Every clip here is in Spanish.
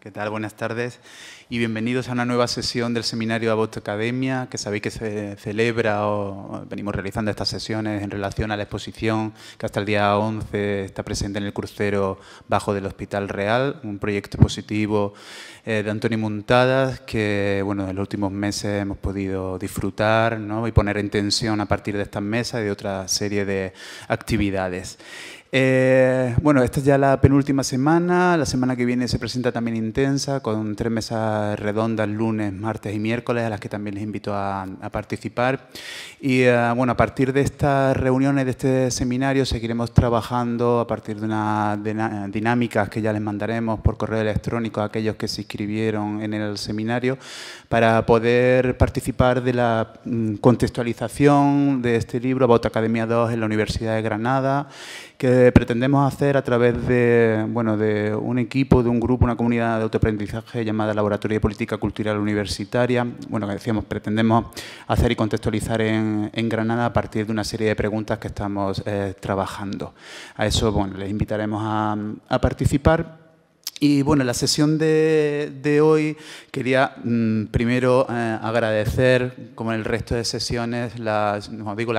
¿Qué tal? Buenas tardes y bienvenidos a una nueva sesión del seminario About Academia, que sabéis que se celebra o venimos realizando estas sesiones en relación a la exposición que hasta el día 11 está presente en el crucero bajo del Hospital Real, un proyecto expositivo de Antonio Muntadas que bueno, en los últimos meses hemos podido disfrutar, ¿no? Y poner en tensión a partir de estas mesas y de otra serie de actividades. Bueno, esta es ya la penúltima semana. La semana que viene se presenta también intensa, con 3 mesas redondas lunes, martes y miércoles, a las que también les invito a participar. Y bueno, a partir de estas reuniones, de este seminario, seguiremos trabajando a partir de unas dinámicas que ya les mandaremos por correo electrónico a aquellos que se inscribieron en el seminario, para poder participar de la contextualización de este libro, About Academia 2, en la Universidad de Granada, que pretendemos hacer a través de, bueno, de un equipo, de un grupo, una comunidad de autoaprendizaje llamada Laboratorio de Política Cultural Universitaria. Bueno, que decíamos, pretendemos hacer y contextualizar en Granada a partir de una serie de preguntas que estamos trabajando. A eso, bueno, les invitaremos a participar. Y bueno, en la sesión de hoy quería primero agradecer, como en el resto de sesiones, la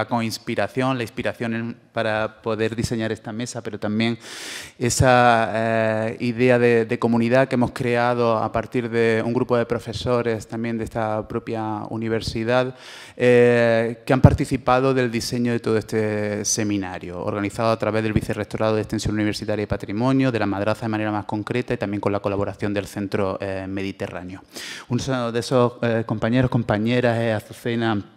coinspiración, la inspiración para poder diseñar esta mesa, pero también esa idea de comunidad que hemos creado a partir de un grupo de profesores también de esta propia universidad que han participado del diseño de todo este seminario, organizado a través del Vicerrectorado de Extensión Universitaria y Patrimonio, de la Madraza de manera más concreta, y también con la colaboración del Centro Mediterráneo. Uno de esos compañeros, compañeras es Azucena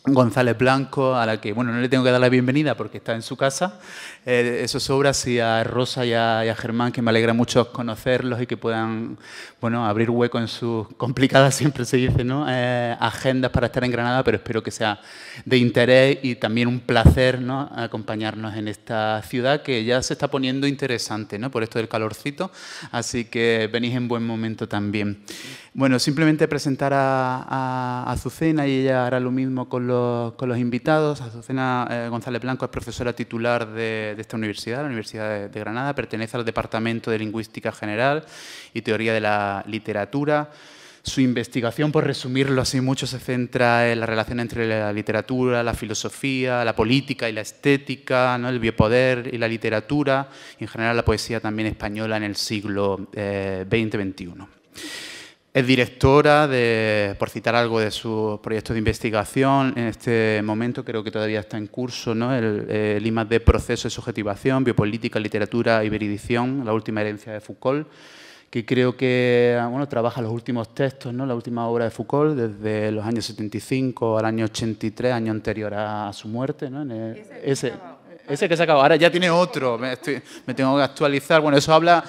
González Blanco, a la que bueno, no le tengo que dar la bienvenida porque está en su casa. Eso sobra, sí, a Rosa y a Germán, que me alegra mucho conocerlos y que puedan bueno, abrir hueco en sus complicadas, siempre se dice, ¿no? Agendas para estar en Granada, pero espero que sea de interés y también un placer, ¿no? Acompañarnos en esta ciudad que ya se está poniendo interesante, ¿no? Por esto del calorcito, así que venís en buen momento también. Bueno, simplemente presentar a Azucena, y ella hará lo mismo con los invitados. Azucena González Blanco es profesora titular de esta universidad, la Universidad de Granada. Pertenece al Departamento de Lingüística General y Teoría de la Literatura. Su investigación, por resumirlo así mucho, se centra en la relación entre la literatura, la filosofía, la política y la estética, ¿no? El biopoder y la literatura, y en general la poesía también española en el siglo XX-XXI. Es directora, por citar algo de sus proyectos de investigación, en este momento creo que todavía está en curso, ¿no? El I+D Proceso de Subjetivación, Biopolítica, Literatura y Veridición, la última herencia de Foucault, que creo que bueno, trabaja los últimos textos, ¿no? La última obra de Foucault, desde los años 75 al año 83, año anterior a su muerte, ¿no? Ese que se acabó. Ahora ya tiene otro, me tengo que actualizar. Bueno, eso habla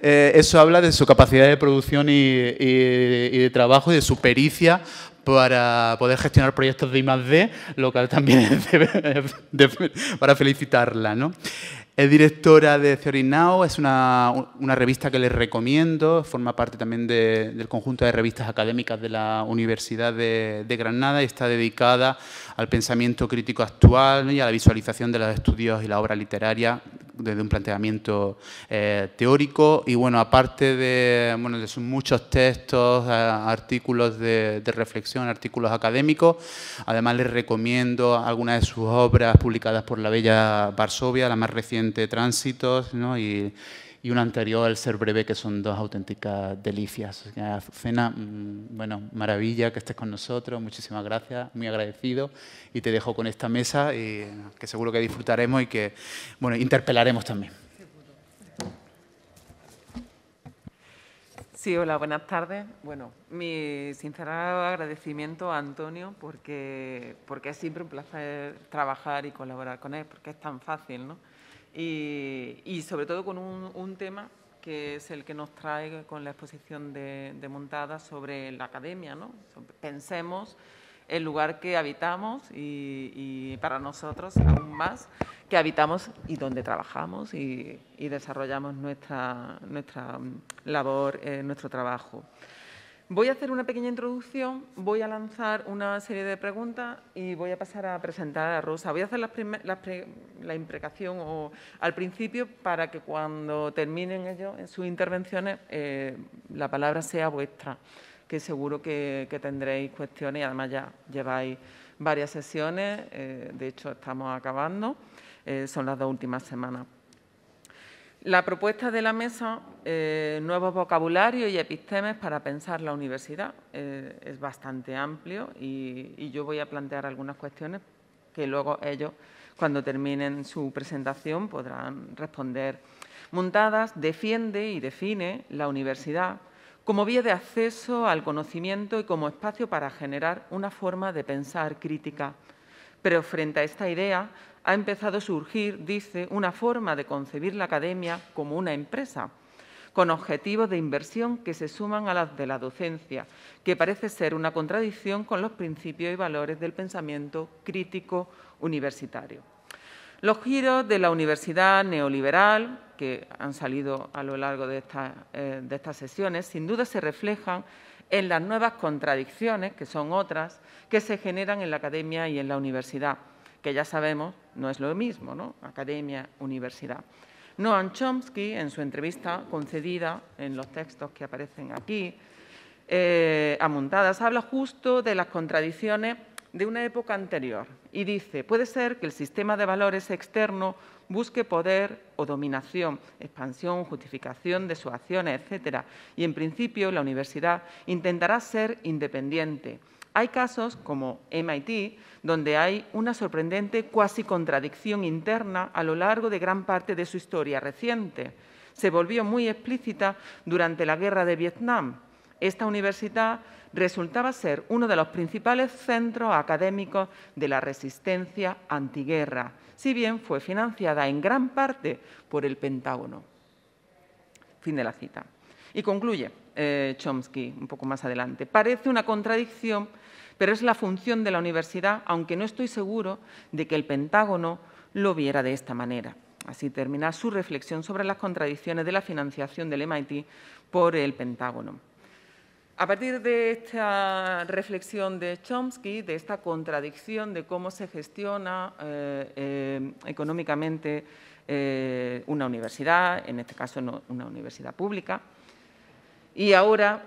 de su capacidad de producción y de trabajo y de su pericia para poder gestionar proyectos de I+D, lo cual también es para felicitarla, ¿no? Es directora de Theory Now, es una revista que les recomiendo, forma parte también del conjunto de revistas académicas de la Universidad de Granada y está dedicada al pensamiento crítico actual, ¿no? Y a la visualización de los estudios y la obra literaria desde un planteamiento teórico. Y bueno, aparte de sus muchos textos, artículos de reflexión, artículos académicos, además les recomiendo algunas de sus obras publicadas por la Bella Varsovia, la más reciente Tránsitos, ¿no? y una anterior, El ser breve, que son dos auténticas delicias. Azucena, bueno, maravilla que estés con nosotros, muchísimas gracias, muy agradecido, y te dejo con esta mesa, y que seguro que disfrutaremos y que bueno, interpelaremos también. Sí, hola, buenas tardes. Bueno, mi sincero agradecimiento a Antonio porque es siempre un placer trabajar y colaborar con él, porque es tan fácil, ¿no? Y sobre todo con un tema que es el que nos trae con la exposición de Muntadas sobre la academia, ¿no? Pensemos el lugar que habitamos y para nosotros aún más que habitamos y donde trabajamos y desarrollamos nuestra labor, nuestro trabajo. Voy a hacer una pequeña introducción, voy a lanzar una serie de preguntas y voy a pasar a presentar a Rosa. Voy a hacer la imprecación al principio para que cuando terminen ellos en sus intervenciones la palabra sea vuestra, que seguro que tendréis cuestiones y además ya lleváis varias sesiones, de hecho estamos acabando, son las 2 últimas semanas. La propuesta de la mesa, nuevos vocabularios y epistemes para pensar la universidad, es bastante amplio y yo voy a plantear algunas cuestiones que luego ellos, cuando terminen su presentación, podrán responder. Muntadas defiende y define la universidad como vía de acceso al conocimiento y como espacio para generar una forma de pensar crítica. Pero frente a esta idea ha empezado a surgir, dice, una forma de concebir la academia como una empresa, con objetivos de inversión que se suman a las de la docencia, que parece ser una contradicción con los principios y valores del pensamiento crítico universitario. Los giros de la universidad neoliberal, que han salido a lo largo de estas sesiones, sin duda se reflejan en las nuevas contradicciones, que son otras, que se generan en la academia y en la universidad, que ya sabemos no es lo mismo, ¿no? Academia, universidad. Noam Chomsky, en su entrevista concedida en los textos que aparecen aquí, amontadas, habla justo de las contradicciones de una época anterior y dice, puede ser que el sistema de valores externo busque poder o dominación, expansión, justificación de sus acciones, etcétera, y en principio la universidad intentará ser independiente. Hay casos, como MIT, donde hay una sorprendente cuasi contradicción interna a lo largo de gran parte de su historia reciente. Se volvió muy explícita durante la Guerra de Vietnam. Esta universidad resultaba ser uno de los principales centros académicos de la resistencia antiguerra, si bien fue financiada en gran parte por el Pentágono. Fin de la cita. Y concluye Chomsky un poco más adelante. Parece una contradicción, pero es la función de la universidad, aunque no estoy seguro de que el Pentágono lo viera de esta manera. Así termina su reflexión sobre las contradicciones de la financiación del MIT por el Pentágono. A partir de esta reflexión de Chomsky, de esta contradicción de cómo se gestiona económicamente una universidad, en este caso una universidad pública, y ahora,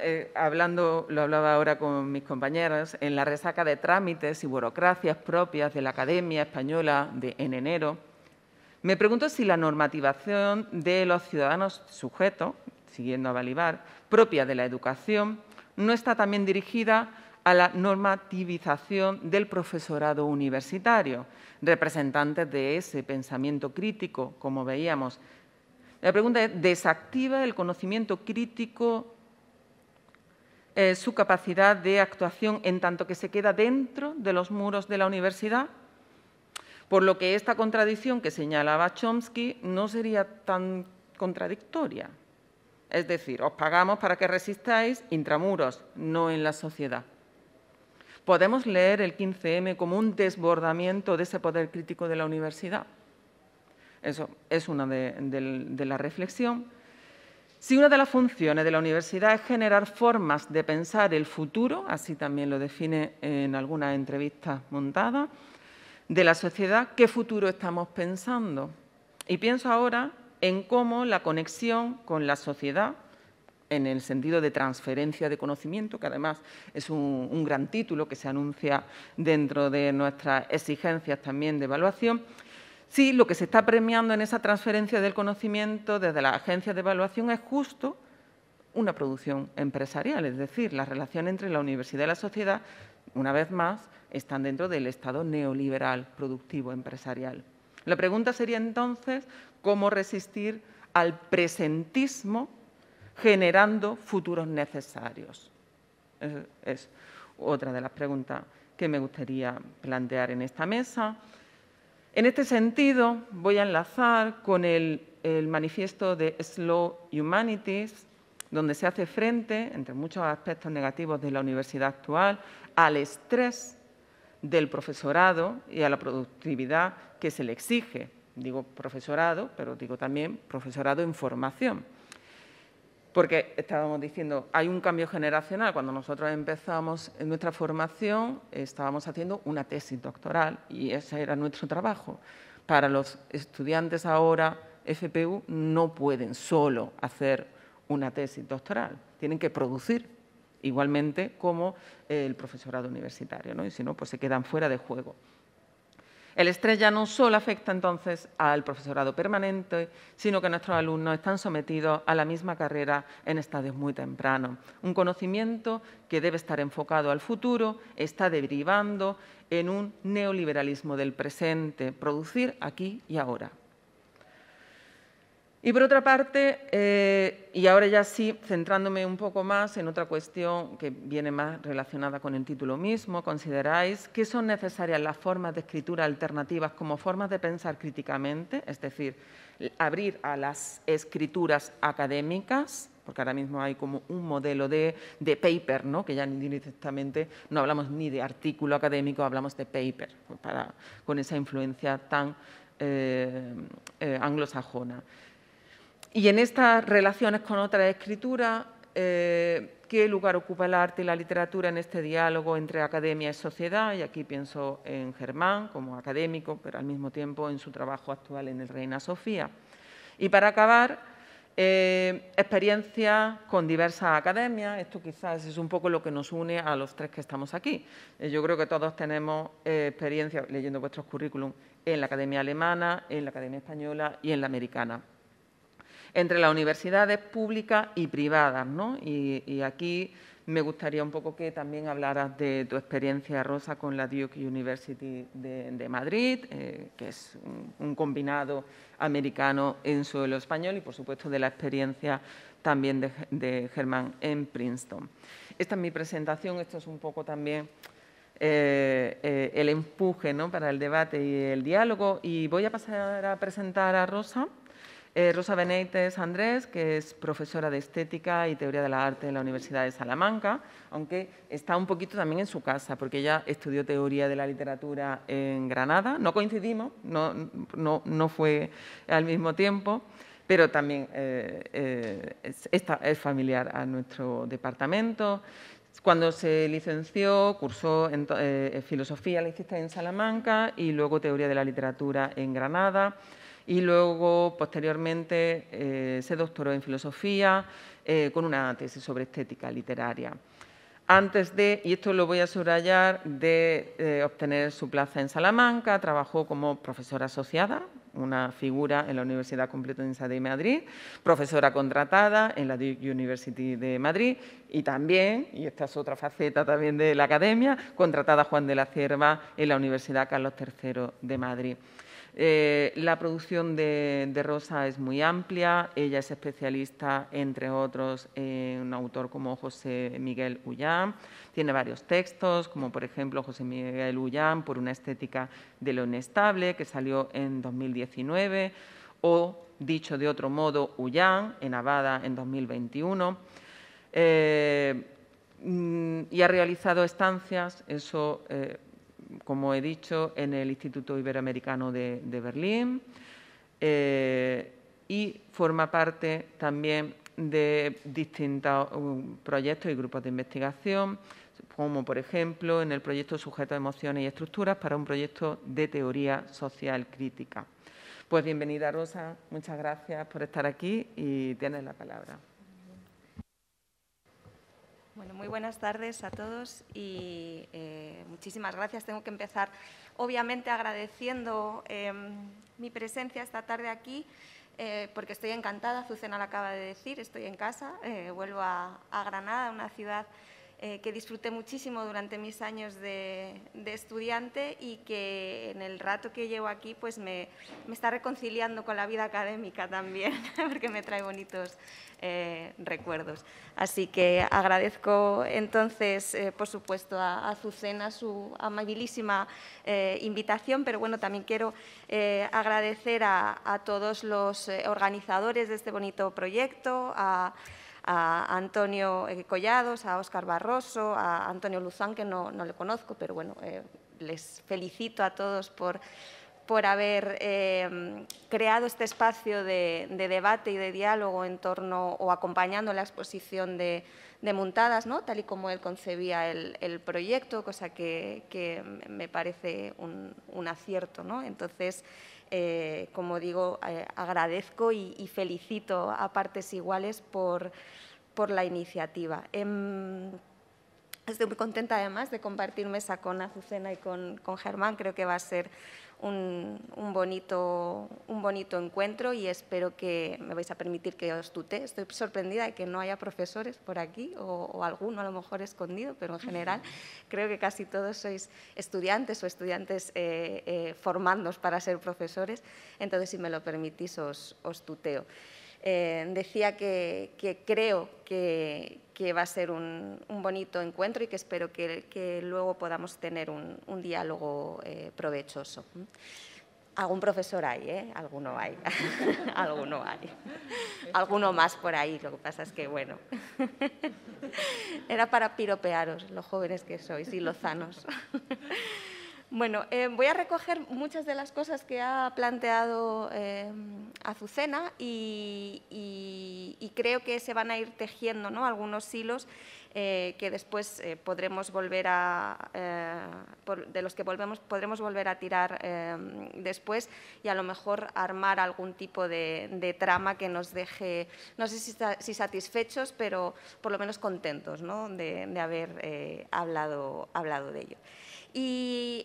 lo hablaba ahora con mis compañeros, en la resaca de trámites y burocracias propias de la Academia Española en enero, me pregunto si la normativación de los ciudadanos sujetos, siguiendo a Balibar, propia de la educación, no está también dirigida a la normativización del profesorado universitario, representantes de ese pensamiento crítico, como veíamos. La pregunta es, ¿desactiva el conocimiento crítico su capacidad de actuación en tanto que se queda dentro de los muros de la universidad? Por lo que esta contradicción que señalaba Chomsky no sería tan contradictoria. Es decir, os pagamos para que resistáis intramuros, no en la sociedad. ¿Podemos leer el 15M como un desbordamiento de ese poder crítico de la universidad? Eso es una de la reflexión. Si una de las funciones de la universidad es generar formas de pensar el futuro, así también lo define en algunas entrevistas montadas, de la sociedad, ¿qué futuro estamos pensando? Y pienso ahora en cómo la conexión con la sociedad, en el sentido de transferencia de conocimiento, que además es un gran título que se anuncia dentro de nuestras exigencias también de evaluación, sí, lo que se está premiando en esa transferencia del conocimiento desde las agencias de evaluación es justo una producción empresarial, es decir, la relación entre la universidad y la sociedad, una vez más, están dentro del estado neoliberal productivo empresarial. La pregunta sería entonces cómo resistir al presentismo generando futuros necesarios. Es otra de las preguntas que me gustaría plantear en esta mesa. En este sentido, voy a enlazar con el manifiesto de Slow Humanities, donde se hace frente, entre muchos aspectos negativos de la universidad actual, al estrés del profesorado y a la productividad que se le exige. Digo profesorado, pero digo también profesorado en formación. Porque estábamos diciendo, hay un cambio generacional. Cuando nosotros empezamos en nuestra formación, estábamos haciendo una tesis doctoral y ese era nuestro trabajo. Para los estudiantes ahora, FPU, no pueden solo hacer una tesis doctoral, tienen que producir igualmente como el profesorado universitario, ¿no? Y si no, pues se quedan fuera de juego. El estrés ya no solo afecta entonces al profesorado permanente, sino que nuestros alumnos están sometidos a la misma carrera en estadios muy tempranos. Un conocimiento que debe estar enfocado al futuro está derivando en un neoliberalismo del presente, producir aquí y ahora. Y por otra parte, y ahora ya sí, centrándome un poco más en otra cuestión que viene más relacionada con el título mismo, ¿consideráis que son necesarias las formas de escritura alternativas como formas de pensar críticamente? Es decir, abrir a las escrituras académicas, porque ahora mismo hay como un modelo de paper, ¿no? Que ya directamente no hablamos ni de artículo académico, hablamos de paper, con esa influencia tan anglosajona. Y en estas relaciones con otras escrituras, ¿qué lugar ocupa el arte y la literatura en este diálogo entre academia y sociedad? Y aquí pienso en Germán como académico, pero al mismo tiempo en su trabajo actual en el Reina Sofía. Y para acabar, experiencia con diversas academias. Esto quizás es un poco lo que nos une a los tres que estamos aquí. Yo creo que todos tenemos experiencia, leyendo vuestros currículum, en la academia alemana, en la academia española y en la americana. Entre las universidades públicas y privadas, ¿no? Y aquí me gustaría un poco que también hablaras de tu experiencia, Rosa, con la Duke University de Madrid, que es un combinado americano en suelo español, y, por supuesto, de la experiencia también de Germán en Princeton. Esta es mi presentación, esto es un poco también el empuje, ¿no?, para el debate y el diálogo. Y voy a pasar a presentar a Rosa. Rosa Benítez Andrés, que es profesora de Estética y Teoría de la Arte en la Universidad de Salamanca, aunque está un poquito también en su casa, porque ella estudió Teoría de la Literatura en Granada. No coincidimos, no fue al mismo tiempo, pero también es familiar a nuestro departamento. Cuando se licenció, cursó Filosofía, la hiciste en Salamanca, y luego Teoría de la Literatura en Granada. Y luego, posteriormente, se doctoró en Filosofía con una tesis sobre estética literaria. Antes de, y esto lo voy a subrayar, de obtener su plaza en Salamanca, trabajó como profesora asociada, una figura en la Universidad Complutense de Madrid, profesora contratada en la Duke University de Madrid y también, y esta es otra faceta también de la academia, contratada Juan de la Cierva en la Universidad Carlos III de Madrid. La producción de Rosa es muy amplia. Ella es especialista, entre otros, en un autor como José Miguel Ullán. Tiene varios textos, como por ejemplo José Miguel Ullán, Por una estética de lo inestable, que salió en 2019, o, dicho de otro modo, Ullán, en Abada, en 2021. Y ha realizado estancias, eso como he dicho, en el Instituto Iberoamericano de Berlín, y forma parte también de distintos proyectos y grupos de investigación, como por ejemplo en el proyecto Sujetos, Emociones y Estructuras para un proyecto de teoría social crítica. Pues bienvenida, Rosa, muchas gracias por estar aquí y tienes la palabra. Bueno, muy buenas tardes a todos y muchísimas gracias. Tengo que empezar, obviamente, agradeciendo mi presencia esta tarde aquí, porque estoy encantada. Azucena lo acaba de decir, estoy en casa, vuelvo a Granada, una ciudad que disfruté muchísimo durante mis años de estudiante y que en el rato que llevo aquí pues me está reconciliando con la vida académica también, porque me trae bonitos recuerdos. Así que agradezco entonces, por supuesto, a Azucena su amabilísima invitación, pero bueno, también quiero agradecer a todos los organizadores de este bonito proyecto, a Antonio Collados, a Óscar Barroso, a Antonio Luzán, que no le conozco, pero bueno, les felicito a todos por por haber creado este espacio de debate y de diálogo en torno o acompañando la exposición de Muntadas, ¿no? Tal y como él concebía el proyecto, cosa que me parece un acierto, ¿no? Entonces, como digo, agradezco y felicito a partes iguales por la iniciativa. Estoy muy contenta, además, de compartir mesa con Azucena y con Germán. Creo que va a ser un bonito encuentro y espero que me vais a permitir que os tutee. Estoy sorprendida de que no haya profesores por aquí o alguno a lo mejor escondido, pero en general creo que casi todos sois estudiantes o estudiantes formándoos para ser profesores. Entonces, si me lo permitís, os tuteo. Decía que creo que va a ser un bonito encuentro y que espero que luego podamos tener un diálogo provechoso. Algún profesor hay, ¿eh? Alguno hay, alguno hay. Alguno más por ahí, lo que pasa es que, bueno, era para piropearos, los jóvenes que sois y lozanos. Bueno, voy a recoger muchas de las cosas que ha planteado Azucena y creo que se van a ir tejiendo, ¿no?, algunos hilos que después podremos volver de los que podremos volver a tirar después y a lo mejor armar algún tipo de trama que nos deje, no sé si satisfechos, pero por lo menos contentos, ¿no?, de haber hablado de ello. Y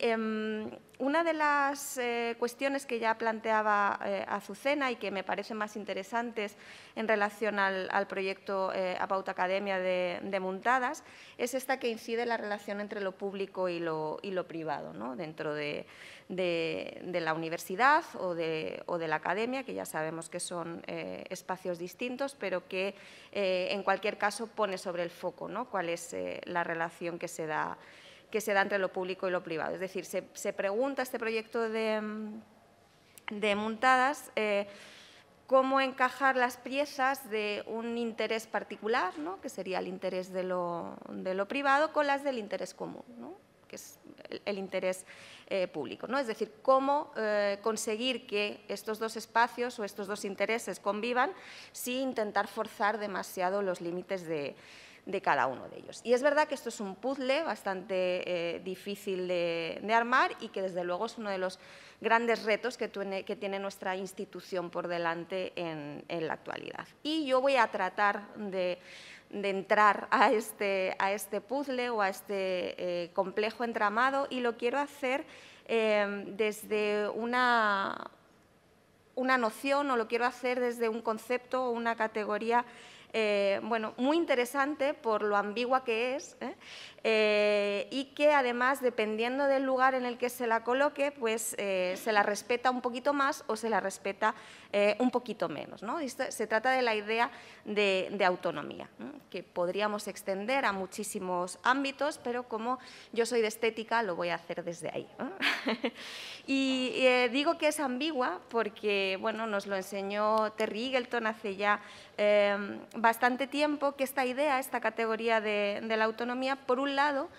una de las cuestiones que ya planteaba Azucena y que me parecen más interesantes en relación al proyecto About Academia de Muntadas es esta que incide en la relación entre lo público y lo privado, ¿no?, dentro de la universidad o de la academia, que ya sabemos que son espacios distintos, pero que en cualquier caso pone sobre el foco, ¿no?, cuál es la relación que se da entre lo público y lo privado. Es decir, se pregunta este proyecto de Muntadas cómo encajar las piezas de un interés particular, ¿no?, que sería el interés de lo privado, con las del interés común, ¿no?, que es el interés público, ¿no? Es decir, cómo conseguir que estos dos espacios o estos dos intereses convivan sin intentar forzar demasiado los límites de cada uno de ellos. Y es verdad que esto es un puzzle bastante difícil de armar y que desde luego es uno de los grandes retos que tiene nuestra institución por delante en la actualidad. Y yo voy a tratar de entrar a este puzzle o a este complejo entramado y lo quiero hacer desde una noción o lo quiero hacer desde un concepto o una categoría bueno, muy interesante por lo ambigua que es y que además, dependiendo del lugar en el que se la coloque, pues se la respeta un poquito más o se la respeta un poquito menos, ¿no? Se trata de la idea de autonomía, ¿no?, que podríamos extender a muchísimos ámbitos, pero como yo soy de estética, lo voy a hacer desde ahí, ¿no? Y digo que es ambigua porque, bueno, nos lo enseñó Terry Eagleton hace ya bastante tiempo, que esta idea, esta categoría de la autonomía, por un lado,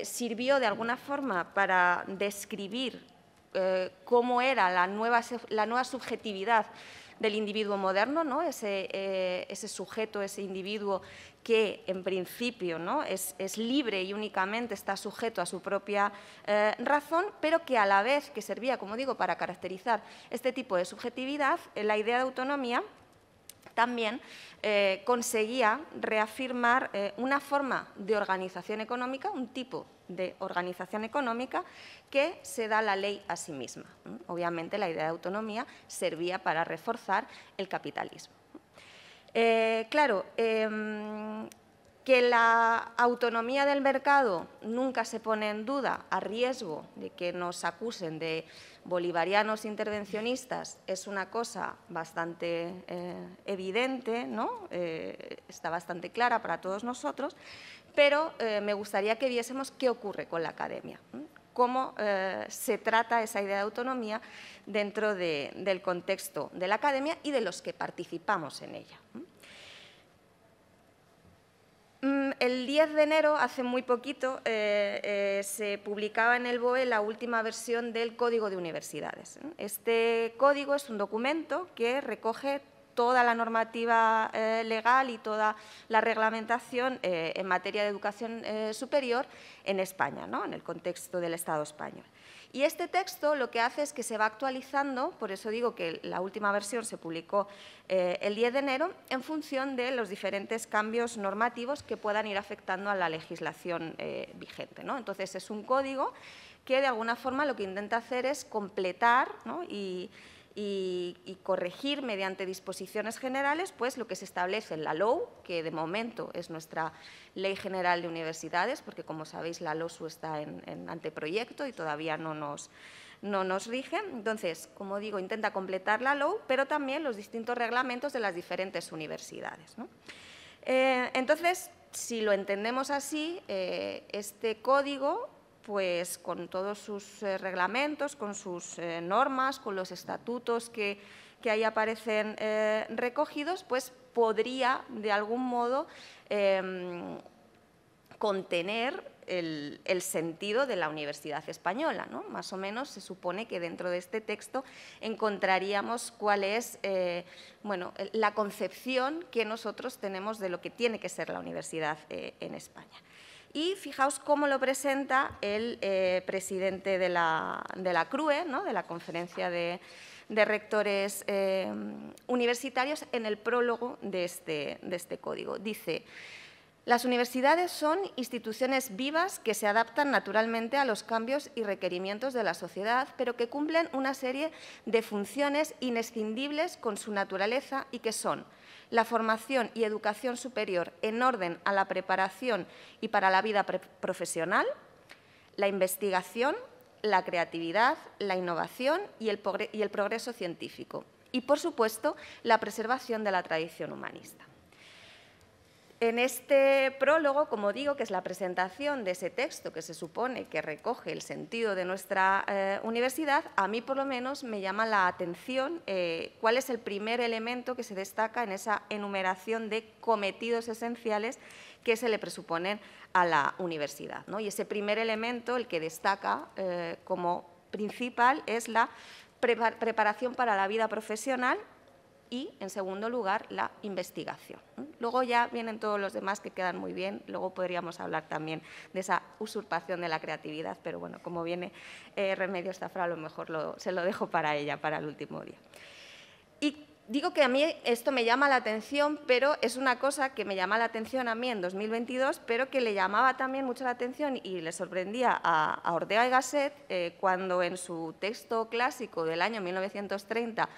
sirvió de alguna forma para describir cómo era la nueva subjetividad del individuo moderno, ¿no?, ese sujeto, ese individuo que en principio, ¿no?, es libre y únicamente está sujeto a su propia razón, pero que a la vez que servía, como digo, para caracterizar este tipo de subjetividad, la idea de autonomía también conseguía reafirmar una forma de organización económica, un tipo de organización económica que se da la ley a sí misma. Obviamente, la idea de autonomía servía para reforzar el capitalismo. Claro, que la autonomía del mercado nunca se pone en duda a riesgo de que nos acusen de bolivarianos intervencionistas es una cosa bastante evidente, ¿no? Está bastante clara para todos nosotros, pero me gustaría que viésemos qué ocurre con la academia, ¿no?, cómo se trata esa idea de autonomía dentro del contexto de la academia y de los que participamos en ella. el 10 de enero, hace muy poquito, se publicaba en el BOE la última versión del Código de Universidades. Este código es un documento que recoge toda la normativa legal y toda la reglamentación en materia de educación superior en España, ¿no?, en el contexto del Estado español. Y este texto lo que hace es que se va actualizando, por eso digo que la última versión se publicó el 10 de enero, en función de los diferentes cambios normativos que puedan ir afectando a la legislación vigente, ¿no? Entonces, es un código que, de alguna forma, lo que intenta hacer es completar, ¿no?, y corregir mediante disposiciones generales pues lo que se establece en la LOU, que de momento es nuestra Ley General de Universidades, porque como sabéis la LOSU está en anteproyecto y todavía no nos rige. Entonces, como digo, intenta completar la LOU, pero también los distintos reglamentos de las diferentes universidades, ¿no? Entonces, si lo entendemos así, este código, pues con todos sus reglamentos, con sus normas, con los estatutos que ahí aparecen recogidos, pues podría de algún modo contener el sentido de la Universidad Española, ¿no? Más o menos se supone que dentro de este texto encontraríamos cuál es bueno, la concepción que nosotros tenemos de lo que tiene que ser la universidad en España. Y fijaos cómo lo presenta el presidente de la CRUE, ¿no?, de la Conferencia de Rectores Universitarios, en el prólogo de este código. Dice: las universidades son instituciones vivas que se adaptan naturalmente a los cambios y requerimientos de la sociedad, pero que cumplen una serie de funciones inescindibles con su naturaleza y que son la formación y educación superior en orden a la preparación y para la vida profesional, la investigación, la creatividad, la innovación y el progreso científico y, por supuesto, la preservación de la tradición humanista. En este prólogo, como digo, que es la presentación de ese texto que se supone que recoge el sentido de nuestra universidad, a mí por lo menos me llama la atención cuál es el primer elemento que se destaca en esa enumeración de cometidos esenciales que se le presuponen a la universidad, ¿no? Y ese primer elemento, el que destaca como principal, es la preparación para la vida profesional y, en segundo lugar, la investigación. Luego ya vienen todos los demás que quedan muy bien, luego podríamos hablar también de esa usurpación de la creatividad, pero bueno, como viene Remedios Zafra, a lo mejor se lo dejo para ella, para el último día. Y digo que a mí esto me llama la atención, pero es una cosa que me llama la atención a mí en 2022, pero que le llamaba también mucho la atención y le sorprendía a Ortega y Gasset cuando en su texto clásico del año 1930,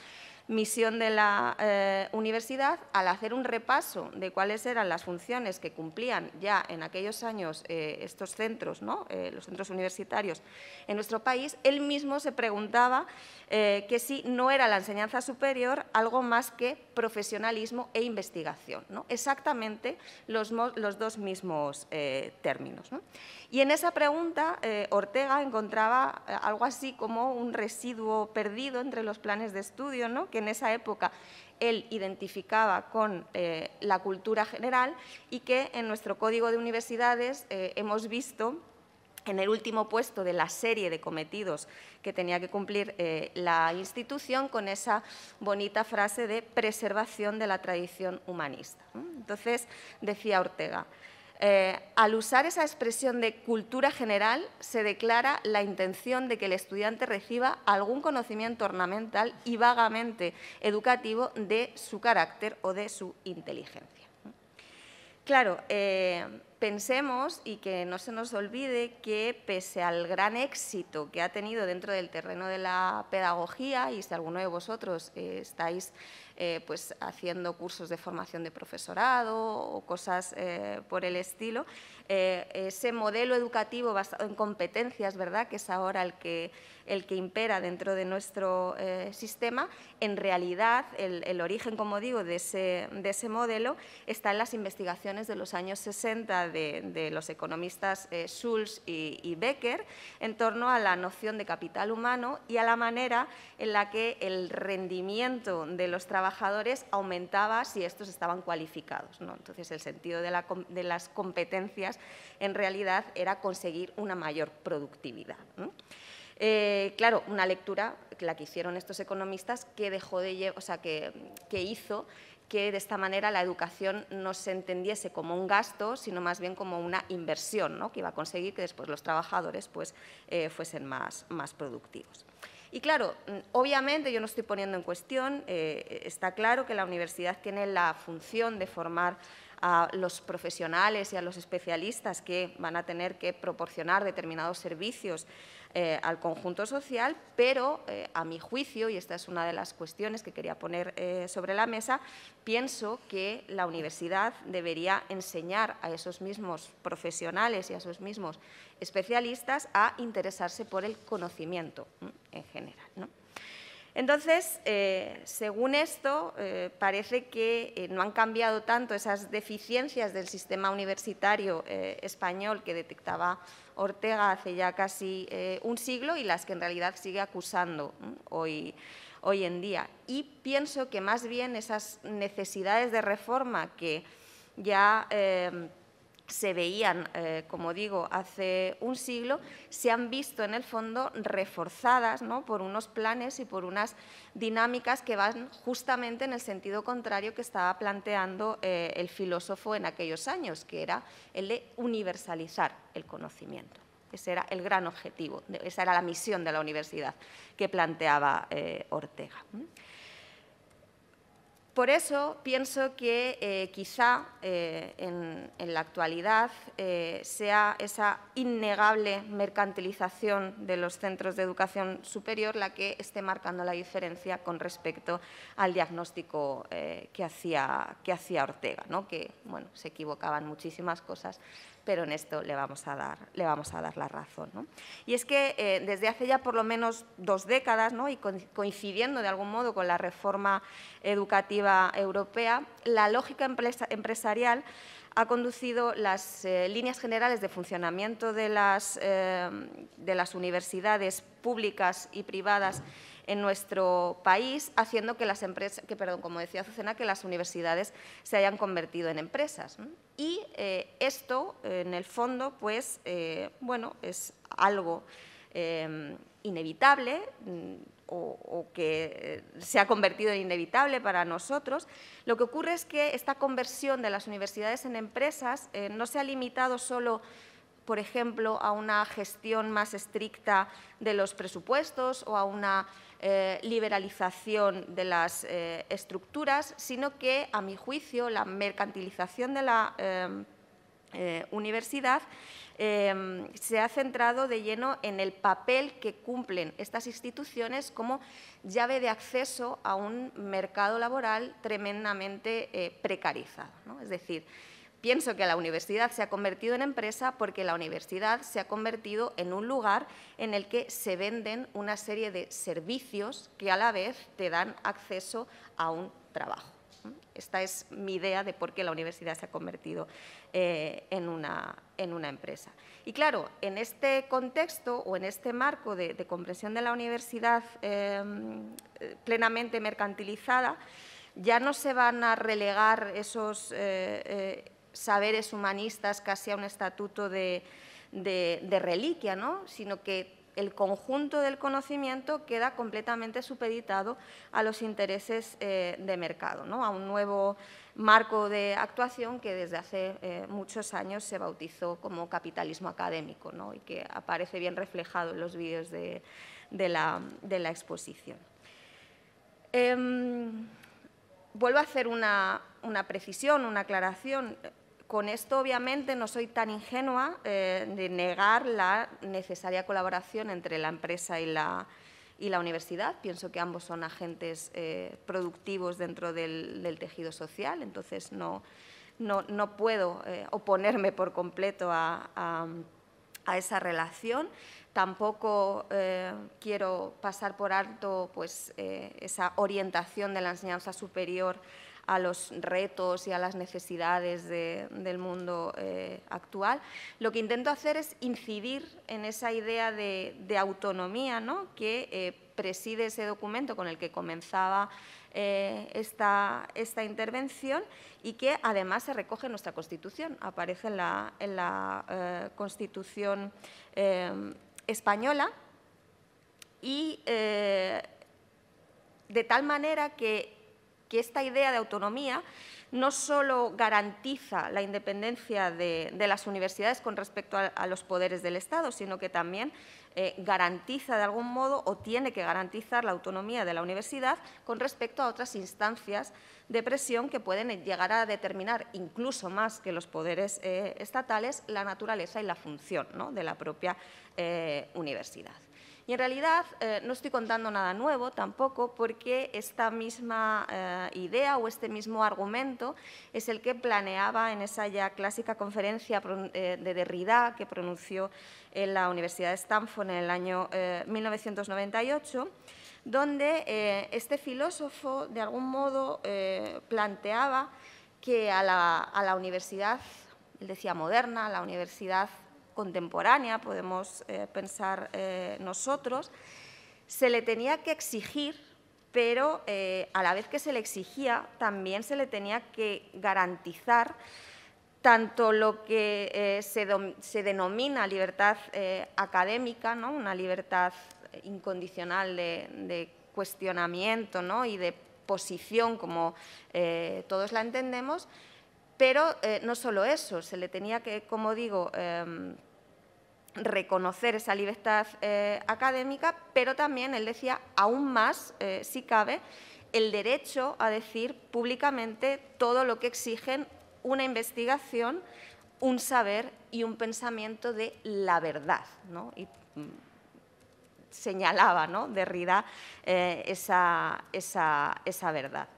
Misión de la universidad, al hacer un repaso de cuáles eran las funciones que cumplían ya en aquellos años estos centros, ¿no?, los centros universitarios en nuestro país, él mismo se preguntaba que si no era la enseñanza superior algo más que profesionalismo e investigación, ¿no? Exactamente los dos mismos términos, ¿no? Y en esa pregunta Ortega encontraba algo así como un residuo perdido entre los planes de estudio, ¿no?, que en esa época él identificaba con la cultura general y que en nuestro Código de Universidades hemos visto en el último puesto de la serie de cometidos que tenía que cumplir la institución, con esa bonita frase de preservación de la tradición humanista. Entonces, decía Ortega: al usar esa expresión de cultura general, se declara la intención de que el estudiante reciba algún conocimiento ornamental y vagamente educativo de su carácter o de su inteligencia. Claro, pensemos y que no se nos olvide que, pese al gran éxito que ha tenido dentro del terreno de la pedagogía, y si alguno de vosotros estáis pues haciendo cursos de formación de profesorado o cosas por el estilo, ese modelo educativo basado en competencias, ¿verdad?, que es ahora el que impera dentro de nuestro sistema, en realidad el origen, como digo, de ese modelo está en las investigaciones de los años 60 de los economistas Schulz y Becker en torno a la noción de capital humano y a la manera en la que el rendimiento de los trabajadores aumentaba si estos estaban cualificados, ¿no? Entonces, el sentido de las competencias en realidad era conseguir una mayor productividad, ¿no? Claro, una lectura, la que hicieron estos economistas, que hizo que de esta manera la educación no se entendiese como un gasto, sino más bien como una inversión, ¿no? Que iba a conseguir que después los trabajadores pues, fuesen más productivos. Y claro, obviamente yo no estoy poniendo en cuestión, está claro que la universidad tiene la función de formar a los profesionales y a los especialistas que van a tener que proporcionar determinados servicios al conjunto social, pero a mi juicio, y esta es una de las cuestiones que quería poner sobre la mesa, pienso que la universidad debería enseñar a esos mismos profesionales y a esos mismos especialistas a interesarse por el conocimiento en general, ¿no? Entonces, según esto, parece que no han cambiado tanto esas deficiencias del sistema universitario español que detectaba Ortega hace ya casi un siglo y las que en realidad sigue acusando hoy en día. Y pienso que más bien esas necesidades de reforma que ya se veían, como digo, hace un siglo, se han visto en el fondo reforzadas, ¿no?, por unos planes y por unas dinámicas que van justamente en el sentido contrario que estaba planteando el filósofo en aquellos años, que era el de universalizar el conocimiento. Ese era el gran objetivo, esa era la misión de la universidad que planteaba Ortega. Por eso pienso que quizá en la actualidad sea esa innegable mercantilización de los centros de educación superior la que esté marcando la diferencia con respecto al diagnóstico que hacía Ortega, ¿no? Que bueno, se equivocaban muchísimas cosas, pero en esto le vamos a dar la razón, ¿no? Y es que desde hace ya por lo menos 2 décadas, ¿no?, y coincidiendo de algún modo con la reforma educativa europea, la lógica empresarial ha conducido las líneas generales de funcionamiento de las universidades públicas y privadas en nuestro país, haciendo que como decía Azucena, que las universidades se hayan convertido en empresas, ¿no? Y esto, en el fondo, pues, bueno, es algo inevitable o que se ha convertido en inevitable para nosotros. Lo que ocurre es que esta conversión de las universidades en empresas no se ha limitado solo, por ejemplo, a una gestión más estricta de los presupuestos o a una liberalización de las estructuras, sino que, a mi juicio, la mercantilización de la universidad se ha centrado de lleno en el papel que cumplen estas instituciones como llave de acceso a un mercado laboral tremendamente precarizado, ¿no? Es decir, pienso que la universidad se ha convertido en empresa porque la universidad se ha convertido en un lugar en el que se venden una serie de servicios que a la vez te dan acceso a un trabajo. Esta es mi idea de por qué la universidad se ha convertido en una empresa. Y claro, en este contexto o en este marco de comprensión de la universidad plenamente mercantilizada, ya no se van a relegar esos saberes humanistas casi a un estatuto de reliquia, ¿no?, sino que el conjunto del conocimiento queda completamente supeditado a los intereses de mercado, ¿no?, a un nuevo marco de actuación que desde hace muchos años se bautizó como capitalismo académico, ¿no?, y que aparece bien reflejado en los vídeos de la exposición. Vuelvo a hacer una precisión, una aclaración. Con esto, obviamente, no soy tan ingenua de negar la necesaria colaboración entre la empresa y la universidad. Pienso que ambos son agentes productivos dentro del tejido social, entonces no puedo oponerme por completo a esa relación. Tampoco quiero pasar por alto pues, esa orientación de la enseñanza superior a los retos y a las necesidades del mundo actual, lo que intento hacer es incidir en esa idea de autonomía, ¿no?, que preside ese documento con el que comenzaba esta intervención y que además se recoge en nuestra Constitución, aparece en la Constitución española, y de tal manera que esta idea de autonomía no solo garantiza la independencia de las universidades con respecto a los poderes del Estado, sino que también garantiza de algún modo, o tiene que garantizar, la autonomía de la universidad con respecto a otras instancias de presión que pueden llegar a determinar, incluso más que los poderes estatales, la naturaleza y la función, ¿no?, de la propia universidad. Y en realidad no estoy contando nada nuevo tampoco, porque esta misma idea o este mismo argumento es el que planeaba en esa ya clásica conferencia de Derrida que pronunció en la Universidad de Stanford en el año 1998, donde este filósofo de algún modo planteaba que a la universidad, él decía moderna, a la universidad contemporánea, podemos pensar nosotros, se le tenía que exigir, pero a la vez que se le exigía, también se le tenía que garantizar tanto lo que se denomina libertad académica, ¿no?, una libertad incondicional de cuestionamiento, ¿no?, y de posición, como todos la entendemos, pero no solo eso, se le tenía que, como digo, reconocer esa libertad académica, pero también, él decía, aún más, si cabe, el derecho a decir públicamente todo lo que exigen una investigación, un saber y un pensamiento de la verdad, ¿no? Y señalaba, ¿no?, Derrida esa verdad.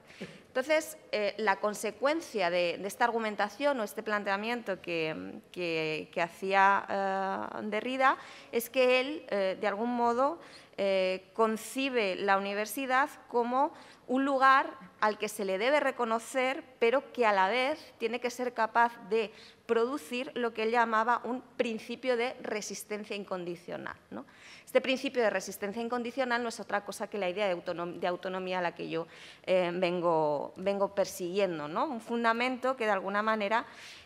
Entonces, la consecuencia de esta argumentación o este planteamiento que hacía Derrida es que él, de algún modo, concibe la universidad como un lugar al que se le debe reconocer, pero que a la vez tiene que ser capaz de producir lo que él llamaba un principio de resistencia incondicional, ¿no? Este principio de resistencia incondicional no es otra cosa que la idea de autonomía a la que yo vengo persiguiendo, ¿no? Un fundamento que de alguna manera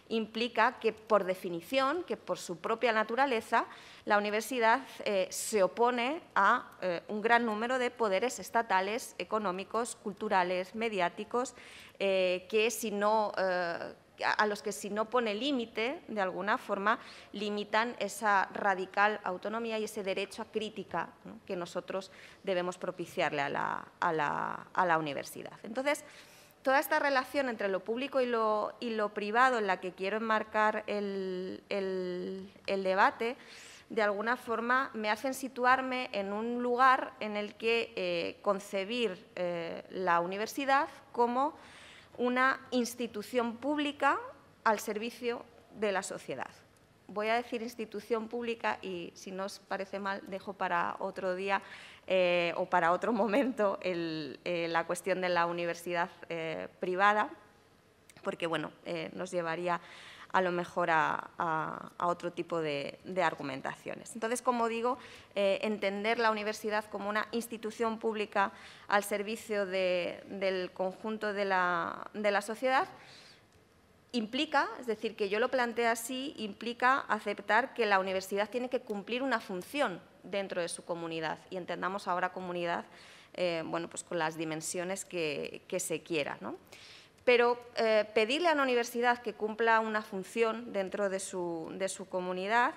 implica que, por definición, que por su propia naturaleza, la universidad se opone a un gran número de poderes estatales, económicos, culturales, mediáticos, a los que si no pone límite, de alguna forma, limitan esa radical autonomía y ese derecho a crítica, ¿no?, que nosotros debemos propiciarle a la universidad. Entonces, toda esta relación entre lo público y lo privado, en la que quiero enmarcar el debate, de alguna forma me hacen situarme en un lugar en el que concebir la universidad como una institución pública al servicio de la sociedad. Voy a decir institución pública y, si no os parece mal, dejo para otro día o para otro momento la cuestión de la universidad privada, porque bueno, nos llevaría a lo mejor a otro tipo de argumentaciones. Entonces, como digo, entender la universidad como una institución pública al servicio del conjunto de la sociedad implica, es decir, que yo lo planteo así, implica aceptar que la universidad tiene que cumplir una función dentro de su comunidad, y entendamos ahora comunidad bueno, pues con las dimensiones que se quiera, ¿no? Pero pedirle a la universidad que cumpla una función dentro de su comunidad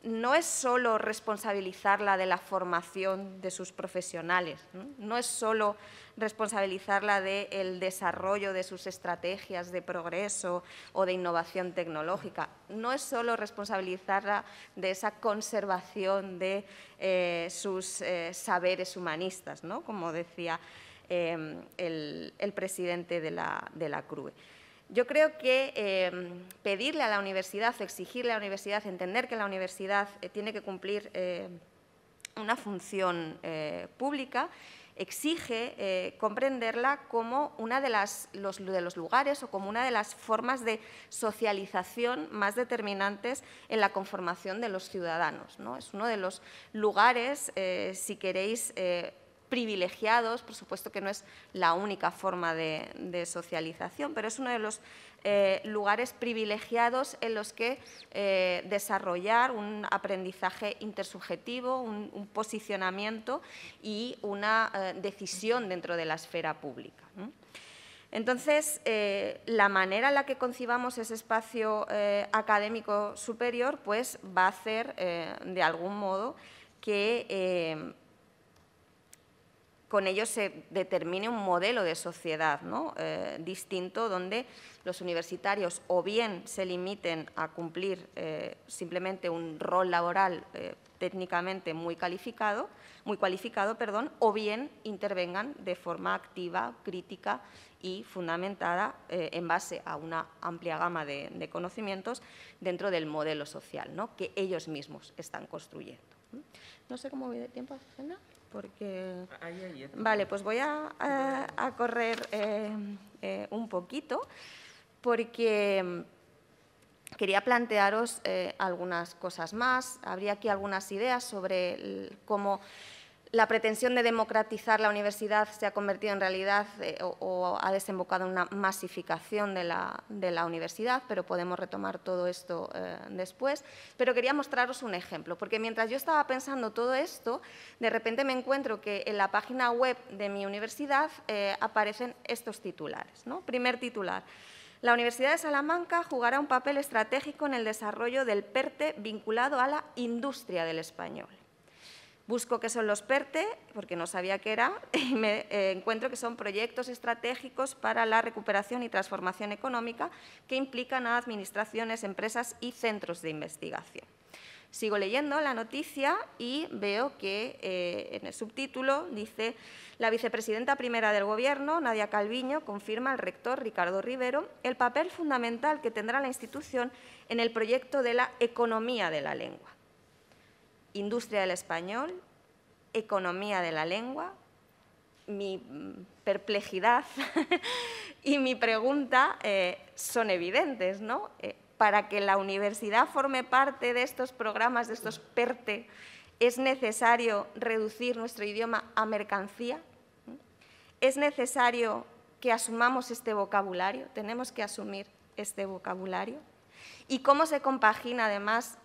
no es solo responsabilizarla de la formación de sus profesionales, no es solo responsabilizarla del desarrollo de sus estrategias de progreso o de innovación tecnológica, no es solo responsabilizarla de esa conservación de sus saberes humanistas, ¿no?, como decía el presidente de la CRUE. Yo creo que pedirle a la universidad, exigirle a la universidad, entender que la universidad tiene que cumplir una función pública, exige comprenderla como una de los lugares o como una de las formas de socialización más determinantes en la conformación de los ciudadanos, ¿no? Es uno de los lugares, si queréis, privilegiados, por supuesto que no es la única forma de socialización, pero es uno de los lugares privilegiados en los que desarrollar un aprendizaje intersubjetivo, un posicionamiento y una decisión dentro de la esfera pública, ¿no? Entonces, la manera en la que concibamos ese espacio académico superior pues, va a hacer, de algún modo, que con ello se determine un modelo de sociedad, ¿no? Distinto, donde los universitarios o bien se limiten a cumplir simplemente un rol laboral técnicamente muy cualificado, o bien intervengan de forma activa, crítica y fundamentada en base a una amplia gama de conocimientos dentro del modelo social, ¿no? Que ellos mismos están construyendo. No sé cómo voy de tiempo, Agenda, porque… Vale, pues voy a correr un poquito, porque quería plantearos algunas cosas más. Habría aquí algunas ideas sobre cómo la pretensión de democratizar la universidad se ha convertido en realidad o ha desembocado en una masificación de la universidad, pero podemos retomar todo esto después. Pero quería mostraros un ejemplo, porque mientras yo estaba pensando todo esto, de repente me encuentro que en la página web de mi universidad aparecen estos titulares, ¿no? Primer titular: la Universidad de Salamanca jugará un papel estratégico en el desarrollo del PERTE vinculado a la industria del español. Busco qué son los PERTE, porque no sabía qué era, y me encuentro que son proyectos estratégicos para la recuperación y transformación económica que implican a administraciones, empresas y centros de investigación. Sigo leyendo la noticia y veo que en el subtítulo dice: la vicepresidenta primera del Gobierno, Nadia Calviño, confirma al rector Ricardo Rivero el papel fundamental que tendrá la institución en el proyecto de la economía de la lengua. Industria del español, economía de la lengua. Mi perplejidad y mi pregunta son evidentes, ¿no? Para que la universidad forme parte de estos programas, de estos PERTE, ¿es necesario reducir nuestro idioma a mercancía? ¿Es necesario que asumamos este vocabulario? ¿Tenemos que asumir este vocabulario? ¿Y cómo se compagina, además,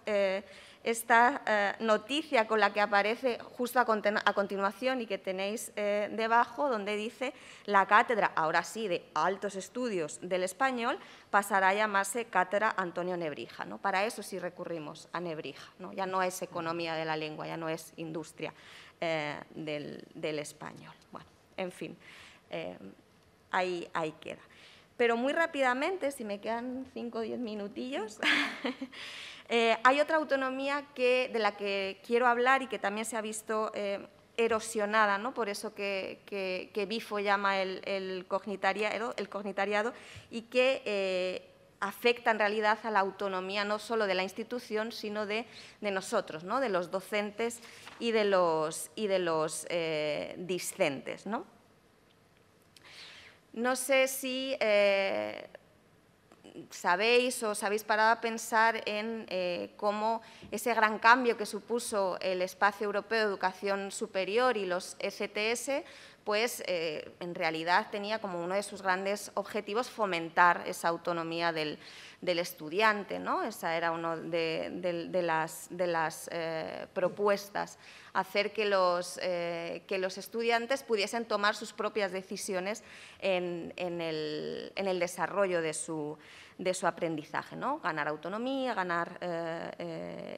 esta noticia con la que aparece justo a continuación y que tenéis debajo, donde dice: la cátedra, ahora sí, de Altos Estudios del Español pasará a llamarse Cátedra Antonio Nebrija, ¿no? Para eso sí recurrimos a Nebrija, ¿no? Ya no es economía de la lengua, ya no es industria del español. Bueno, en fin, ahí queda. Pero muy rápidamente, si me quedan 5 o 10 minutillos, hay otra autonomía de la que quiero hablar y que también se ha visto erosionada, ¿no? Por eso que Bifo llama el cognitariado, y que afecta en realidad a la autonomía no solo de la institución, sino de nosotros, ¿no? De los docentes y de los discentes, ¿no? No sé si sabéis o os habéis parado a pensar en cómo ese gran cambio que supuso el Espacio Europeo de Educación Superior y los ECTS, pues en realidad tenía como uno de sus grandes objetivos fomentar esa autonomía del estudiante, ¿no? Esa era una de las propuestas, hacer que los estudiantes pudiesen tomar sus propias decisiones en el desarrollo de su aprendizaje, ¿no? Ganar autonomía, ganar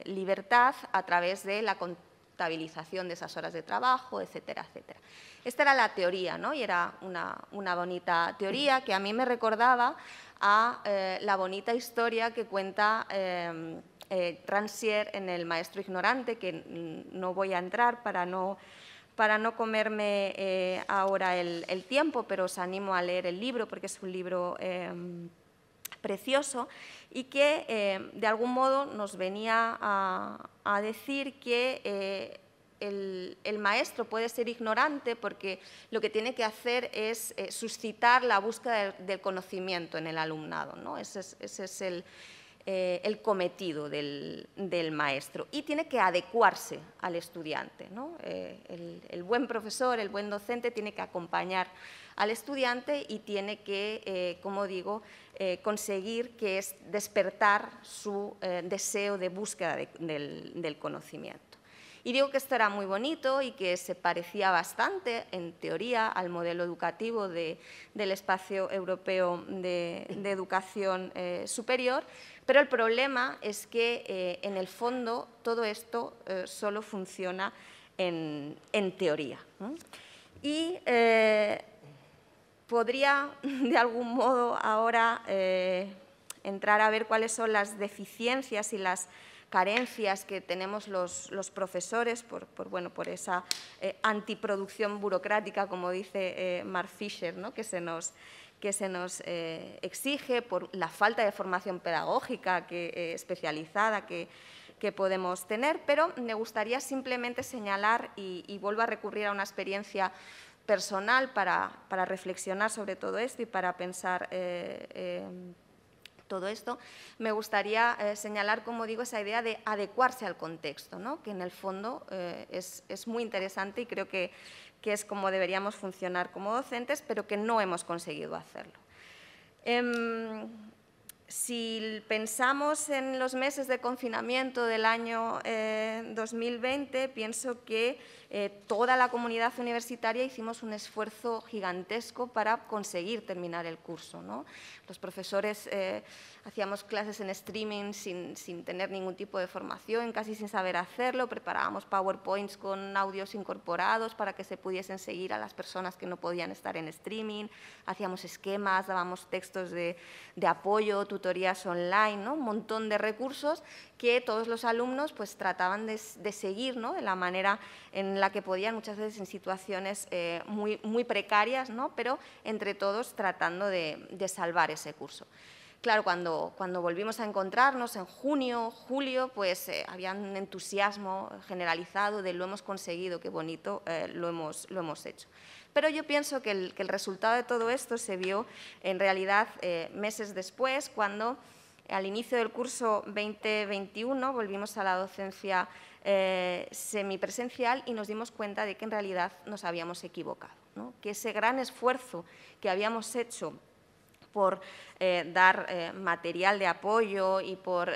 libertad a través de la contabilización de esas horas de trabajo, etcétera, etcétera. Esta era la teoría, ¿no? Y era una bonita teoría que a mí me recordaba a la bonita historia que cuenta Rancière en El maestro ignorante, que no voy a entrar para no comerme ahora el tiempo, pero os animo a leer el libro porque es un libro precioso y que de algún modo nos venía a decir que el maestro puede ser ignorante porque lo que tiene que hacer es suscitar la búsqueda del conocimiento en el alumnado, ¿no? Ese es el cometido del maestro, y tiene que adecuarse al estudiante, ¿no? El buen profesor, el buen docente tiene que acompañar al estudiante y tiene que, como digo, conseguir que es despertar su deseo de búsqueda del conocimiento. Y digo que esto era muy bonito y que se parecía bastante, en teoría, al modelo educativo del espacio europeo de educación superior, pero el problema es que, en el fondo, todo esto solo funciona en teoría, ¿no? Y podría, de algún modo, ahora entrar a ver cuáles son las deficiencias y las carencias que tenemos los profesores por esa antiproducción burocrática, como dice Mark Fisher, ¿no? que se nos exige, por la falta de formación pedagógica especializada que podemos tener, pero me gustaría simplemente señalar, y vuelvo a recurrir a una experiencia personal para reflexionar sobre todo esto y para pensar todo esto, me gustaría señalar, como digo, esa idea de adecuarse al contexto, ¿no? Que en el fondo es muy interesante y creo que es como deberíamos funcionar como docentes, pero que no hemos conseguido hacerlo. Si pensamos en los meses de confinamiento del año 2020, pienso que toda la comunidad universitaria hicimos un esfuerzo gigantesco para conseguir terminar el curso, ¿no? Los profesores hacíamos clases en streaming sin tener ningún tipo de formación, casi sin saber hacerlo, preparábamos PowerPoints con audios incorporados para que se pudiesen seguir a las personas que no podían estar en streaming, hacíamos esquemas, dábamos textos de apoyo, tutorías online, ¿no? Un montón de recursos que todos los alumnos pues, trataban de seguir, ¿no? De la manera en la que podían, muchas veces en situaciones muy precarias, ¿no? Pero entre todos tratando de salvar ese curso. Claro, cuando volvimos a encontrarnos en junio, julio, pues había un entusiasmo generalizado de lo hemos conseguido, qué bonito, lo hemos hecho. Pero yo pienso que el resultado de todo esto se vio en realidad meses después, cuando al inicio del curso 2021 volvimos a la docencia semipresencial y nos dimos cuenta de que en realidad nos habíamos equivocado, ¿no? Que ese gran esfuerzo que habíamos hecho por dar material de apoyo y por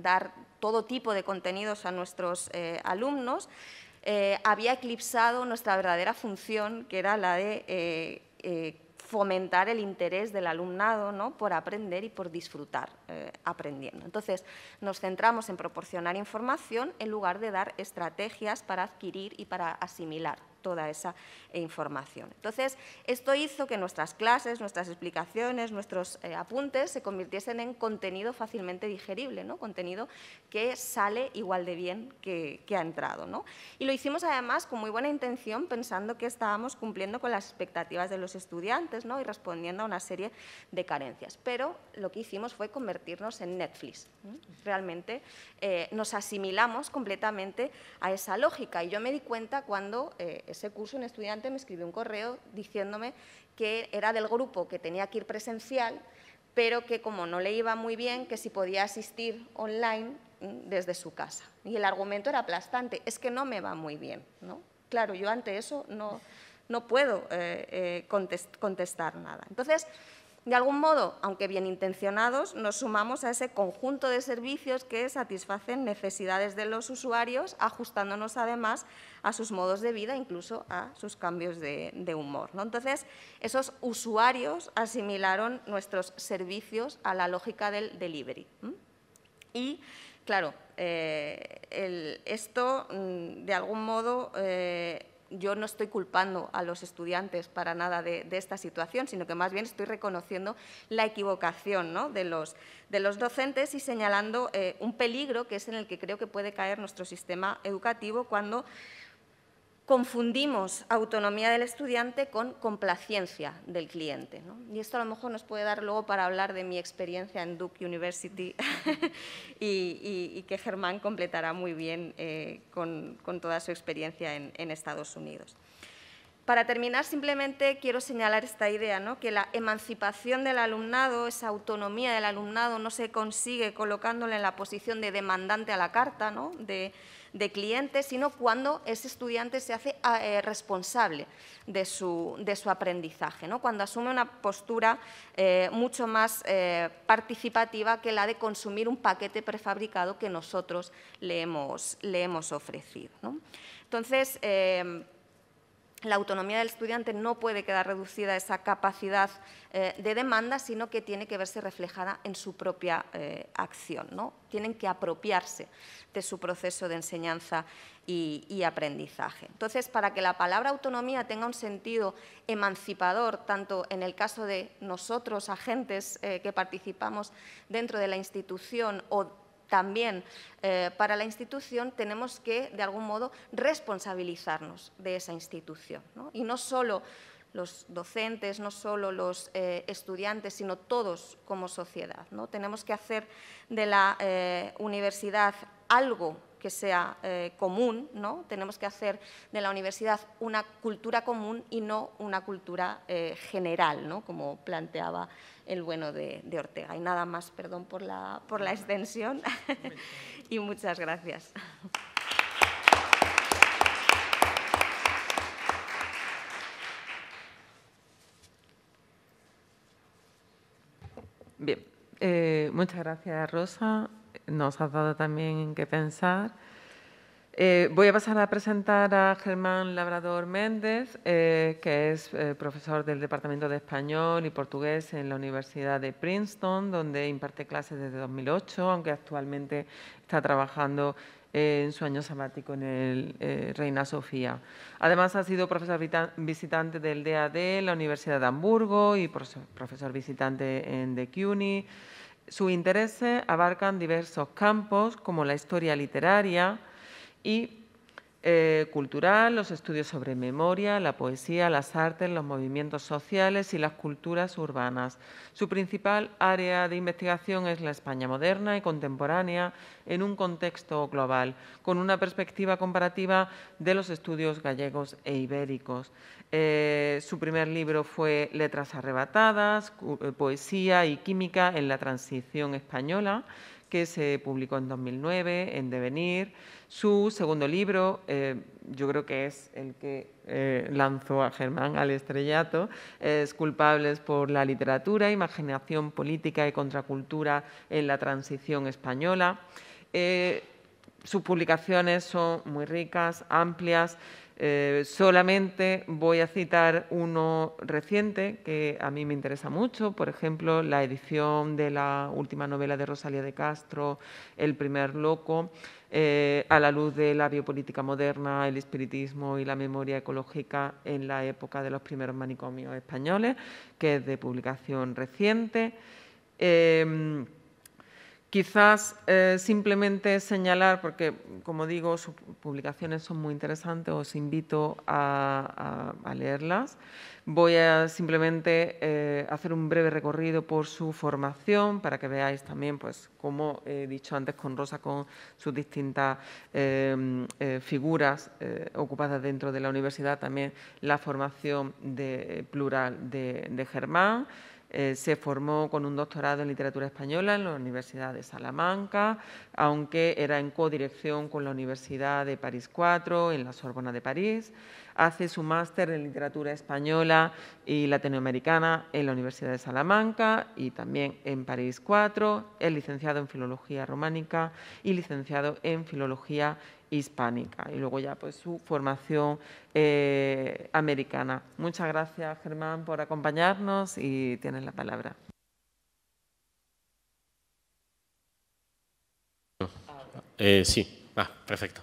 dar todo tipo de contenidos a nuestros alumnos, había eclipsado nuestra verdadera función, que era la de fomentar el interés del alumnado, ¿no? Por aprender y por disfrutar aprendiendo. Entonces, nos centramos en proporcionar información en lugar de dar estrategias para adquirir y para asimilar toda esa información. Entonces, esto hizo que nuestras clases, nuestras explicaciones, nuestros apuntes se convirtiesen en contenido fácilmente digerible, ¿no? Contenido que sale igual de bien que ha entrado, ¿no? Y lo hicimos además con muy buena intención, pensando que estábamos cumpliendo con las expectativas de los estudiantes, ¿no? Y respondiendo a una serie de carencias. Pero lo que hicimos fue convertirnos en Netflix, ¿no? Realmente nos asimilamos completamente a esa lógica. Y yo me di cuenta cuando ese curso un estudiante me escribió un correo diciéndome que era del grupo que tenía que ir presencial, pero que como no le iba muy bien, que si podía asistir online desde su casa. Y el argumento era aplastante, es que no me va muy bien, ¿no? Claro, yo ante eso no puedo contestar nada. Entonces, de algún modo, aunque bien intencionados, nos sumamos a ese conjunto de servicios que satisfacen necesidades de los usuarios, ajustándonos además a sus modos de vida, incluso a sus cambios de humor, ¿no? Entonces, esos usuarios asimilaron nuestros servicios a la lógica del delivery. Y, claro, esto, de algún modo, yo no estoy culpando a los estudiantes para nada de esta situación, sino que más bien estoy reconociendo la equivocación, ¿no? de los docentes y señalando un peligro que es en el que creo que puede caer nuestro sistema educativo cuando confundimos autonomía del estudiante con complacencia del cliente, ¿no? Y esto a lo mejor nos puede dar luego para hablar de mi experiencia en Duke University y que Germán completará muy bien con toda su experiencia en Estados Unidos. Para terminar, simplemente quiero señalar esta idea, ¿no? Que la emancipación del alumnado, esa autonomía del alumnado, no se consigue colocándole en la posición de demandante a la carta, ¿no? de cliente, sino cuando ese estudiante se hace responsable de su aprendizaje, ¿no? Cuando asume una postura mucho más participativa que la de consumir un paquete prefabricado que nosotros le hemos ofrecido, ¿no? Entonces, la autonomía del estudiante no puede quedar reducida a esa capacidad de demanda, sino que tiene que verse reflejada en su propia acción, ¿no? Tienen que apropiarse de su proceso de enseñanza y aprendizaje. Entonces, para que la palabra autonomía tenga un sentido emancipador, tanto en el caso de nosotros, agentes que participamos dentro de la institución o también para la institución, tenemos que, de algún modo, responsabilizarnos de esa institución, ¿no? Y no solo los docentes, no solo los estudiantes, sino todos como sociedad, ¿no? Tenemos que hacer de la universidad algo que sea común, ¿no? Tenemos que hacer de la universidad una cultura común y no una cultura general, ¿no? Como planteaba el bueno de Ortega. Y nada más, perdón por la extensión y muchas gracias. Bien, muchas gracias, Rosa. Nos has dado también que pensar. Voy a pasar a presentar a Germán Labrador Méndez, que es profesor del Departamento de Español y Portugués en la Universidad de Princeton, donde imparte clases desde 2008, aunque actualmente está trabajando en su año sabático en el Reina Sofía. Además, ha sido profesor visitante del DAD en la Universidad de Hamburgo y profesor visitante en The CUNY. Sus intereses abarcan diversos campos, como la historia literaria y cultural, los estudios sobre memoria, la poesía, las artes, los movimientos sociales y las culturas urbanas. Su principal área de investigación es la España moderna y contemporánea en un contexto global, con una perspectiva comparativa de los estudios gallegos e ibéricos. Su primer libro fue Letras arrebatadas, poesía y química en la transición española, que se publicó en 2009 en Devenir. Su segundo libro, yo creo que es el que lanzó a Germán al estrellato, es Culpables por la literatura, imaginación política y contracultura en la transición española. Sus publicaciones son muy ricas, amplias. Solamente voy a citar uno reciente que a mí me interesa mucho, por ejemplo, la edición de la última novela de Rosalía de Castro, El primer loco, a la luz de la biopolítica moderna, el espiritismo y la memoria ecológica en la época de los primeros manicomios españoles, que es de publicación reciente. Quizás simplemente señalar, porque como digo, sus publicaciones son muy interesantes, os invito a leerlas. Voy a simplemente hacer un breve recorrido por su formación para que veáis también, pues, como he dicho antes con Rosa, con sus distintas figuras ocupadas dentro de la universidad, también la formación plural de Germán. Se formó con un doctorado en literatura española en la Universidad de Salamanca, aunque era en codirección con la Universidad de París IV, en la Sorbona de París. Hace su máster en literatura española y latinoamericana en la Universidad de Salamanca y también en París IV. Es licenciado en Filología Románica y licenciado en Filología Hispánica. Y luego ya pues su formación americana. Muchas gracias, Germán, por acompañarnos y tienes la palabra. Sí, perfecto.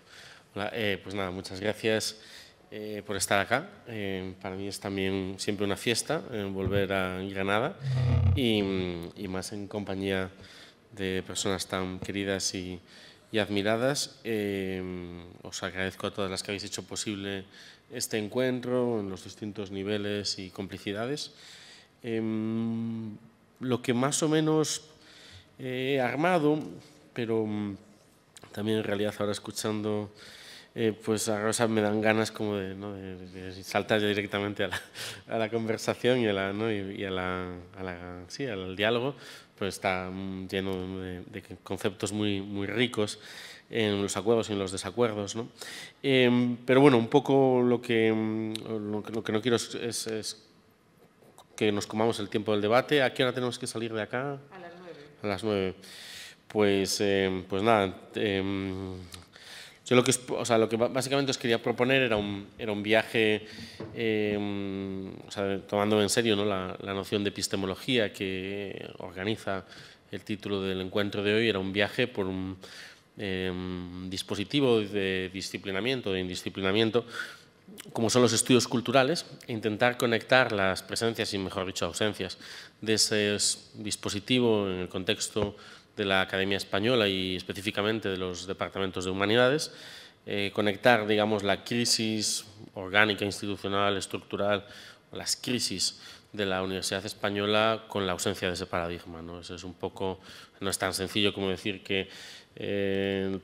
Hola, pues nada, muchas gracias por estar acá. Para mí es también siempre una fiesta volver a Granada y más en compañía de personas tan queridas y y admiradas. Os agradezco a todas las que habéis hecho posible este encuentro en los distintos niveles y complicidades. Lo que más o menos he armado, pero también en realidad ahora escuchando pues a Rosa me dan ganas como de saltar ya directamente a la conversación y al diálogo, pues está lleno de conceptos muy ricos en los acuerdos y en los desacuerdos, ¿no? Pero bueno, un poco lo que no quiero es que nos comamos el tiempo del debate. ¿A qué hora tenemos que salir de acá? A las 9. A las 9. Pues nada, yo lo que básicamente os quería proponer era un viaje, tomando en serio, ¿no?, la noción de epistemología que organiza el título del encuentro de hoy. Era un viaje por un dispositivo de disciplinamiento, de indisciplinamiento, como son los estudios culturales, e intentar conectar las presencias y, mejor dicho, ausencias de ese dispositivo en el contexto de la Academia Española y específicamente de los departamentos de humanidades, conectar, digamos, la crisis orgánica, institucional, estructural, las crisis de la Universidad Española con la ausencia de ese paradigma, ¿no? Eso es un poco, no es tan sencillo como decir que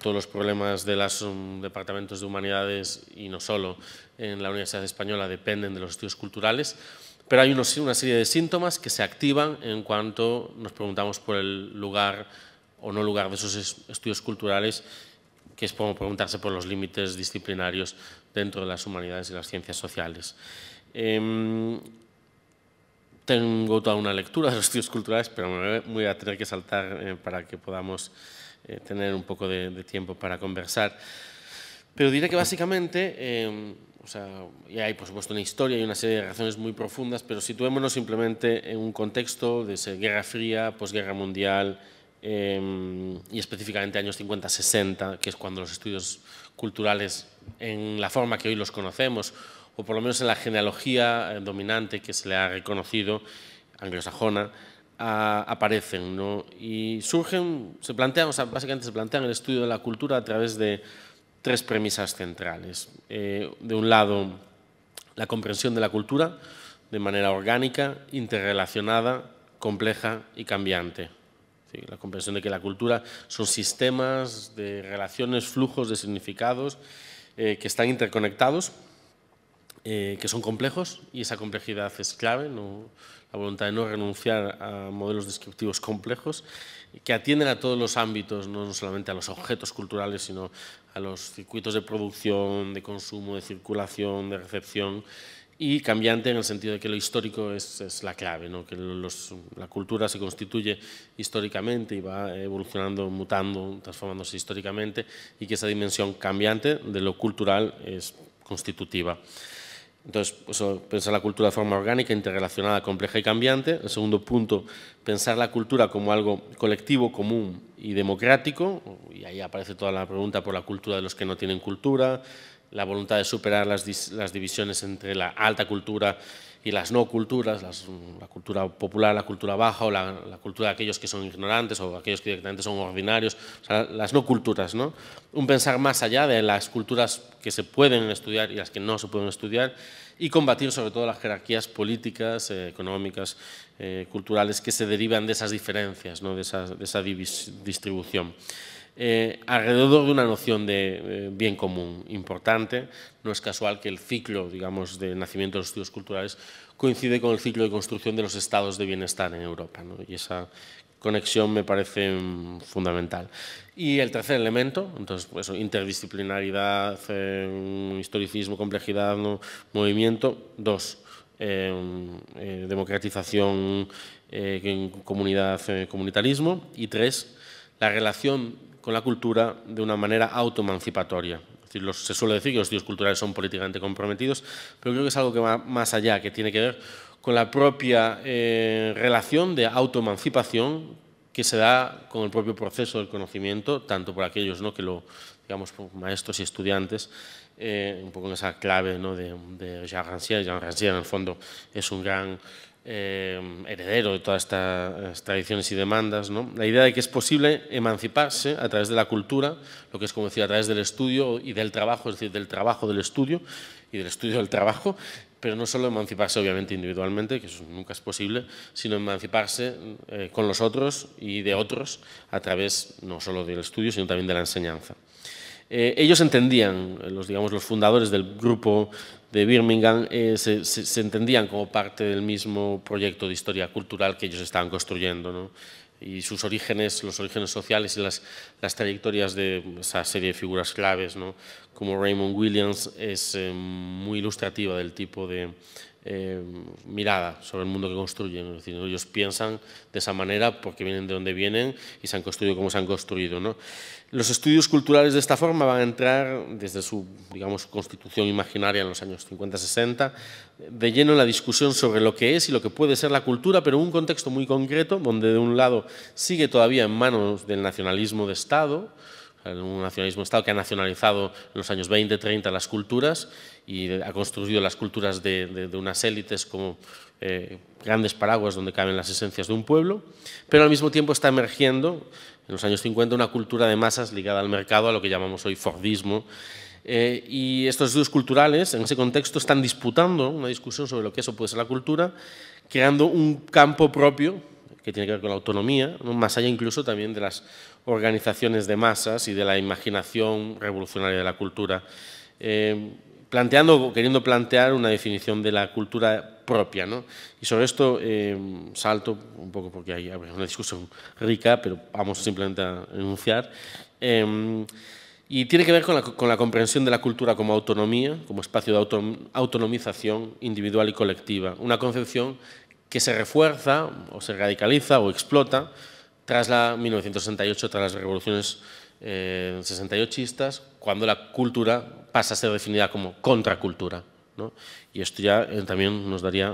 todos los problemas de los departamentos de humanidades y no solo en la Universidad Española dependen de los estudios culturales, pero hay una serie de síntomas que se activan en cuanto nos preguntamos por el lugar o no lugar de esos estudios culturales, que es como preguntarse por los límites disciplinarios dentro de las humanidades y las ciencias sociales. Tengo toda una lectura de los estudios culturales, pero me voy a tener que saltar para que podamos tener un poco de tiempo para conversar. Pero diré que básicamente, y hay por supuesto una historia y una serie de razones muy profundas, pero situémonos simplemente en un contexto de Guerra Fría, posguerra mundial y específicamente años 50-60, que es cuando los estudios culturales en la forma que hoy los conocemos, o por lo menos en la genealogía dominante que se le ha reconocido, anglosajona, aparecen, ¿no? Y surgen, básicamente se plantean el estudio de la cultura a través de tres premisas centrales. De un lado, la comprensión de la cultura de manera orgánica, interrelacionada, compleja y cambiante. Sí, la comprensión de que la cultura son sistemas de relaciones, flujos de significados que están interconectados, que son complejos, y esa complejidad es clave, la voluntad de no renunciar a modelos descriptivos complejos que atienden a todos los ámbitos, no solamente a los objetos culturales, sino a los circuitos de producción, de consumo, de circulación, de recepción, y cambiante en el sentido de que lo histórico es la clave, ¿no? Que la cultura se constituye históricamente y va evolucionando, mutando, transformándose históricamente, y que esa dimensión cambiante de lo cultural es constitutiva. Entonces, pensar la cultura de forma orgánica, interrelacionada, compleja y cambiante. El segundo punto, pensar la cultura como algo colectivo, común y democrático, y ahí aparece toda la pregunta por la cultura de los que no tienen cultura, la voluntad de superar las divisiones entre la alta cultura y las no culturas, la cultura popular, la cultura baja, o la cultura de aquellos que son ignorantes o aquellos que directamente son ordinarios, o sea, las no culturas, ¿no? Un pensar más allá de las culturas que se pueden estudiar y las que no se pueden estudiar, y combatir sobre todo las jerarquías políticas, económicas, culturales que se derivan de esas diferencias, ¿no? de esa distribución. Alrededor de una noción de bien común importante. No es casual que el ciclo, digamos, de nacimiento de los estudios culturales coincide con el ciclo de construcción de los estados de bienestar en Europa, ¿no? Y esa conexión me parece fundamental. Y el tercer elemento, entonces, pues, interdisciplinaridad, historicismo, complejidad, ¿no? Movimiento. Dos, democratización, comunidad, comunitarismo. Y tres, la relación con la cultura de una manera autoemancipatoria. Es decir, se suele decir que los estudios culturales son políticamente comprometidos, pero creo que es algo que va más allá, que tiene que ver con la propia relación de autoemancipación que se da con el propio proceso del conocimiento, tanto por aquellos, ¿no?, que digamos, por maestros y estudiantes, un poco en esa clave, ¿no?, de Jean Rancière. Jean Rancière, en el fondo, es un gran heredero de todas estas tradiciones y demandas, ¿no? La idea de que es posible emanciparse a través de la cultura, lo que es como decir, a través del estudio y del trabajo, es decir, del trabajo del estudio y del estudio del trabajo, pero no solo emanciparse obviamente individualmente, que eso nunca es posible, sino emanciparse con los otros y de otros a través no solo del estudio, sino también de la enseñanza. Ellos entendían, los fundadores del grupo de Birmingham, se entendían como parte del mismo proyecto de historia cultural que ellos estaban construyendo, ¿no? Y sus orígenes, los orígenes sociales y las trayectorias de esa serie de figuras claves, ¿no? Como Raymond Williams, es muy ilustrativa del tipo de mirada sobre el mundo que construyen. Es decir, ellos piensan de esa manera porque vienen de donde vienen y se han construido como se han construido, ¿no? Los estudios culturales de esta forma van a entrar desde su, digamos, constitución imaginaria en los años 50-60 de lleno en la discusión sobre lo que es y lo que puede ser la cultura, pero en un contexto muy concreto, donde de un lado sigue todavía en manos del nacionalismo de Estado, un nacionalismo de Estado que ha nacionalizado en los años 20-30 las culturas y ha construido las culturas de unas élites como grandes paraguas donde caben las esencias de un pueblo, pero al mismo tiempo está emergiendo en los años 50 una cultura de masas ligada al mercado, a lo que llamamos hoy Fordismo. Y estos estudios culturales, en ese contexto, están disputando una discusión sobre lo que eso puede ser la cultura, creando un campo propio que tiene que ver con la autonomía, ¿no? Más allá incluso también de las organizaciones de masas y de la imaginación revolucionaria de la cultura, queriendo plantear una definición de la cultura propia, ¿no? Y sobre esto salto un poco porque hay una discusión rica, pero vamos simplemente a enunciar. Y tiene que ver con la comprensión de la cultura como autonomía, como espacio de autonomización individual y colectiva, una concepción que se refuerza o se radicaliza o explota tras la 1968, tras las revoluciones 68istas, cuando la cultura pasa a ser definida como contracultura, ¿no? Y esto ya también nos daría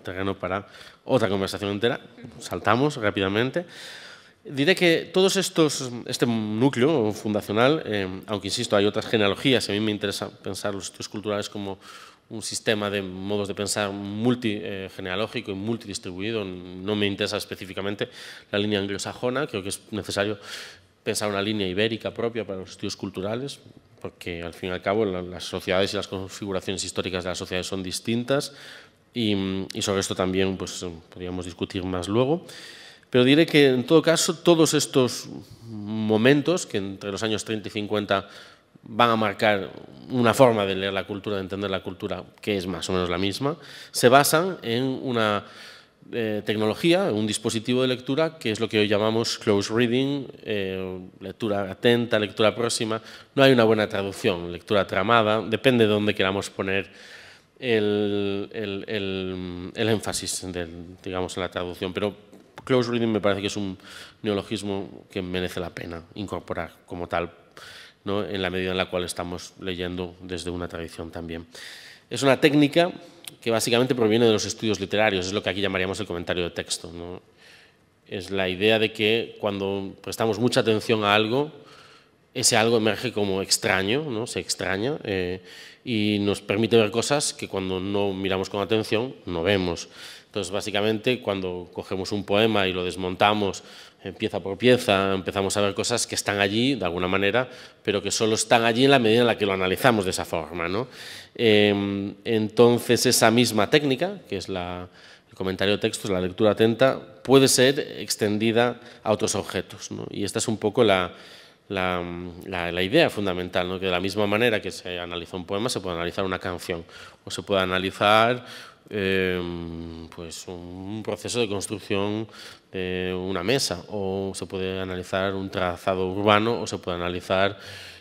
terreno para otra conversación entera. Saltamos rápidamente. Diré que todos este núcleo fundacional, aunque insisto, hay otras genealogías, a mí me interesa pensar los estudios culturales como un sistema de modos de pensar multigenealógico y multidistribuido. No me interesa específicamente la línea anglosajona, creo que es necesario pensar una línea ibérica propia para los estudios culturales, porque al fin y al cabo las sociedades y las configuraciones históricas de las sociedades son distintas y sobre esto también pues, podríamos discutir más luego. Pero diré que en todo caso todos estos momentos que entre los años 30 y 50 van a marcar una forma de leer la cultura, de entender la cultura, que es más o menos la misma, se basan en una tecnología, un dispositivo de lectura, que es lo que hoy llamamos close reading, lectura atenta, lectura próxima. No hay una buena traducción, lectura tramada, depende de dónde queramos poner el énfasis, digamos, en la traducción, pero close reading me parece que es un neologismo que merece la pena incorporar como tal, ¿no? En la medida en la cual estamos leyendo desde una tradición también. Es una técnica que básicamente proviene de los estudios literarios, es lo que aquí llamaríamos el comentario de texto, ¿no? Es la idea de que cuando prestamos mucha atención a algo, ese algo emerge como extraño, ¿no? Se extraña y nos permite ver cosas que cuando no miramos con atención no vemos. Entonces, básicamente, cuando cogemos un poema y lo desmontamos pieza por pieza, empezamos a ver cosas que están allí, de alguna manera, pero que solo están allí en la medida en la que lo analizamos de esa forma, ¿no? Entonces, esa misma técnica, que es el comentario de textos, la lectura atenta, puede ser extendida a otros objetos, ¿no? Y esta es un poco la idea fundamental, ¿no? Que de la misma manera que se analiza un poema, se puede analizar una canción, o se puede analizar pues un proceso de construcción de una mesa, o se puede analizar un trazado urbano, o se puede analizar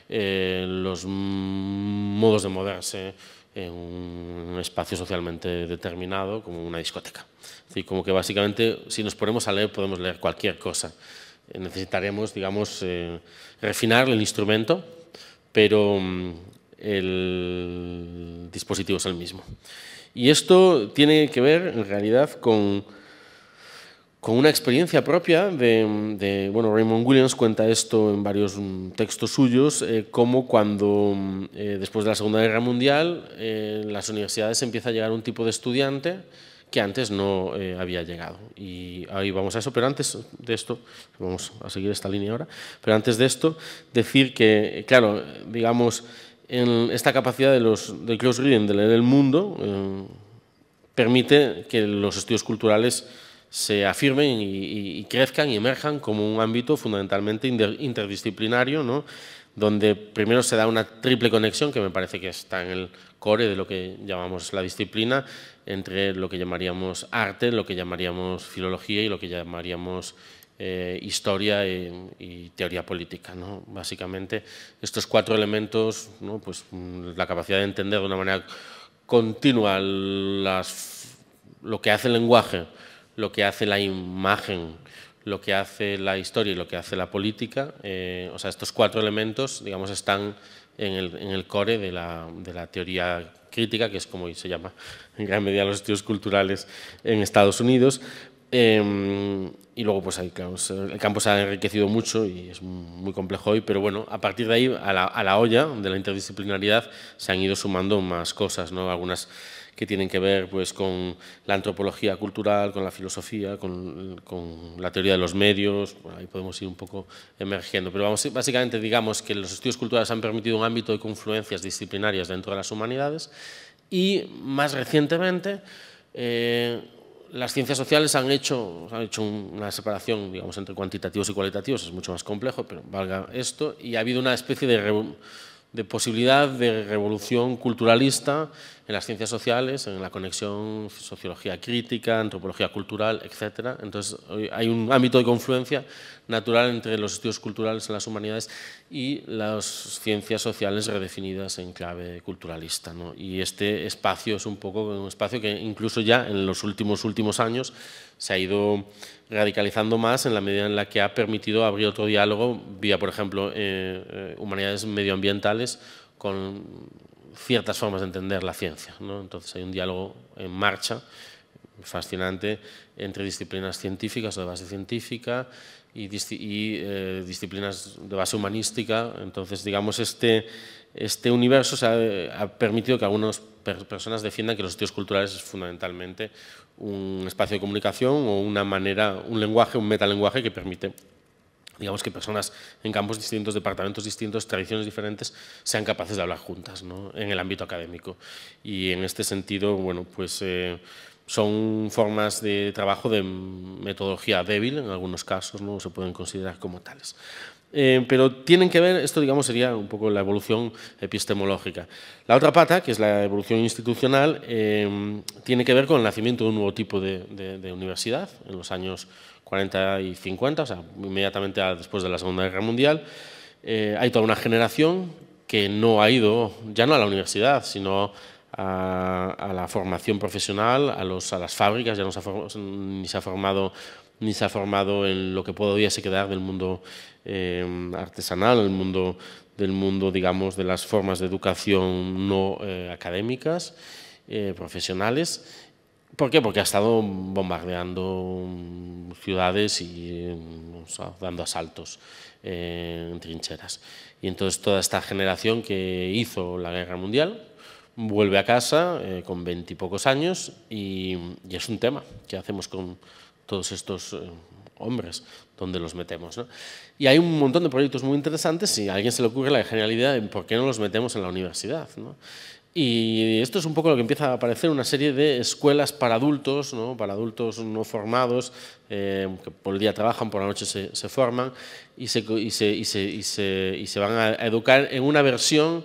los modos de moverse en un espacio socialmente determinado, como una discoteca. Es decir, como que básicamente, si nos ponemos a leer, podemos leer cualquier cosa. Necesitaremos, digamos, refinar el instrumento, pero el dispositivo es el mismo. Y esto tiene que ver, en realidad, con una experiencia propia bueno, Raymond Williams cuenta esto en varios textos suyos, como cuando, después de la Segunda Guerra Mundial, en las universidades empieza a llegar un tipo de estudiante que antes no había llegado. Y ahí vamos a eso, pero antes de esto, vamos a seguir esta línea ahora, pero antes de esto, decir que, claro, digamos, en esta capacidad del close reading, de leer el mundo, permite que los estudios culturales se afirmen y crezcan y emerjan como un ámbito fundamentalmente interdisciplinario, ¿no? Donde primero se da una triple conexión, que me parece que está en el core de lo que llamamos la disciplina, entre lo que llamaríamos arte, lo que llamaríamos filología y lo que llamaríamos historia y teoría política, ¿no? Básicamente, estos 4 elementos, ¿no? Pues la capacidad de entender de una manera continua lo que hace el lenguaje, lo que hace la imagen, lo que hace la historia y lo que hace la política, o sea, estos 4 elementos, digamos, están en el core de la teoría crítica, que es como se llama en gran medida los estudios culturales en Estados Unidos. Y luego, pues ahí, claro, el campo se ha enriquecido mucho y es muy complejo hoy, pero bueno, a partir de ahí, a la olla de la interdisciplinaridad se han ido sumando más cosas, ¿no? Algunas que tienen que ver pues, con la antropología cultural, con la filosofía, con la teoría de los medios, bueno, ahí podemos ir un poco emergiendo. Pero vamos, básicamente digamos que los estudios culturales han permitido un ámbito de confluencias disciplinarias dentro de las humanidades y, más recientemente, las ciencias sociales han hecho una separación, digamos, entre cuantitativos y cualitativos, es mucho más complejo, pero valga esto, y ha habido una especie de posibilidad de revolución culturalista en las ciencias sociales, en la conexión sociología crítica, antropología cultural, etc. Entonces, hay un ámbito de confluencia natural entre los estudios culturales en las humanidades y las ciencias sociales redefinidas en clave culturalista, ¿no? Y este espacio es un poco un espacio que incluso ya en los últimos años se ha ido radicalizando más en la medida en la que ha permitido abrir otro diálogo vía, por ejemplo, humanidades medioambientales con ciertas formas de entender la ciencia, ¿no? Entonces hay un diálogo en marcha fascinante entre disciplinas científicas o de base científica y disciplinas de base humanística. Entonces, digamos, este universo ha permitido que algunas personas defiendan que los estudios culturales es fundamentalmente un espacio de comunicación o una manera, un lenguaje, un metalenguaje que permite, digamos, que personas en campos distintos, departamentos distintos, tradiciones diferentes, sean capaces de hablar juntas, ¿no? En el ámbito académico. Y en este sentido, bueno, pues son formas de trabajo de metodología débil, en algunos casos, no se pueden considerar como tales. Pero tienen que ver, esto digamos sería un poco la evolución epistemológica. La otra pata, que es la evolución institucional, tiene que ver con el nacimiento de un nuevo tipo de universidad en los años 40 y 50, o sea, inmediatamente después de la Segunda Guerra Mundial. Hay toda una generación que no ha ido, ya no a la universidad, sino a la formación profesional, a las fábricas, ya no ni se ha formado en lo que pudiese quedar del mundo artesanal, del mundo, digamos, de las formas de educación no académicas, profesionales. ¿Por qué? Porque ha estado bombardeando ciudades y dando asaltos en trincheras. Y entonces toda esta generación que hizo la Guerra Mundial vuelve a casa con 20 y pocos años y es un tema. ¿Qué hacemos con todos estos hombres? ¿Dónde los metemos, ¿no? Y hay un montón de proyectos muy interesantes y a alguien se le ocurre la genialidad de por qué no los metemos en la universidad, ¿no? Y esto es un poco lo que empieza a aparecer, una serie de escuelas para adultos, ¿no? Para adultos no formados, que por el día trabajan, por la noche se forman y se van a educar en una versión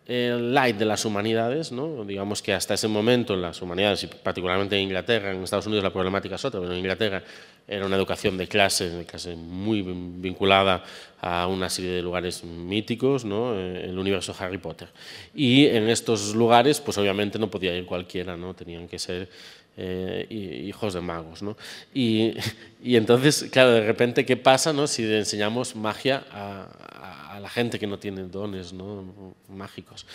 light de las humanidades, ¿no? Digamos que hasta ese momento en las humanidades, y particularmente en Inglaterra, en Estados Unidos la problemática es otra, pero en Inglaterra era una educación de clase muy vinculada a una serie de lugares míticos, ¿no? El universo Harry Potter. Y en estos lugares, pues obviamente no podía ir cualquiera, ¿no? Tenían que ser hijos de magos, ¿no? Y entonces, claro, de repente, ¿qué pasa, ¿no? Si le enseñamos magia a la gente que no tiene dones, ¿no? Mágicos?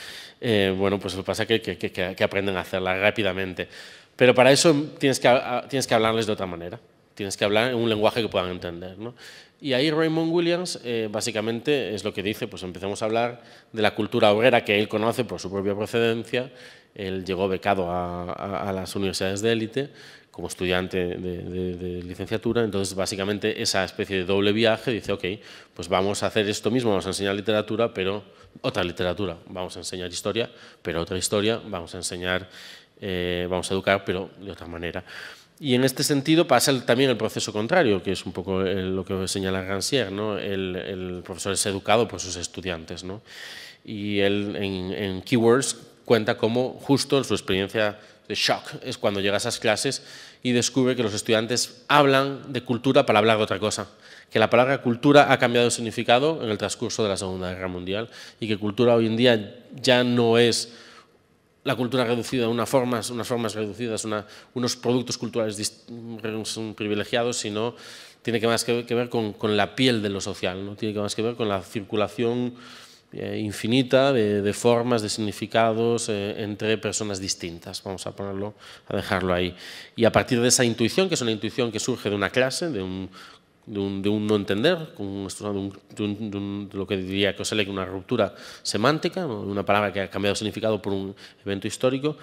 Bueno, pues lo que pasa es que aprenden a hacerla rápidamente. Pero para eso tienes que hablarles de otra manera. Tienes que hablar en un lenguaje que puedan entender, ¿no? Y ahí Raymond Williams básicamente es lo que dice, pues empecemos a hablar de la cultura obrera que él conoce por su propia procedencia él llegó becado a las universidades de élite como estudiante de licenciatura. Entonces, básicamente, esa especie de doble viaje dice, ok, pues vamos a hacer esto mismo, vamos a enseñar literatura, pero otra literatura, vamos a enseñar historia, pero otra historia, vamos a enseñar, vamos a educar, pero de otra manera. Y en este sentido pasa también el proceso contrario, que es un poco lo que señala Rancière, ¿no? El profesor es educado por sus estudiantes, ¿no? Y él en Keywords cuenta cómo justo en su experiencia de shock es cuando llega a esas clases y descubre que los estudiantes hablan de cultura para hablar de otra cosa, que la palabra cultura ha cambiado de significado en el transcurso de la Segunda Guerra Mundial y que cultura hoy en día ya no es la cultura reducida, unas formas reducidas, unos productos culturales privilegiados, sino tiene que más que ver con la piel de lo social, ¿no? Tiene que más que ver con la circulación infinita de formas, de significados entre personas distintas. Vamos a dejarlo ahí. Y a partir de esa intuición, que es una intuición que surge de una clase, de un no entender, de lo que diría Koselleck, una ruptura semántica, ¿no? Una palabra que ha cambiado de significado por un evento histórico,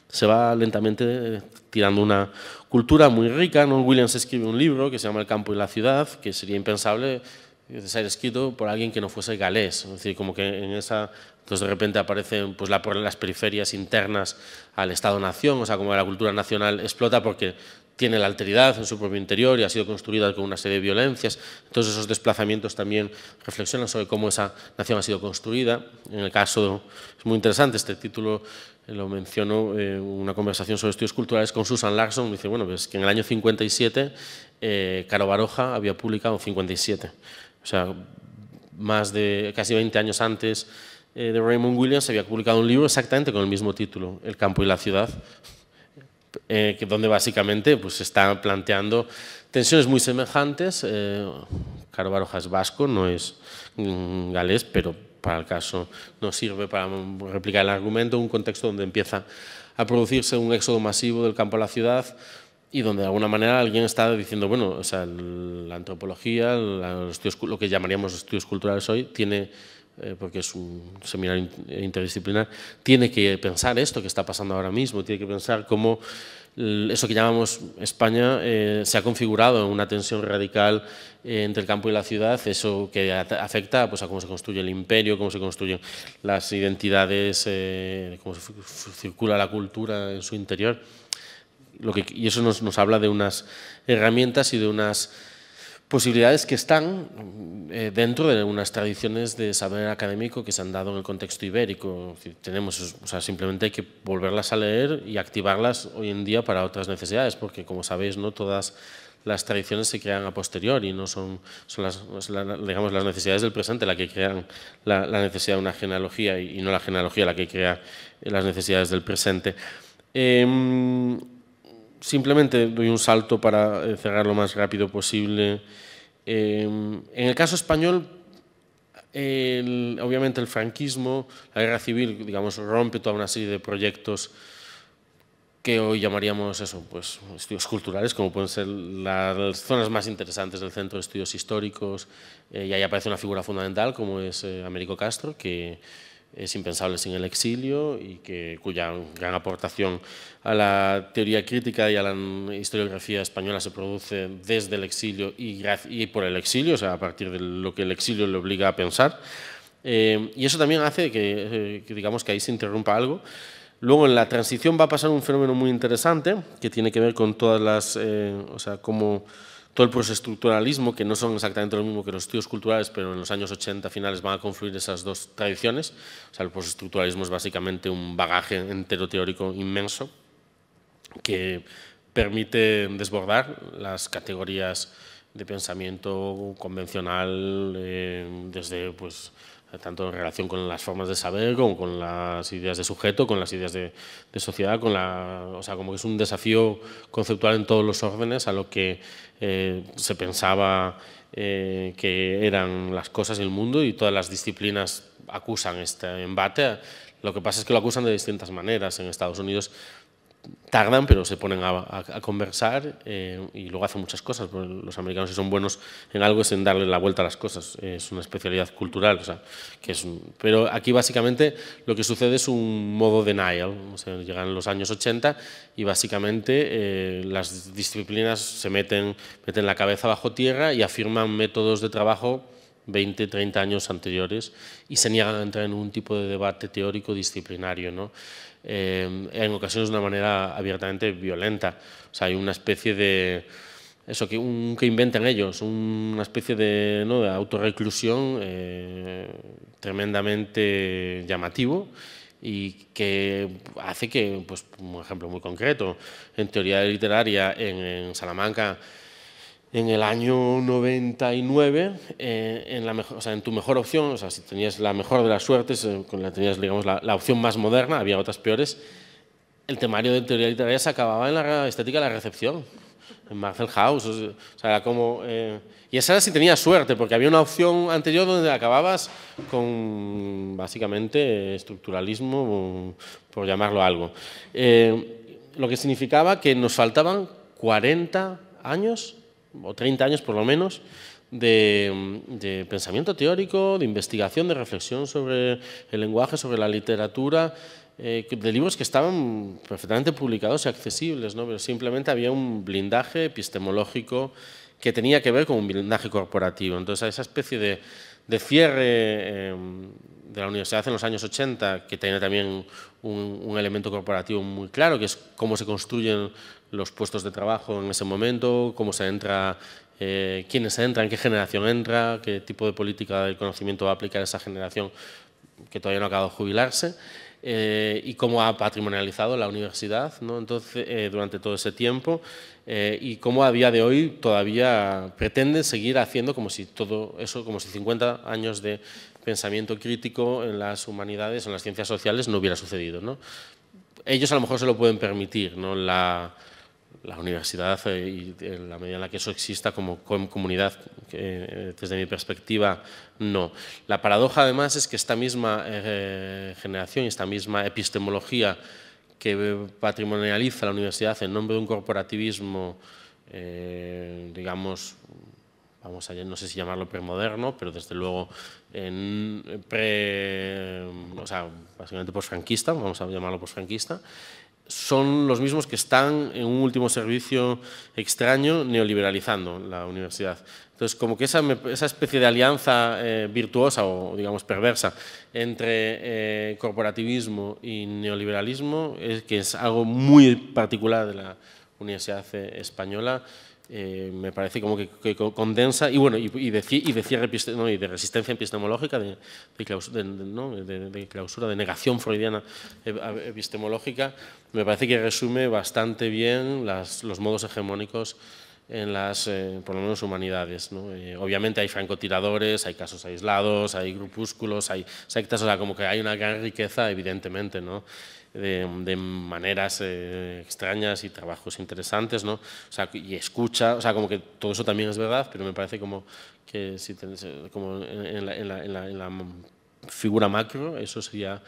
se va lentamente tirando una cultura muy rica, ¿no? Williams escribe un libro que se llama El campo y la ciudad, que sería impensable de ser escrito por alguien que no fuese galés, es decir, como que en esa, entonces de repente aparecen pues las periferias internas al Estado-nación, o sea, como la cultura nacional explota porque tiene la alteridad en su propio interior y ha sido construida con una serie de violencias. Entonces esos desplazamientos también reflexionan sobre cómo esa nación ha sido construida. En el caso, es muy interesante, este título lo menciono, una conversación sobre estudios culturales con Susan Larson, dice, bueno, pues que en el año 57 Caro Baroja había publicado 57, o sea, casi 20 años antes de Raymond Williams había publicado un libro exactamente con el mismo título, El campo y la ciudad, donde básicamente pues, se están planteando tensiones muy semejantes. Caro Baroja es vasco, no es galés, pero para el caso nos sirve para replicar el argumento, un contexto donde empieza a producirse un éxodo masivo del campo a la ciudad y donde de alguna manera alguien está diciendo, bueno, o sea, la antropología, lo que llamaríamos estudios culturales hoy, tiene, porque es un seminario interdisciplinar, tiene que pensar esto que está pasando ahora mismo, tiene que pensar cómo eso que llamamos España se ha configurado en una tensión radical entre el campo y la ciudad, eso que afecta pues, a cómo se construye el imperio, cómo se construyen las identidades, cómo se circula la cultura en su interior. Y eso nos habla de unas herramientas y de unas posibilidades que están dentro de unas tradiciones de saber académico que se han dado en el contexto ibérico. Tenemos, o sea, simplemente hay que volverlas a leer y activarlas hoy en día para otras necesidades, porque como sabéis, no todas las tradiciones se crean a posteriori, no son digamos, las necesidades del presente las que crean la necesidad de una genealogía y no la genealogía la que crea las necesidades del presente. Simplemente doy un salto para cerrar lo más rápido posible. En el caso español, obviamente el franquismo, la guerra civil, digamos, rompe toda una serie de proyectos que hoy llamaríamos eso, pues, estudios culturales, como pueden ser las zonas más interesantes del Centro de Estudios Históricos, y ahí aparece una figura fundamental como es Américo Castro, que es impensable sin el exilio y cuya gran aportación a la teoría crítica y a la historiografía española se produce desde el exilio y por el exilio, o sea, a partir de lo que el exilio le obliga a pensar. Y eso también hace que digamos que ahí se interrumpa algo. Luego en la transición va a pasar un fenómeno muy interesante que tiene que ver con todas las, o sea, como todo el postestructuralismo, que no son exactamente lo mismo que los estudios culturales, pero en los años 80 finales van a confluir esas dos tradiciones. O sea, el postestructuralismo es básicamente un bagaje entero teórico inmenso que permite desbordar las categorías de pensamiento convencional desde, pues, tanto en relación con las formas de saber como con las ideas de sujeto, con las ideas de sociedad, o sea, como que es un desafío conceptual en todos los órdenes a lo que se pensaba que eran las cosas y el mundo, y todas las disciplinas acusan este embate. Lo que pasa es que lo acusan de distintas maneras. En Estados Unidos tardan, pero se ponen a conversar y luego hacen muchas cosas. Los americanos, si son buenos en algo, es en darle la vuelta a las cosas. Es una especialidad cultural. O sea, pero aquí básicamente lo que sucede es un modo denial. O sea, llegan los años 80 y básicamente las disciplinas se meten la cabeza bajo tierra y afirman métodos de trabajo 20, 30 años anteriores y se niegan a entrar en un tipo de debate teórico disciplinario, ¿no? En ocasiones de una manera abiertamente violenta. O sea, hay una especie de... Eso que inventan ellos, una especie de autorreclusión tremendamente llamativo y que hace que, pues, un ejemplo muy concreto, en teoría literaria en Salamanca, en el año 99, en tu mejor opción, o sea, si tenías la mejor de las suertes, tenías, digamos, la opción más moderna, había otras peores, el temario de teoría literaria se acababa en la estética de la recepción, en Marcel House, o sea, era como... y esa era si tenías suerte, porque había una opción anterior donde acababas con, básicamente, estructuralismo, por llamarlo algo. Lo que significaba que nos faltaban 40 años o 30 años por lo menos, de pensamiento teórico, de investigación, de reflexión sobre el lenguaje, sobre la literatura, de libros que estaban perfectamente publicados y accesibles, ¿no? Pero simplemente había un blindaje epistemológico que tenía que ver con un blindaje corporativo. Entonces, esa especie de cierre de la universidad en los años 80, que tenía también un elemento corporativo muy claro, que es cómo se construyen los puestos de trabajo en ese momento, cómo se entra, quiénes entran, qué generación entra, qué tipo de política del conocimiento va a aplicar esa generación que todavía no ha acabado de jubilarse, y cómo ha patrimonializado la universidad, ¿no? Entonces, durante todo ese tiempo, y cómo a día de hoy todavía pretende seguir haciendo como si todo eso, como si 50 años de pensamiento crítico en las humanidades, en las ciencias sociales, no hubiera sucedido, ¿no? Ellos a lo mejor se lo pueden permitir, ¿no? La universidad, y en la medida en la que eso exista como comunidad, desde mi perspectiva, no. La paradoja, además, es que esta misma generación y esta misma epistemología que patrimonializa la universidad en nombre de un corporativismo, digamos, vamos a, no sé si llamarlo premoderno, pero desde luego o sea, básicamente posfranquista, vamos a llamarlo posfranquista, son los mismos que están en un último servicio extraño neoliberalizando la universidad. Entonces, como que esa especie de alianza virtuosa o, digamos, perversa entre corporativismo y neoliberalismo, que es algo muy particular de la universidad española, me parece como que condensa y bueno y de cierre, ¿no? Y de resistencia epistemológica, de clausura, de negación freudiana epistemológica, me parece que resume bastante bien los modos hegemónicos en las, por lo menos, humanidades, ¿no? Obviamente hay francotiradores, hay casos aislados, hay grupúsculos, hay sectas, o sea, como que hay una gran riqueza, evidentemente, ¿no? De maneras extrañas y trabajos interesantes, ¿no? O sea, y escucha, o sea, como que todo eso también es verdad, pero me parece como que si como en la figura macro, eso sería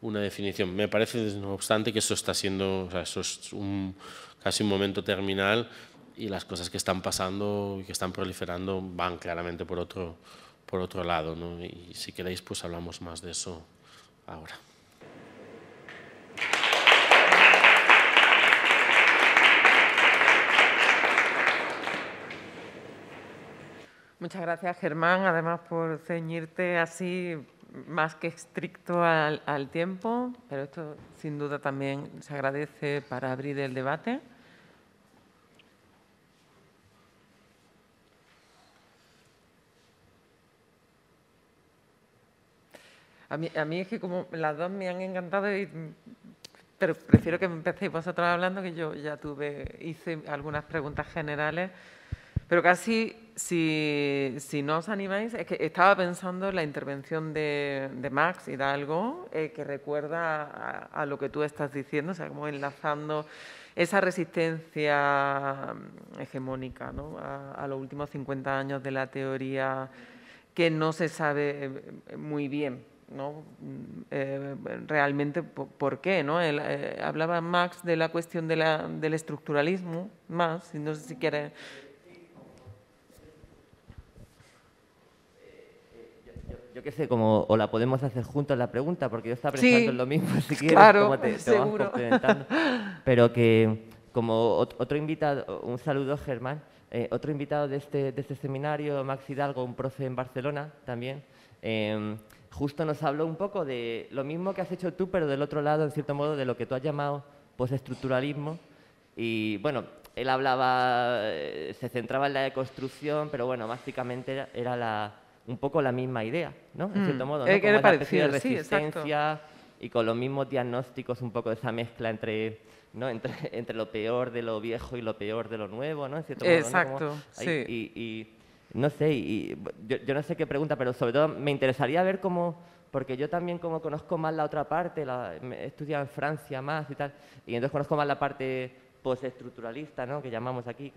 una definición. Me parece, no obstante, que eso está siendo, o sea, eso es casi un momento terminal y las cosas que están pasando y que están proliferando van claramente por otro lado, ¿no? Y si queréis, pues hablamos más de eso ahora. Muchas gracias, Germán, además por ceñirte así más que estricto al tiempo, pero esto sin duda también se agradece para abrir el debate. A mí es que como las dos me han encantado, pero prefiero que empecéis vosotros hablando, que yo ya hice algunas preguntas generales. Pero casi, si no os animáis, es que estaba pensando en la intervención de Max Hidalgo, que recuerda a lo que tú estás diciendo, o sea, como enlazando esa resistencia hegemónica, ¿no? a los últimos 50 años de la teoría, que no se sabe muy bien ¿no? Realmente por qué, ¿no? Hablaba Max de la cuestión del estructuralismo, más, y no sé si quiere... Yo qué sé, como, o la podemos hacer juntos la pregunta, porque yo estaba pensando en lo mismo, si quieres, claro, como te vas complementando. Pero que, como otro invitado, un saludo, Germán, otro invitado de este seminario, Max Hidalgo, un profe en Barcelona también, justo nos habló un poco de lo mismo que has hecho tú, pero del otro lado, en cierto modo, de lo que tú has llamado postestructuralismo. Y, bueno, él hablaba, se centraba en la deconstrucción, pero, bueno, básicamente era un poco la misma idea, ¿no? En cierto modo, ¿no? Como una especie de resistencia y con los mismos diagnósticos, un poco de esa mezcla entre, ¿no? entre lo peor de lo viejo y lo peor de lo nuevo, ¿no? En cierto modo, exacto, ¿no? sí. Y no sé, yo no sé qué pregunta, pero sobre todo me interesaría ver cómo, porque yo también como conozco más la otra parte, he estudiado en Francia más y tal, y entonces conozco más la parte postestructuralista, ¿no? Que llamamos aquí,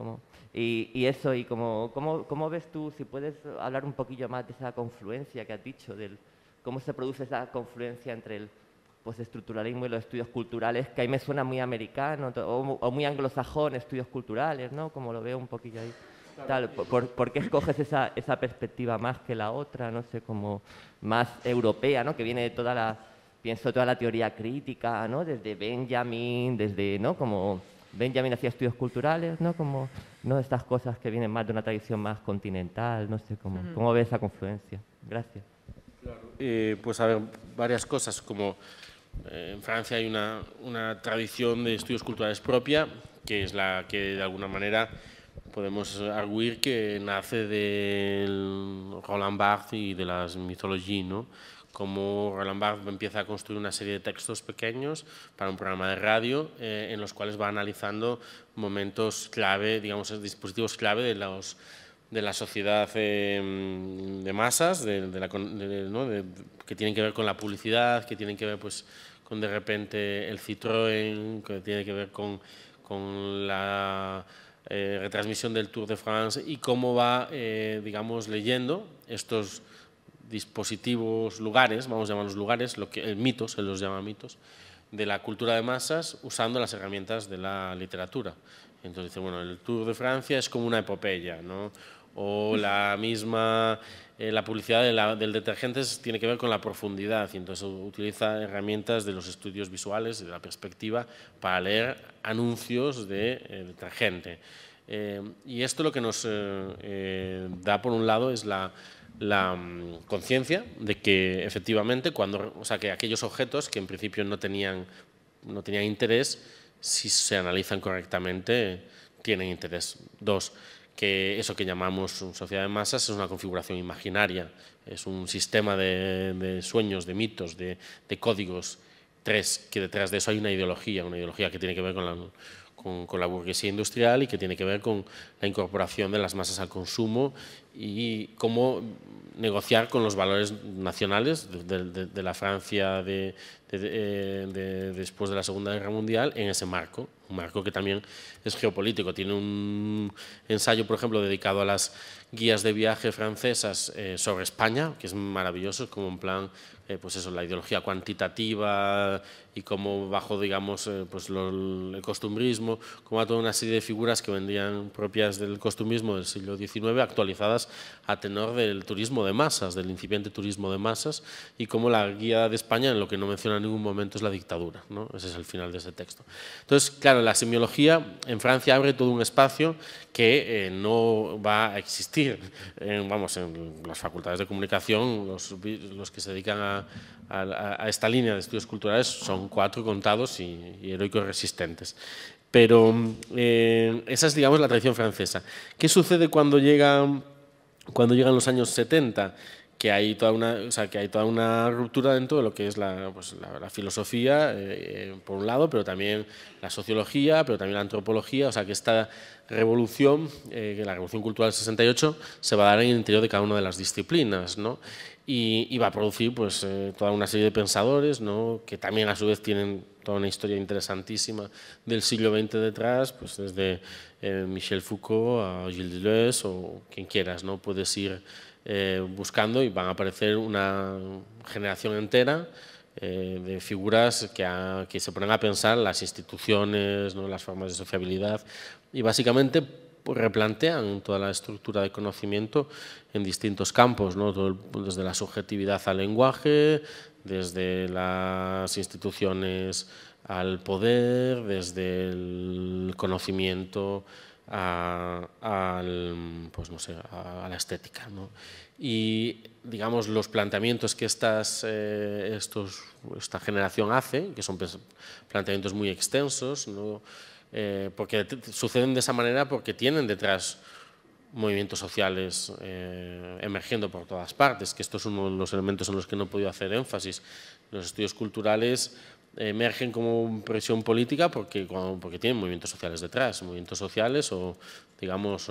y eso, y ¿cómo ves tú, si puedes hablar un poquillo más de esa confluencia que has dicho, cómo se produce esa confluencia entre el postestructuralismo y los estudios culturales, que ahí me suena muy americano, o muy anglosajón, estudios culturales, ¿no? Como lo veo un poquillo ahí. Tal, ¿por qué escoges esa perspectiva más que la otra, no sé, como más europea, ¿no? Que viene de toda la teoría crítica, ¿no? Desde Benjamin, ¿no? Como Benjamin hacía estudios culturales, ¿no? Como, ¿no? Estas cosas que vienen más de una tradición más continental, no sé, ¿cómo ves esa confluencia? Gracias. Claro. Pues a ver, varias cosas, como en Francia hay una tradición de estudios culturales propia, que es la que de alguna manera podemos arguir que nace del Roland Barthes y de las mitologías, ¿no? Como Roland Barthes empieza a construir una serie de textos pequeños para un programa de radio en los cuales va analizando momentos clave, digamos, dispositivos clave de la sociedad de masas, ¿no? Que tienen que ver con la publicidad, que tienen que ver pues, con de repente el Citroën, que tiene que ver con la retransmisión del Tour de France y cómo va, digamos, leyendo estos dispositivos, lugares, vamos a llamarlos lugares, mitos, él los llama mitos, de la cultura de masas usando las herramientas de la literatura. Entonces dice, bueno, el Tour de Francia es como una epopeya, ¿no? O la misma, la publicidad del detergente tiene que ver con la profundidad y entonces utiliza herramientas de los estudios visuales, de la perspectiva, para leer anuncios de detergente. Y esto lo que nos da, por un lado, es la conciencia de que efectivamente, que aquellos objetos que en principio no tenían interés, si se analizan correctamente, tienen interés. Dos, que eso que llamamos sociedad de masas es una configuración imaginaria, es un sistema de sueños, de mitos, de códigos. Tres, que detrás de eso hay una ideología que tiene que ver con la burguesía industrial y que tiene que ver con la incorporación de las masas al consumo y cómo negociar con los valores nacionales de la Francia después de la Segunda Guerra Mundial en ese marco, un marco que también es geopolítico. Tiene un ensayo, por ejemplo, dedicado a las guías de viaje francesas sobre España, que es maravilloso, es como en plan, pues eso, la ideología cuantitativa y cómo bajo, digamos, pues el costumbrismo, como a toda una serie de figuras que vendrían propias del costumbrismo del siglo XIX, actualizadas a tenor del turismo de masas, del incipiente turismo de masas, y cómo la guía de España en lo que no menciona en ningún momento es la dictadura, ¿no? Ese es el final de ese texto. Entonces, claro, la semiología en Francia abre todo un espacio que no va a existir, en las facultades de comunicación, los que se dedican a esta línea de estudios culturales son 4 contados y heroicos resistentes. Pero esa es, digamos, la tradición francesa. ¿Qué sucede cuando llegan los años 70? Que hay toda una ruptura dentro de lo que es la filosofía, por un lado, pero también la sociología, pero también la antropología, o sea que esta revolución, que la Revolución Cultural del 68, se va a dar en el interior de cada una de las disciplinas, ¿no? Y va a producir pues, toda una serie de pensadores, ¿no? Que también a su vez tienen toda una historia interesantísima del siglo XX detrás, pues desde Michel Foucault a Gilles Deleuze o quien quieras, ¿no? Puedes ir buscando y van a aparecer una generación entera de figuras que se ponen a pensar las instituciones, ¿no? Las formas de sociabilidad y básicamente replantean toda la estructura de conocimiento en distintos campos, ¿no? Desde la subjetividad al lenguaje, desde las instituciones al poder, desde el conocimiento pues no sé, a la estética, ¿no? Y digamos los planteamientos que esta generación hace, que son planteamientos muy extensos, ¿no? Porque suceden de esa manera porque tienen detrás movimientos sociales emergiendo por todas partes, que esto es uno de los elementos en los que no he podido hacer énfasis. Los estudios culturales emergen como presión política porque tienen movimientos sociales detrás, movimientos sociales o, digamos,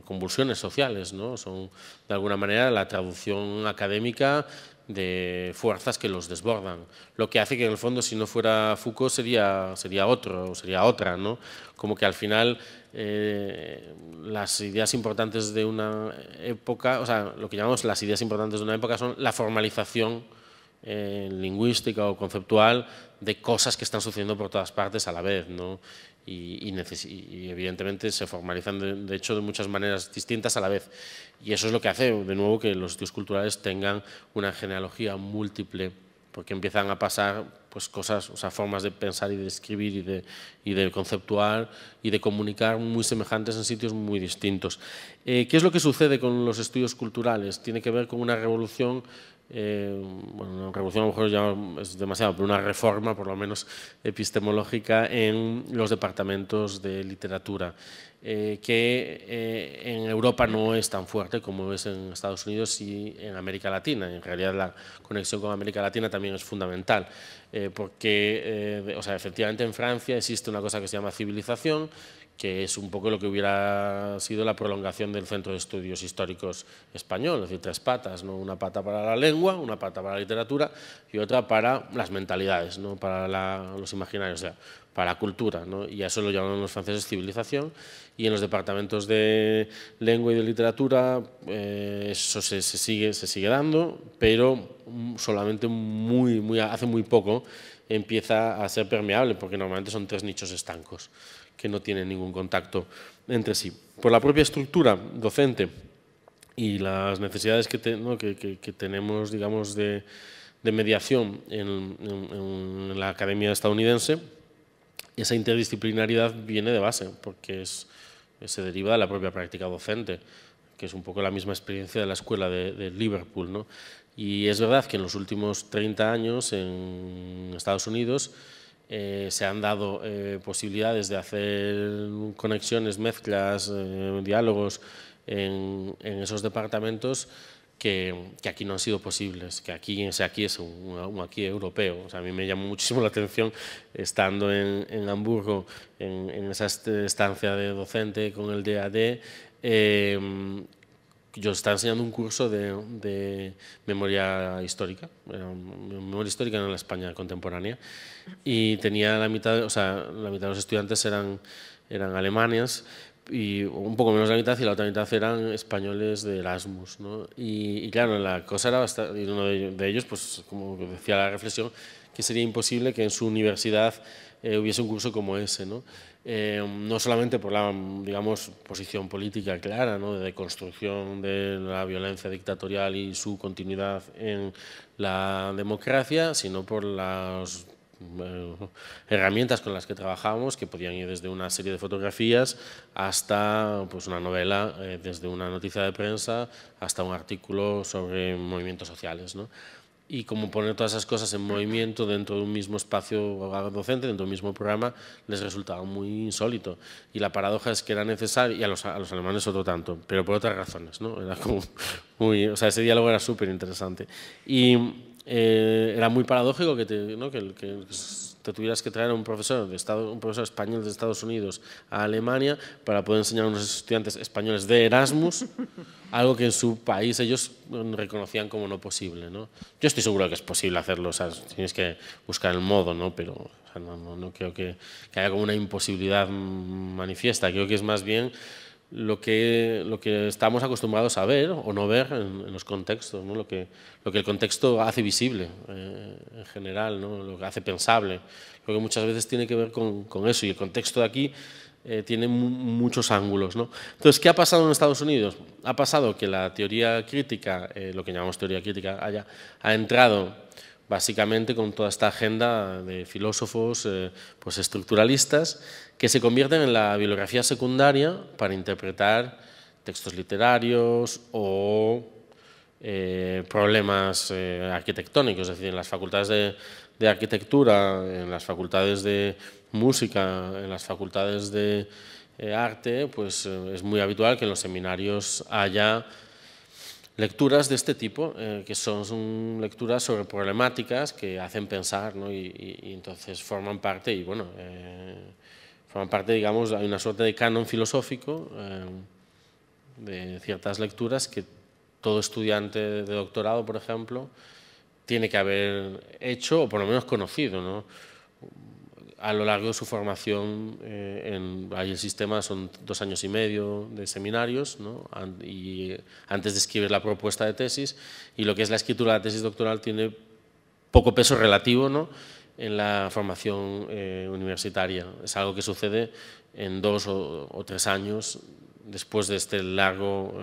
convulsiones sociales, ¿no? Son, de alguna manera, la traducción académica de fuerzas que los desbordan. Lo que hace que, en el fondo, si no fuera Foucault, sería otro o sería otra, ¿no? Como que al final las ideas importantes de una época, o sea, lo que llamamos las ideas importantes de una época son la formalización lingüística o conceptual de cosas que están sucediendo por todas partes a la vez, ¿no? Y evidentemente se formalizan de hecho de muchas maneras distintas a la vez, y eso es lo que hace de nuevo que los estudios culturales tengan una genealogía múltiple, porque empiezan a pasar pues cosas, o sea, formas de pensar y de escribir y de conceptuar y de comunicar muy semejantes en sitios muy distintos. ¿Qué es lo que sucede con los estudios culturales? Tiene que ver con una revolución. Bueno, una revolución a lo mejor ya es demasiado, pero una reforma por lo menos epistemológica en los departamentos de literatura, que en Europa no es tan fuerte como es en Estados Unidos y en América Latina. En realidad la conexión con América Latina también es fundamental, porque o sea, efectivamente en Francia existe una cosa que se llama civilización, que es un poco lo que hubiera sido la prolongación del Centro de Estudios Históricos Español, es decir, tres patas, ¿no? Una pata para la lengua, una pata para la literatura y otra para las mentalidades, ¿no? Para los imaginarios, o sea, para la cultura, ¿no? Y a eso lo llaman los franceses civilización, y en los departamentos de lengua y de literatura eso se sigue dando, pero solamente hace muy poco empieza a ser permeable, porque normalmente son tres nichos estancos que no tienen ningún contacto entre sí. Por la propia estructura docente y las necesidades que tenemos, digamos, de mediación en la academia estadounidense, esa interdisciplinaridad viene de base, porque se deriva de la propia práctica docente, que es un poco la misma experiencia de la escuela de Liverpool, ¿no? Y es verdad que en los últimos 30 años en Estados Unidos se han dado posibilidades de hacer conexiones, mezclas, diálogos en esos departamentos que aquí no han sido posibles, que aquí es un aquí europeo. O sea, a mí me llamó muchísimo la atención estando en Hamburgo, en esa estancia de docente con el DAD, yo estaba enseñando un curso de memoria histórica, memoria histórica en la España contemporánea, y tenía la mitad de los estudiantes eran alemanes, y un poco menos de la mitad, y la otra mitad eran españoles de Erasmus, ¿no? Y claro, la cosa era bastante, y uno de ellos, pues como decía la reflexión, que sería imposible que en su universidad hubiese un curso como ese, ¿no? No solamente por la, digamos, posición política clara, ¿no? De construcción de la violencia dictatorial y su continuidad en la democracia, sino por las herramientas con las que trabajamos, que podían ir desde una serie de fotografías hasta pues, una novela, desde una noticia de prensa hasta un artículo sobre movimientos sociales, ¿no? Y como poner todas esas cosas en movimiento dentro de un mismo espacio docente, dentro de un mismo programa, les resultaba muy insólito. Y la paradoja es que era necesario, y a los alemanes otro tanto, pero por otras razones, ¿no? Era como o sea, ese diálogo era súper interesante. Y era muy paradójico que te tuvieras que traer a un profesor español de Estados Unidos a Alemania para poder enseñar a unos estudiantes españoles de Erasmus, algo que en su país ellos reconocían como no posible, ¿no? Yo estoy seguro de que es posible hacerlo, o sea, tienes que buscar el modo, ¿no? Pero o sea, no creo que haya como una imposibilidad manifiesta, creo que es más bien lo que estamos acostumbrados a ver o no ver en los contextos, ¿no? Lo que el contexto hace visible en general, ¿no? Lo que hace pensable. Creo que muchas veces tiene que ver con eso, y el contexto de aquí tiene muchos ángulos, ¿no? Entonces, ¿qué ha pasado en Estados Unidos? Ha pasado que la teoría crítica, lo que llamamos teoría crítica, ha entrado básicamente con toda esta agenda de filósofos pues estructuralistas que se convierten en la bibliografía secundaria para interpretar textos literarios o problemas arquitectónicos, es decir, en las facultades de arquitectura, en las facultades de música, en las facultades de arte, pues es muy habitual que en los seminarios haya lecturas de este tipo, que son lecturas sobre problemáticas que hacen pensar, ¿no? y entonces forman parte, y bueno, forman parte, digamos, hay una suerte de canon filosófico de ciertas lecturas que todo estudiante de doctorado, por ejemplo, tiene que haber hecho o por lo menos conocido, ¿no? A lo largo de su formación. Ahí el sistema son 2 años y medio de seminarios, ¿no? Y antes de escribir la propuesta de tesis, y lo que es la escritura de la tesis doctoral tiene poco peso relativo, ¿no? En la formación universitaria. Es algo que sucede en 2 o 3 años después de este largo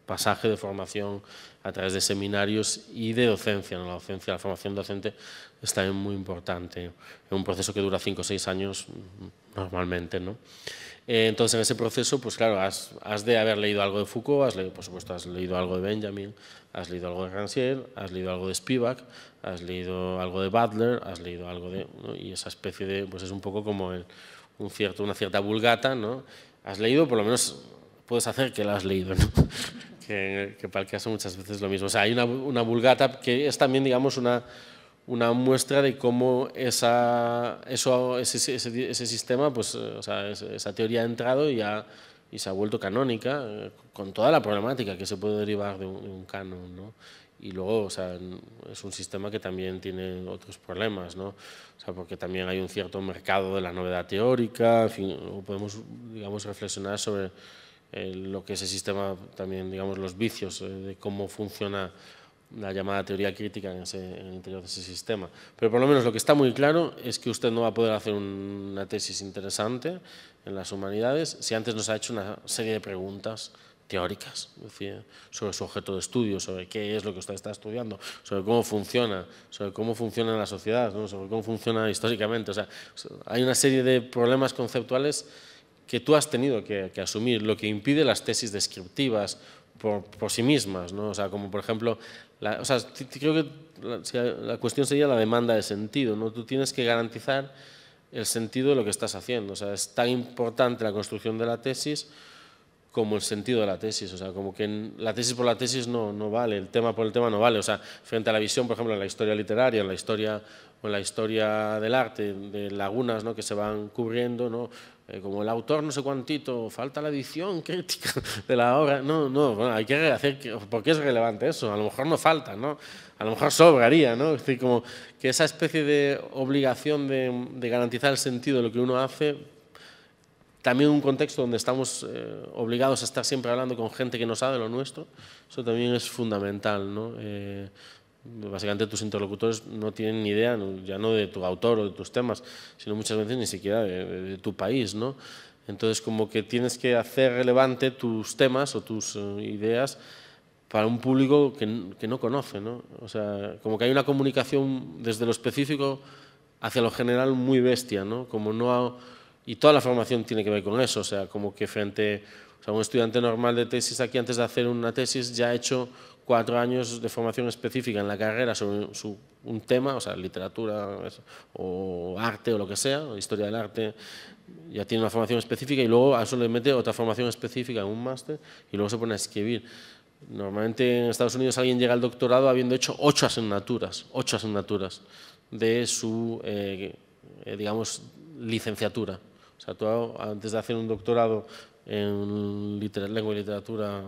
pasaje de formación a través de seminarios y de docencia, ¿no? La formación docente es también muy importante, es un proceso que dura 5 o 6 años normalmente, ¿no? Entonces, en ese proceso, pues claro, has de haber leído algo de Foucault, por supuesto has leído algo de Benjamin, has leído algo de Rancière, has leído algo de Spivak, has leído algo de Butler, has leído algo de, ¿no? Y esa especie de, pues es un poco como una cierta vulgata, ¿no? Has leído, por lo menos puedes hacer que la has leído, ¿no? que para el caso muchas veces es lo mismo. O sea, hay una vulgata que es también, digamos, una muestra de cómo ese sistema, pues, o sea, esa teoría ha entrado y se ha vuelto canónica, con toda la problemática que se puede derivar de un canon, ¿no? Y luego, o sea, es un sistema que también tiene otros problemas, ¿no? O sea, porque también hay un cierto mercado de la novedad teórica, en fin, podemos, digamos, reflexionar sobre lo que ese sistema también, digamos, los vicios de cómo funciona la llamada teoría crítica en el interior de ese sistema. Pero por lo menos lo que está muy claro es que usted no va a poder hacer una tesis interesante en las humanidades si antes nos ha hecho una serie de preguntas teóricas, es decir, sobre su objeto de estudio, sobre qué es lo que usted está estudiando, sobre cómo funciona en la sociedad, ¿no? Sobre cómo funciona históricamente. O sea, hay una serie de problemas conceptuales que tú has tenido que asumir, lo que impide las tesis descriptivas por sí mismas, ¿no? O sea, como por ejemplo, creo que la cuestión sería la demanda de sentido, ¿no? Tú tienes que garantizar el sentido de lo que estás haciendo. O sea, es tan importante la construcción de la tesis como el sentido de la tesis. O sea, como que la tesis por la tesis no vale, el tema por el tema no vale. O sea, frente a la visión, por ejemplo, en la historia literaria, en la historia del arte, de lagunas, ¿no? Que se van cubriendo, ¿no? Como el autor no sé cuántito, falta la edición crítica de la obra. No, bueno, hay que hacer, ¿por qué es relevante eso? A lo mejor no falta, ¿no? A lo mejor sobraría, ¿no? Es decir, como que esa especie de obligación de garantizar el sentido de lo que uno hace, también en un contexto donde estamos obligados a estar siempre hablando con gente que no sabe lo nuestro, eso también es fundamental, ¿no? Básicamente tus interlocutores no tienen ni idea, ya no de tu autor o de tus temas, sino muchas veces ni siquiera de tu país, ¿no? Entonces, como que tienes que hacer relevante tus temas o tus ideas para un público que no conoce, ¿no? O sea, como que hay una comunicación desde lo específico hacia lo general muy bestia, ¿no? Y toda la formación tiene que ver con eso, o sea, como que un estudiante normal de tesis aquí, antes de hacer una tesis, ya ha hecho 4 años de formación específica en la carrera sobre un tema, o sea, literatura o arte o lo que sea, o historia del arte, ya tiene una formación específica y luego a eso le mete otra formación específica en un máster y luego se pone a escribir. Normalmente en Estados Unidos alguien llega al doctorado habiendo hecho 8 asignaturas de su digamos, licenciatura. O sea, tú antes de hacer un doctorado en lengua y literatura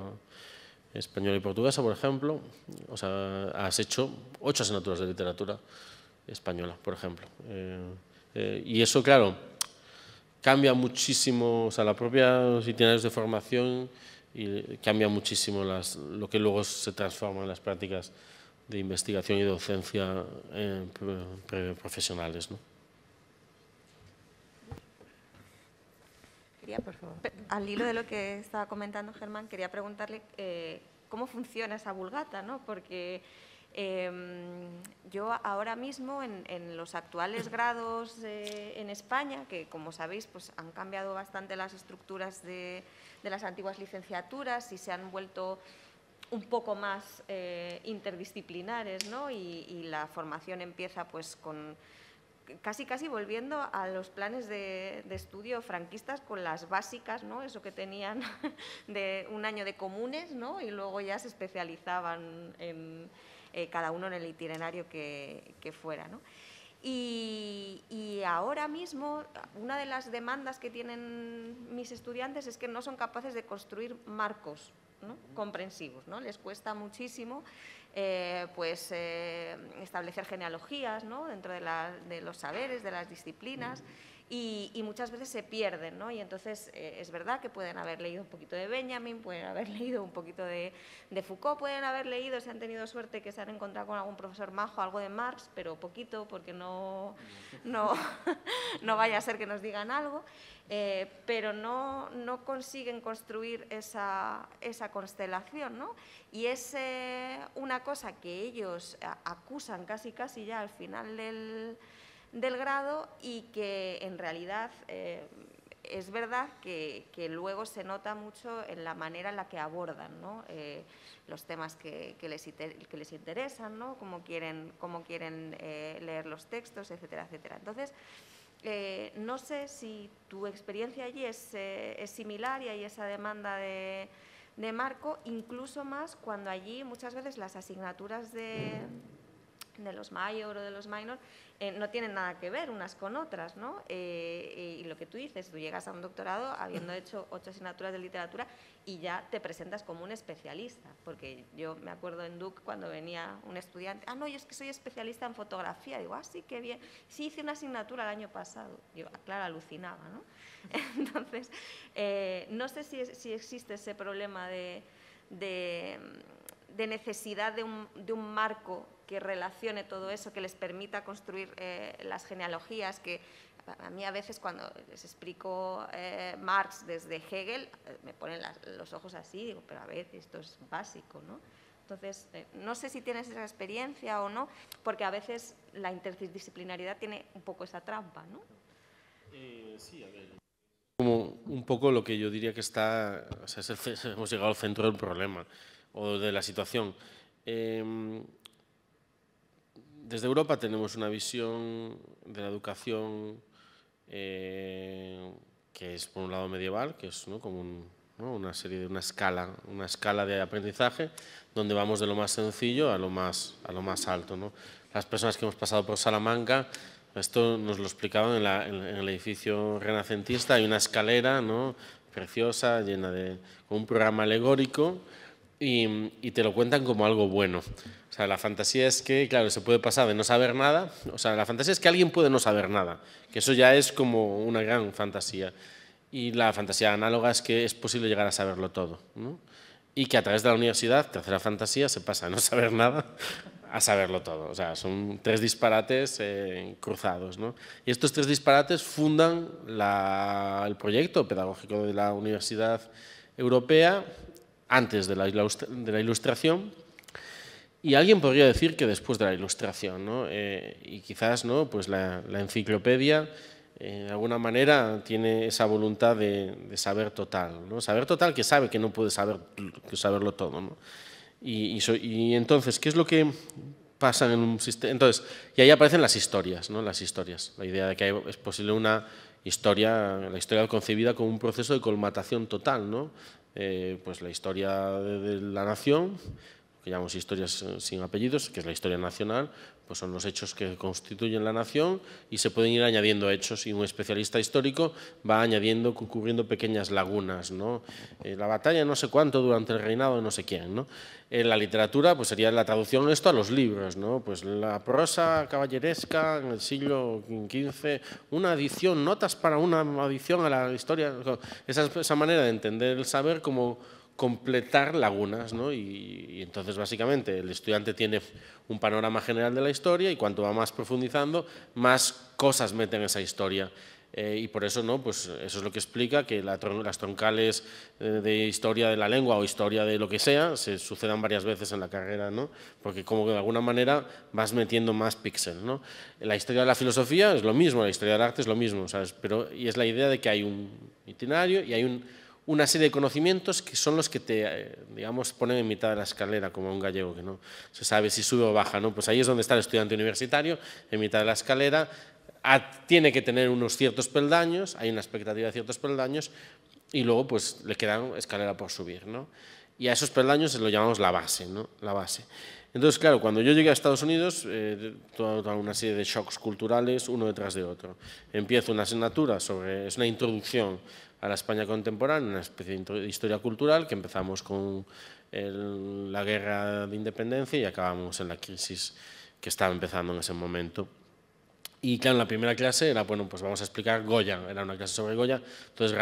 española y portuguesa, por ejemplo, o sea, has hecho 8 asignaturas de literatura española, por ejemplo. Y eso, claro, cambia muchísimo, o sea, la propia itinerarios de formación y cambia muchísimo lo que luego se transforma en las prácticas de investigación y docencia profesionales, ¿no? Por favor. Al hilo de lo que estaba comentando Germán, quería preguntarle cómo funciona esa vulgata, ¿no? Porque yo ahora mismo en los actuales grados en España, que como sabéis pues han cambiado bastante las estructuras de las antiguas licenciaturas y se han vuelto un poco más interdisciplinares, ¿no? Y la formación empieza pues con casi volviendo a los planes de estudio franquistas con las básicas, ¿no? Eso que tenían de un año de comunes, ¿no? Y luego ya se especializaban en cada uno en el itinerario que fuera, ¿no? Y ahora mismo una de las demandas que tienen mis estudiantes es que no son capaces de construir marcos, ¿no? Comprensivos, ¿no? Les cuesta muchísimo establecer genealogías, ¿no? Dentro de los saberes, de las disciplinas, y muchas veces se pierden, ¿no? Y entonces es verdad que pueden haber leído un poquito de Benjamin, pueden haber leído un poquito de Foucault, pueden haber leído, si han tenido suerte, que se han encontrado con algún profesor majo, algo de Marx, pero poquito, porque no vaya a ser que nos digan algo. Pero no consiguen construir esa constelación, ¿no? Y es una cosa que ellos acusan casi ya al final del grado y que en realidad es verdad que luego se nota mucho en la manera en la que abordan, ¿no? Los temas que les interesan, ¿no? Cómo quieren leer los textos, etcétera, etcétera. Entonces, no sé si tu experiencia allí es similar y hay esa demanda de marco, incluso más cuando allí muchas veces las asignaturas de los mayor o de los minor no tienen nada que ver unas con otras, ¿no? Y lo que tú dices, tú llegas a un doctorado habiendo hecho 8 asignaturas de literatura y ya te presentas como un especialista, porque yo me acuerdo en Duc cuando venía un estudiante, no, yo es que soy especialista en fotografía, digo, sí, qué bien, sí hice una asignatura el año pasado, yo, claro, alucinaba, ¿no? Entonces, no sé si existe ese problema de necesidad de un marco que relacione todo eso, que les permita construir las genealogías, que a mí a veces cuando les explico Marx desde Hegel me ponen los ojos así, digo, pero a ver, esto es básico, ¿no? Entonces, no sé si tienes esa experiencia o no, porque a veces la interdisciplinaridad tiene un poco esa trampa, ¿no? Sí, a ver. Como un poco lo que yo diría que está, o sea, hemos llegado al centro del problema o de la situación. Desde Europa tenemos una visión de la educación que es, por un lado, medieval, que es, ¿no?, como una escala de aprendizaje, donde vamos de lo más sencillo a lo más alto, ¿no? Las personas que hemos pasado por Salamanca, esto nos lo explicaban en el edificio renacentista, hay una escalera, ¿no?, preciosa, llena con un programa alegórico, y te lo cuentan como algo bueno. O sea, la fantasía es que, claro, se puede pasar de no saber nada, o sea, la fantasía es que alguien puede no saber nada, que eso ya es como una gran fantasía. Y la fantasía análoga es que es posible llegar a saberlo todo, ¿no? Y que a través de la universidad, tercera fantasía, se pasa de no saber nada a saberlo todo. O sea, son 3 disparates cruzados, ¿no? Y estos 3 disparates fundan el proyecto pedagógico de la Universidad Europea antes de la Ilustración, y alguien podría decir que después de la Ilustración, ¿no? Y quizás, ¿no?, pues la enciclopedia de alguna manera tiene esa voluntad de saber total, ¿no? Saber total que sabe que no puede saberlo todo, ¿no? Y entonces, ¿qué es lo que pasa en un sistema? Entonces, y ahí aparecen las historias, ¿no? Las historias, la idea de que es posible la historia concebida como un proceso de colmatación total, ¿no? Pues la historia de la nación, que llamamos historias sin apellidos, que es la historia nacional, pues son los hechos que constituyen la nación y se pueden ir añadiendo hechos y un especialista histórico va añadiendo, cubriendo pequeñas lagunas, ¿no? La batalla no sé cuánto durante el reinado de no sé quién, ¿no? En la literatura pues sería la traducción esto a los libros, ¿no? Pues la prosa caballeresca en el siglo XV, una adición, notas para una adición a la historia, esa manera de entender el saber como completar lagunas, ¿no? Y entonces básicamente el estudiante tiene un panorama general de la historia y cuanto va más profundizando, más cosas mete en esa historia. Y por eso, ¿no? Pues eso es lo que explica que las troncales de historia de la lengua o historia de lo que sea se sucedan varias veces en la carrera, ¿no? Porque como de alguna manera vas metiendo más píxeles, ¿no? La historia de la filosofía es lo mismo, la historia del arte es lo mismo, ¿sabes? Y es la idea de que hay un itinerario y hay una serie de conocimientos que son los que te, digamos, ponen en mitad de la escalera, como un gallego, que no se sabe si sube o baja, ¿no? Pues ahí es donde está el estudiante universitario, en mitad de la escalera, tiene que tener unos ciertos peldaños, hay una expectativa de ciertos peldaños, y luego pues le quedan escalera por subir, ¿no? Y a esos peldaños lo llamamos la base, ¿no? La base. Entonces, claro, cuando yo llegué a Estados Unidos, toda una serie de shocks culturales, uno detrás de otro. Empiezo una asignatura es una introducción a la España contemporánea, una especie de historia cultural, que empezamos con la guerra de independencia y acabamos en la crisis que estaba empezando en ese momento. Y claro, en la primera clase era, bueno, pues vamos a explicar Goya, era una clase sobre Goya, entonces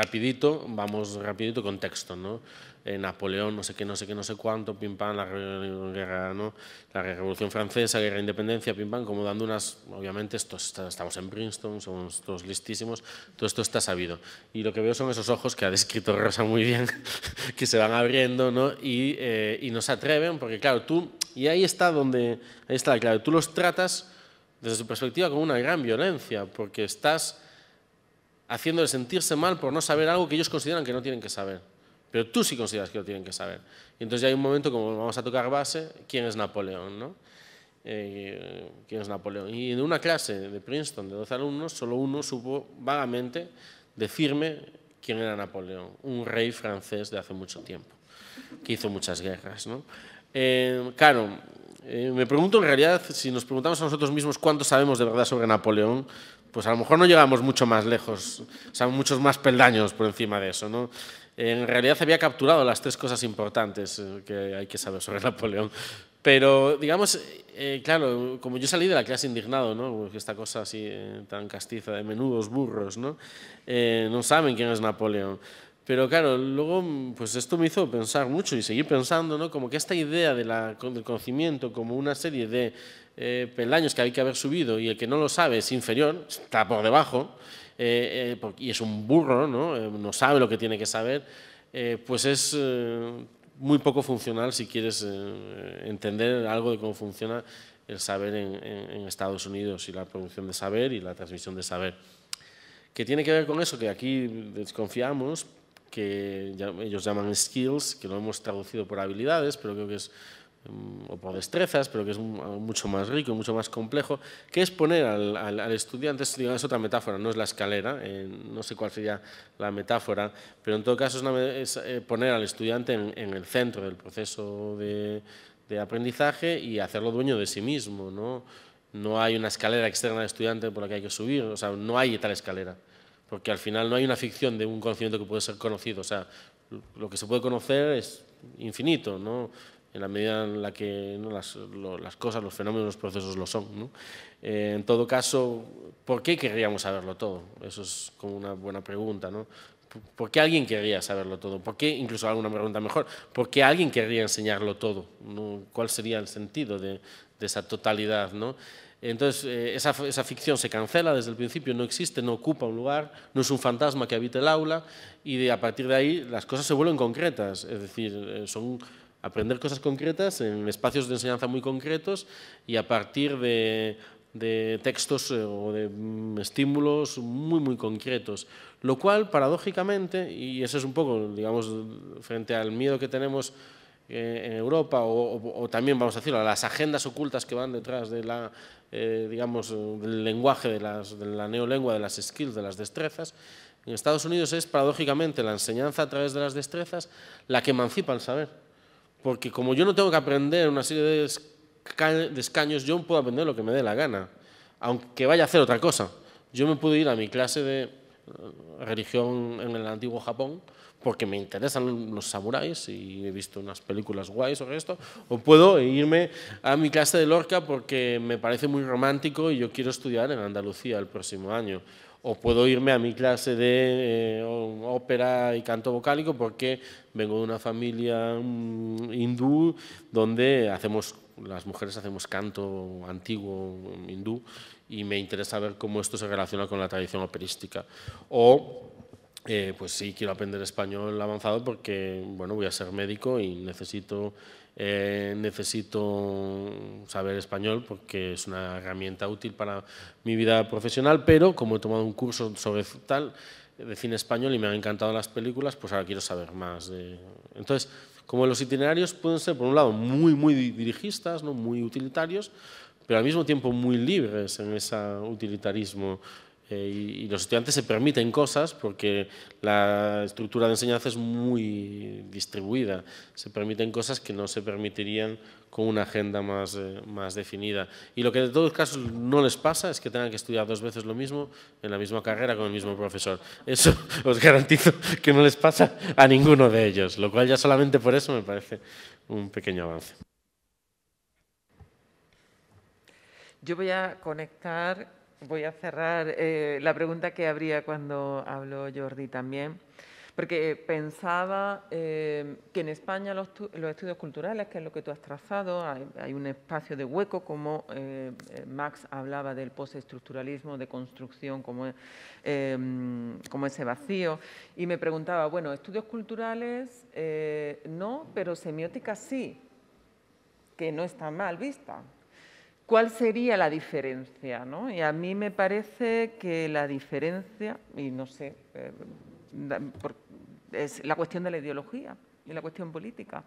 vamos rapidito con texto, ¿no? Napoleón, no sé qué, no sé cuánto, pim pam, la guerra, ¿no? La Revolución Francesa, guerra de independencia, pim pam, como dando obviamente estamos en Princeton, somos todos listísimos, todo esto está sabido. Y lo que veo son esos ojos que ha descrito Rosa muy bien, que se van abriendo, ¿no? Y no se atreven, porque claro, y ahí está la clave, tú los tratas desde su perspectiva como una gran violencia, porque estás haciéndole sentirse mal por no saber algo que ellos consideran que no tienen que saber, pero tú sí consideras que lo tienen que saber. Y entonces ya hay un momento como vamos a tocar base, ¿quién es Napoleón, no? ¿Quién es Napoleón? Y en una clase de Princeton de 12 alumnos, solo uno supo vagamente decirme quién era Napoleón, un rey francés de hace mucho tiempo, que hizo muchas guerras, ¿no? Claro, me pregunto en realidad, si nos preguntamos a nosotros mismos cuánto sabemos de verdad sobre Napoleón, pues a lo mejor no llegamos mucho más lejos, o sea, muchos más peldaños por encima de eso, ¿no? En realidad había capturado las tres cosas importantes que hay que saber sobre Napoleón. Pero, digamos, claro, como yo salí de la clase indignado, ¿no? Esta cosa así tan castiza de menudos burros, ¿no? No saben quién es Napoleón. Pero claro, luego pues esto me hizo pensar mucho y seguir pensando, ¿no? Como que esta idea del conocimiento como una serie de peldaños que hay que haber subido y el que no lo sabe es inferior, está por debajo, y es un burro, ¿no? No sabe lo que tiene que saber, pues es muy poco funcional si quieres entender algo de cómo funciona el saber en Estados Unidos y la producción de saber y la transmisión de saber. Que tiene que ver con eso que aquí desconfiamos, que ellos llaman skills, que lo hemos traducido por habilidades, pero creo que es, o por destrezas, pero que es mucho más rico, mucho más complejo, que es poner al estudiante, es otra metáfora, no es la escalera, no sé cuál sería la metáfora, pero en todo caso es poner al estudiante en el centro del proceso de aprendizaje y hacerlo dueño de sí mismo, ¿no? No hay una escalera externa al estudiante por la que hay que subir, o sea, no hay tal escalera, porque al final no hay una ficción de un conocimiento que puede ser conocido, o sea, lo que se puede conocer es infinito, ¿no? En la medida en la que, ¿no? las cosas, los fenómenos, los procesos lo son, ¿no? En todo caso, ¿por qué querríamos saberlo todo? Eso es como una buena pregunta, ¿no? ¿Por qué alguien querría saberlo todo? ¿Por qué, incluso alguna pregunta mejor, por qué alguien querría enseñarlo todo, ¿no? ¿Cuál sería el sentido de esa totalidad, ¿no? Entonces, esa ficción se cancela desde el principio, no existe, no ocupa un lugar, no es un fantasma que habita el aula y a partir de ahí las cosas se vuelven concretas, es decir, son aprender cosas concretas en espacios de enseñanza muy concretos y a partir de textos o de estímulos muy, muy concretos, lo cual, paradójicamente, y eso es un poco, digamos, frente al miedo que tenemos en Europa o también, vamos a decirlo, a las agendas ocultas que van detrás de digamos, del lenguaje, de la neolengua, de las skills, de las destrezas, en Estados Unidos es, paradójicamente, la enseñanza a través de las destrezas la que emancipa el saber. porque como yo no tengo que aprender una serie de escaños, yo puedo aprender lo que me dé la gana, aunque vaya a hacer otra cosa. Yo me puedo ir a mi clase de religión en el antiguo Japón porque me interesan los samuráis y he visto unas películas guays sobre esto, o puedo irme a mi clase de Lorca porque me parece muy romántico y yo quiero estudiar en Andalucía el próximo año. O puedo irme a mi clase de ópera y canto vocálico porque vengo de una familia hindú donde las mujeres hacemos canto antiguo hindú y me interesa ver cómo esto se relaciona con la tradición operística. O, pues sí, quiero aprender español avanzado porque, bueno, voy a ser médico y necesito saber español porque es una herramienta útil para mi vida profesional, pero como he tomado un curso sobre de cine español y me han encantado las películas, pues ahora quiero saber más. Entonces, como los itinerarios pueden ser, por un lado, muy dirigistas, ¿no? Muy utilitarios, pero al mismo tiempo muy libres en ese utilitarismo. Y los estudiantes se permiten cosas porque la estructura de enseñanza es muy distribuida. Se permiten cosas que no se permitirían con una agenda más definida. Y lo que en todos los casos no les pasa es que tengan que estudiar 2 veces lo mismo en la misma carrera con el mismo profesor. Eso os garantizo que no les pasa a ninguno de ellos, lo cual ya solamente por eso me parece un pequeño avance. Yo voy a cerrar la pregunta que habría cuando habló Jordi también, porque pensaba que en España los estudios culturales, que es lo que tú has trazado, hay un espacio de hueco, como Marx hablaba del postestructuralismo, de construcción, como ese vacío, y me preguntaba, bueno, estudios culturales no, pero semiótica sí, que no está mal vista. ¿Cuál sería la diferencia, ¿no? Y a mí me parece que la diferencia, y no sé, es la cuestión de la ideología y la cuestión política,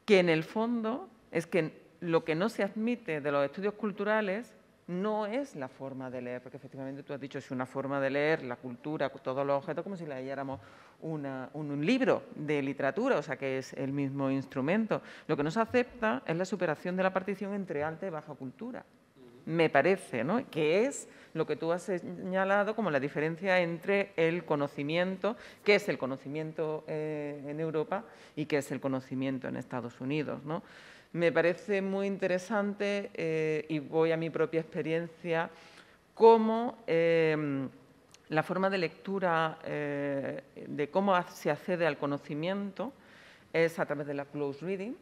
que en el fondo es que lo que no se admite de los estudios culturales no es la forma de leer, porque efectivamente tú has dicho, es una forma de leer la cultura, todos los objetos, como si leyéramos un libro de literatura, o sea que es el mismo instrumento. Lo que no se acepta es la superación de la partición entre alta y baja cultura, me parece, ¿no? Que es lo que tú has señalado como la diferencia entre el conocimiento, que es el conocimiento en Europa y que es el conocimiento en Estados Unidos, ¿no? Me parece muy interesante, y voy a mi propia experiencia, cómo la forma de lectura de cómo se accede al conocimiento es a través de la close reading,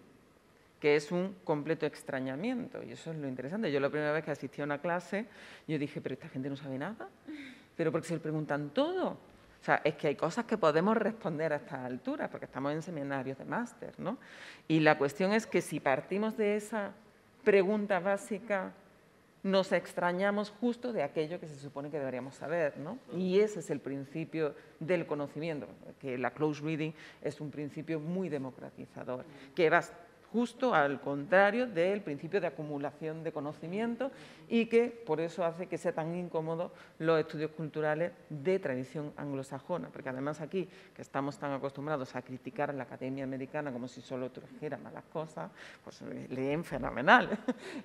que es un completo extrañamiento, y eso es lo interesante. Yo la primera vez que asistí a una clase, yo dije, pero esta gente no sabe nada, pero ¿por qué se le preguntan todo? O sea, es que hay cosas que podemos responder a estas alturas, porque estamos en seminarios de máster, ¿no? Y la cuestión es que si partimos de esa pregunta básica, nos extrañamos justo de aquello que se supone que deberíamos saber, ¿no? Y ese es el principio del conocimiento, que la close reading es un principio muy democratizador, que va justo al contrario del principio de acumulación de conocimiento y que por eso hace que sea tan incómodo los estudios culturales de tradición anglosajona, porque además aquí, que estamos tan acostumbrados a criticar a la academia americana como si solo trajera malas cosas, pues leen fenomenal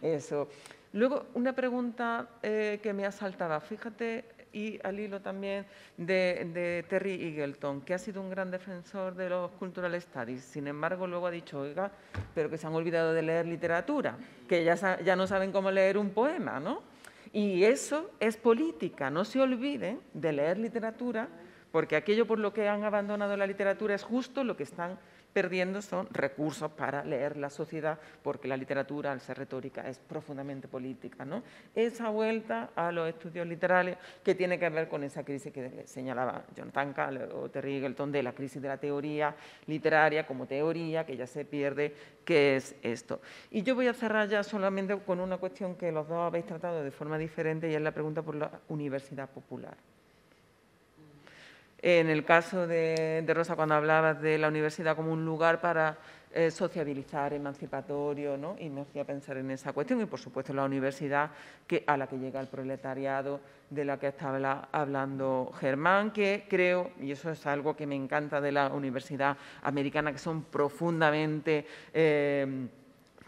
eso. Luego, una pregunta que me asaltaba, fíjate, y al hilo también de Terry Eagleton, que ha sido un gran defensor de los cultural studies. Sin embargo, luego ha dicho, oiga, pero que se han olvidado de leer literatura, que ya no saben cómo leer un poema, ¿no? Y eso es política, no se olviden de leer literatura, porque aquello por lo que han abandonado la literatura es justo lo que están perdiendo son recursos para leer la sociedad, porque la literatura, al ser retórica, es profundamente política, ¿no? Esa vuelta a los estudios literarios que tiene que ver con esa crisis que señalaba Jonathan Kahler o Terry Eagleton, de la crisis de la teoría literaria como teoría, que ya se pierde, ¿qué es esto? Y yo voy a cerrar ya solamente con una cuestión que los dos habéis tratado de forma diferente, y es la pregunta por la universidad popular. En el caso de Rosa, cuando hablabas de la universidad como un lugar para sociabilizar, emancipatorio, ¿no? Y me hacía pensar en esa cuestión y, por supuesto, la universidad a la que llega el proletariado, de la que estaba hablando Germán, que creo, y eso es algo que me encanta de la universidad americana, que son profundamente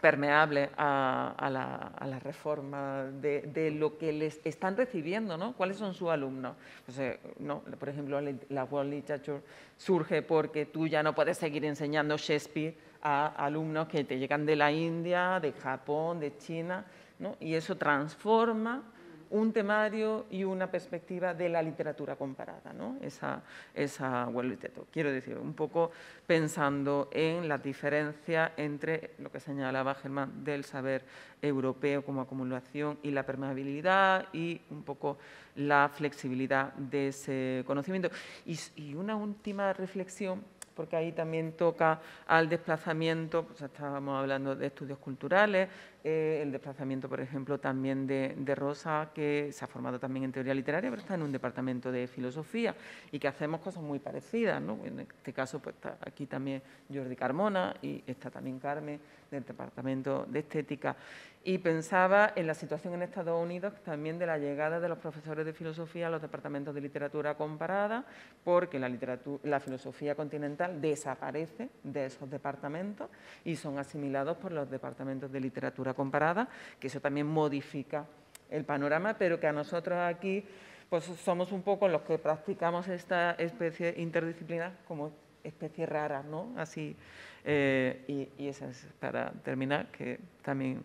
permeables a la reforma de lo que les están recibiendo, ¿no? ¿Cuáles son sus alumnos? Pues, ¿no? Por ejemplo, la World Literature surge porque tú ya no puedes seguir enseñando Shakespeare a alumnos que te llegan de la India, de Japón, de China, ¿no? Y eso transforma un temario y una perspectiva de la literatura comparada, ¿no? Esa World Literature. Quiero decir, un poco pensando en la diferencia entre lo que señalaba Germán del saber europeo como acumulación y la permeabilidad y un poco la flexibilidad de ese conocimiento. Y una última reflexión, porque ahí también toca al desplazamiento, pues estábamos hablando de estudios culturales, el desplazamiento, por ejemplo, también de Rosa, que se ha formado también en teoría literaria, pero está en un departamento de filosofía y que hacemos cosas muy parecidas, ¿no? En este caso, pues está aquí también Jordi Carmona y está también Carmen del departamento de estética. Y pensaba en la situación en Estados Unidos también de la llegada de los profesores de filosofía a los departamentos de literatura comparada, porque la filosofía continental desaparece de esos departamentos y son asimilados por los departamentos de literatura comparada, que eso también modifica el panorama, pero que a nosotros aquí pues somos un poco los que practicamos esta especie interdisciplinar como especie rara, ¿no? Así, y esa es para terminar, que también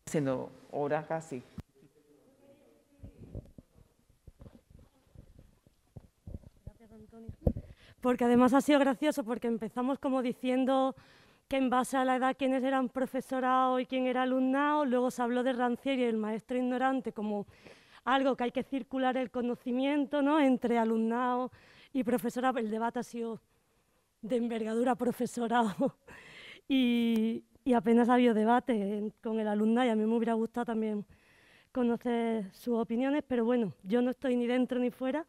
siendo hora casi. Gracias, Antonio. Porque además ha sido gracioso, porque empezamos como diciendo que en base a la edad quiénes eran profesorado y quién era alumnado, luego se habló de Rancière y el maestro ignorante como algo que hay que circular el conocimiento, ¿no? Entre alumnado y profesorado. El debate ha sido de envergadura profesorado y apenas ha habido debate con el alumnado, y a mí me hubiera gustado también conocer sus opiniones, pero bueno, yo no estoy ni dentro ni fuera.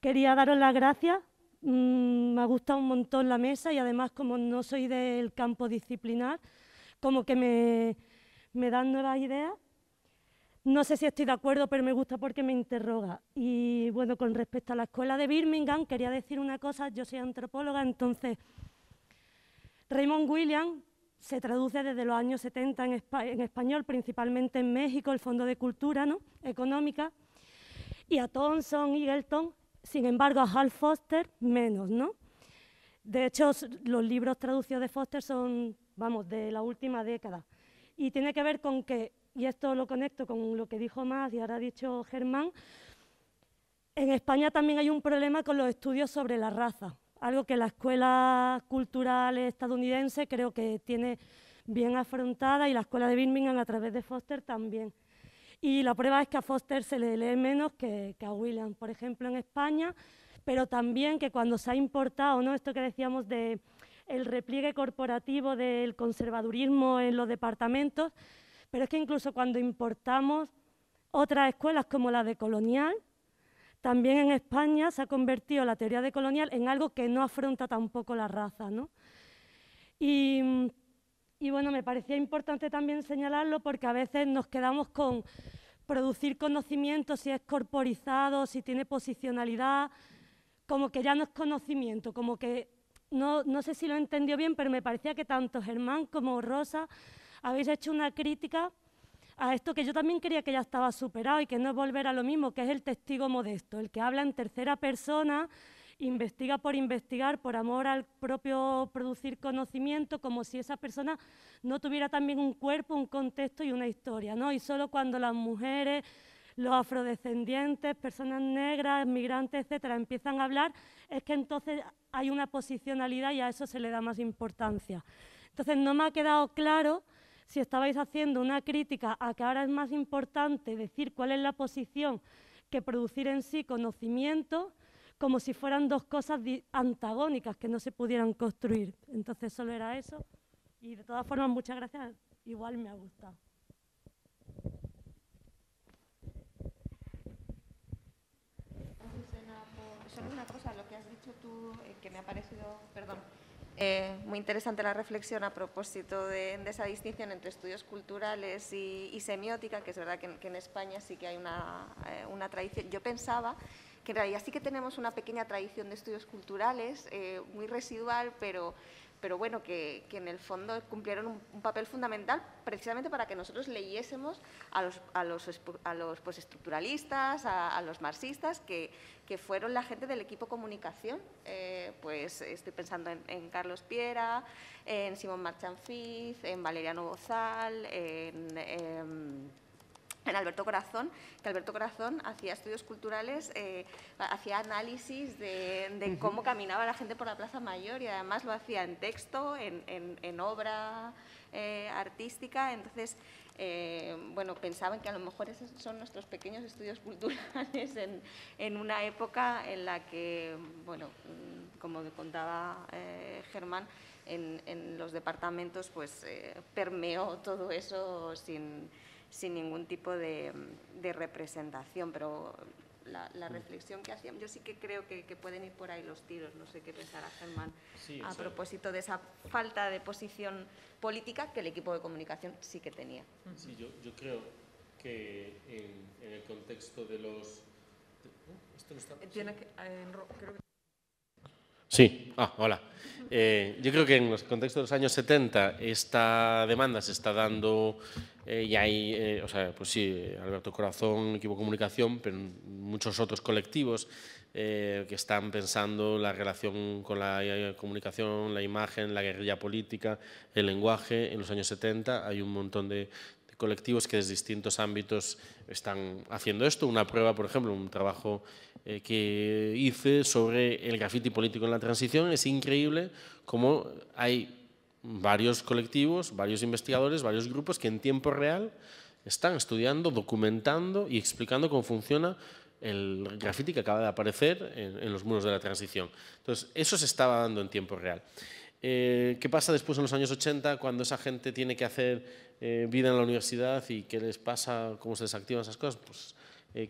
Quería daros las gracias, me ha gustado un montón la mesa y además como no soy del campo disciplinar, como que me dan nuevas ideas. No sé si estoy de acuerdo, pero me gusta porque me interroga. Y bueno, con respecto a la escuela de Birmingham, quería decir una cosa, yo soy antropóloga, entonces Raymond Williams se traduce desde los años 70 en español, principalmente en México, el Fondo de Cultura, ¿no? Económica, y a Thomson y Eagleton, sin embargo a Hal Foster menos, ¿no? De hecho, los libros traducidos de Foster son, vamos, de la última década. Y tiene que ver con que, y esto lo conecto con lo que dijo Mas y ahora ha dicho Germán, en España también hay un problema con los estudios sobre la raza, algo que la escuela cultural estadounidense creo que tiene bien afrontada y la escuela de Birmingham a través de Foster también. Y la prueba es que a Foster se le lee menos que a Williams, por ejemplo, en España, pero también que cuando se ha importado, ¿no? Esto que decíamos de el repliegue corporativo del conservadurismo en los departamentos, pero es que incluso cuando importamos otras escuelas como la de Colonial, también en España se ha convertido la teoría de Colonial en algo que no afronta tampoco la raza, ¿no? Y bueno, me parecía importante también señalarlo porque a veces nos quedamos con producir conocimiento, si es corporizado, si tiene posicionalidad, como que ya no es conocimiento, como que, no sé si lo entendió bien, pero me parecía que tanto Germán como Rosa habéis hecho una crítica a esto que yo también creía que ya estaba superado y que no es volver a lo mismo, que es el testigo modesto, el que habla en tercera persona, investiga por investigar, por amor al propio producir conocimiento, como si esa persona no tuviera también un cuerpo, un contexto y una historia, ¿no? Y solo cuando las mujeres, los afrodescendientes, personas negras, migrantes, etcétera, empiezan a hablar, es que entonces hay una posicionalidad y a eso se le da más importancia. Entonces no me ha quedado claro si estabais haciendo una crítica a que ahora es más importante decir cuál es la posición que producir en sí conocimiento, como si fueran dos cosas antagónicas que no se pudieran construir. Entonces solo era eso. Y de todas formas, muchas gracias. Igual me ha gustado. Solo una cosa, lo que has dicho tú, que me ha parecido, perdón, Muy interesante la reflexión a propósito de esa distinción entre estudios culturales y semiótica, que es verdad que en España sí que hay una tradición. Yo pensaba que en realidad sí que tenemos una pequeña tradición de estudios culturales, muy residual, pero bueno, que en el fondo cumplieron un papel fundamental precisamente para que nosotros leyésemos a los postestructuralistas, a los marxistas, que fueron la gente del equipo comunicación. Pues estoy pensando en Carlos Piera, en Simón Marchand-Fiz, en Valeriano Bozal, en Alberto Corazón, que Alberto Corazón hacía estudios culturales, hacía análisis de cómo caminaba la gente por la Plaza Mayor y además lo hacía en texto, en obra artística. Entonces, bueno, pensaban que a lo mejor esos son nuestros pequeños estudios culturales en una época en la que, bueno, como contaba Germán, en los departamentos pues permeó todo eso sin ningún tipo de representación, pero la reflexión que hacíamos, yo sí que creo que pueden ir por ahí los tiros, no sé qué pensará Germán, sí, a propósito de esa falta de posición política que el equipo de comunicación sí que tenía. Sí, yo creo que en el contexto de los... ¿Esto no está? Tiene que, creo que... Sí, hola. Yo creo que en los contextos de los años 70 esta demanda se está dando y hay, o sea, pues sí, Alberto Corazón, equipo de comunicación, pero muchos otros colectivos que están pensando la relación con la comunicación, la imagen, la guerrilla política, el lenguaje. En los años 70 hay un montón de colectivos que desde distintos ámbitos están haciendo esto. Una prueba, por ejemplo, un trabajo que hice sobre el graffiti político en la transición. Es increíble cómo hay varios colectivos, varios investigadores, varios grupos que en tiempo real están estudiando, documentando y explicando cómo funciona el graffiti que acaba de aparecer en los muros de la transición. Entonces, eso se estaba dando en tiempo real. ¿Qué pasa después en los años 80 cuando esa gente tiene que hacer vida en la universidad y qué les pasa, cómo se desactivan esas cosas? Pues,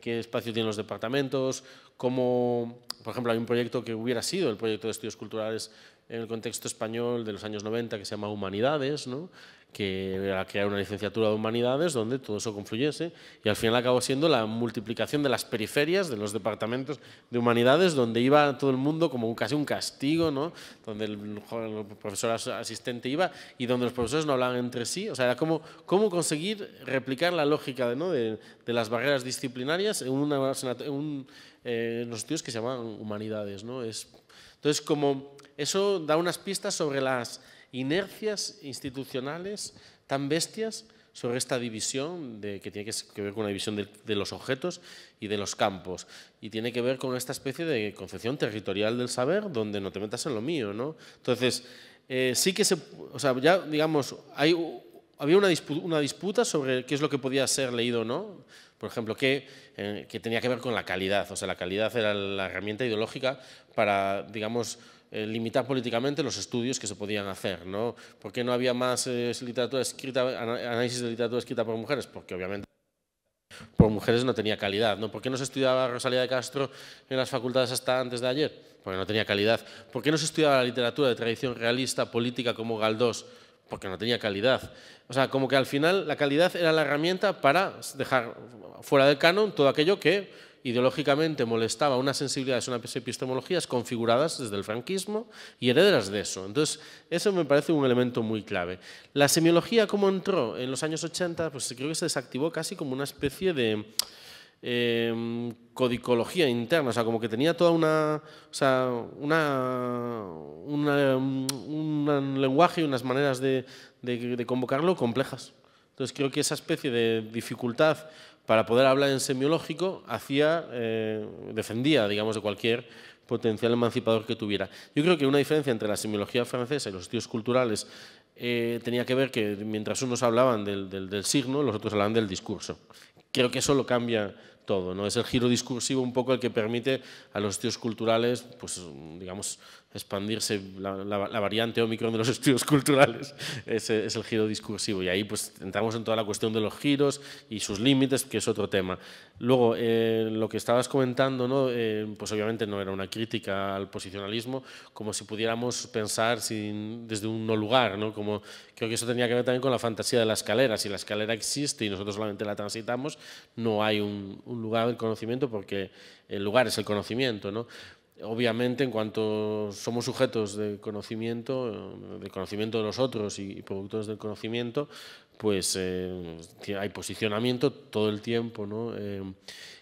qué espacio tienen los departamentos, cómo, por ejemplo, hay un proyecto que hubiera sido el proyecto de estudios culturales en el contexto español de los años 90 que se llama Humanidades, ¿no? Que era crear una licenciatura de Humanidades donde todo eso confluyese y al final acabó siendo la multiplicación de las periferias de los departamentos de Humanidades donde iba todo el mundo como casi un castigo, ¿no? Donde el profesor asistente iba y donde los profesores no hablaban entre sí. O sea, era cómo conseguir replicar la lógica, ¿no? de las barreras disciplinarias en los estudios que se llaman Humanidades, ¿no? Entonces, como eso da unas pistas sobre las inercias institucionales tan bestias sobre esta división que tiene que ver con una división de los objetos y de los campos y tiene que ver con esta especie de concepción territorial del saber donde no te metas en lo mío, ¿no? Entonces, sí que o sea, ya digamos, había una disputa sobre qué es lo que podía ser leído o no. Por ejemplo, que tenía que ver con la calidad. O sea, la calidad era la herramienta ideológica para, digamos, limitar políticamente los estudios que se podían hacer, ¿no? ¿Por qué no había más literatura escrita, análisis de literatura escrita por mujeres? Porque obviamente por mujeres no tenía calidad, ¿no? ¿Por qué no se estudiaba Rosalía de Castro en las facultades hasta antes de ayer? Porque no tenía calidad. ¿Por qué no se estudiaba la literatura de tradición realista política como Galdós? Porque no tenía calidad. O sea, como que al final la calidad era la herramienta para dejar fuera del canon todo aquello que ideológicamente molestaba unas sensibilidades, unas epistemologías configuradas desde el franquismo y herederas de eso. Entonces, eso me parece un elemento muy clave. La semiología, ¿cómo entró en los años 80? Pues creo que se desactivó casi como una especie de codicología interna, o sea, como que tenía toda un lenguaje y unas maneras de convocarlo complejas. Entonces creo que esa especie de dificultad para poder hablar en semiológico defendía, digamos, de cualquier potencial emancipador que tuviera. Yo creo que una diferencia entre la semiología francesa y los estudios culturales tenía que ver que mientras unos hablaban del signo, los otros hablaban del discurso. Creo que eso lo cambia todo, ¿no? Es el giro discursivo un poco el que permite a los estudios culturales, pues, digamos, expandirse, la variante Ómicron de los estudios culturales es el giro discursivo, y ahí pues entramos en toda la cuestión de los giros y sus límites, que es otro tema. Luego, lo que estabas comentando, ¿no? Pues obviamente no era una crítica al posicionalismo, como si pudiéramos pensar desde un no lugar, ¿no? Como, creo que eso tenía que ver también con la fantasía de la escalera. Si la escalera existe y nosotros solamente la transitamos, no hay un lugar del conocimiento, porque el lugar es el conocimiento, ¿no? Obviamente, en cuanto somos sujetos de conocimiento de los otros y productores del conocimiento, pues hay posicionamiento todo el tiempo, ¿no?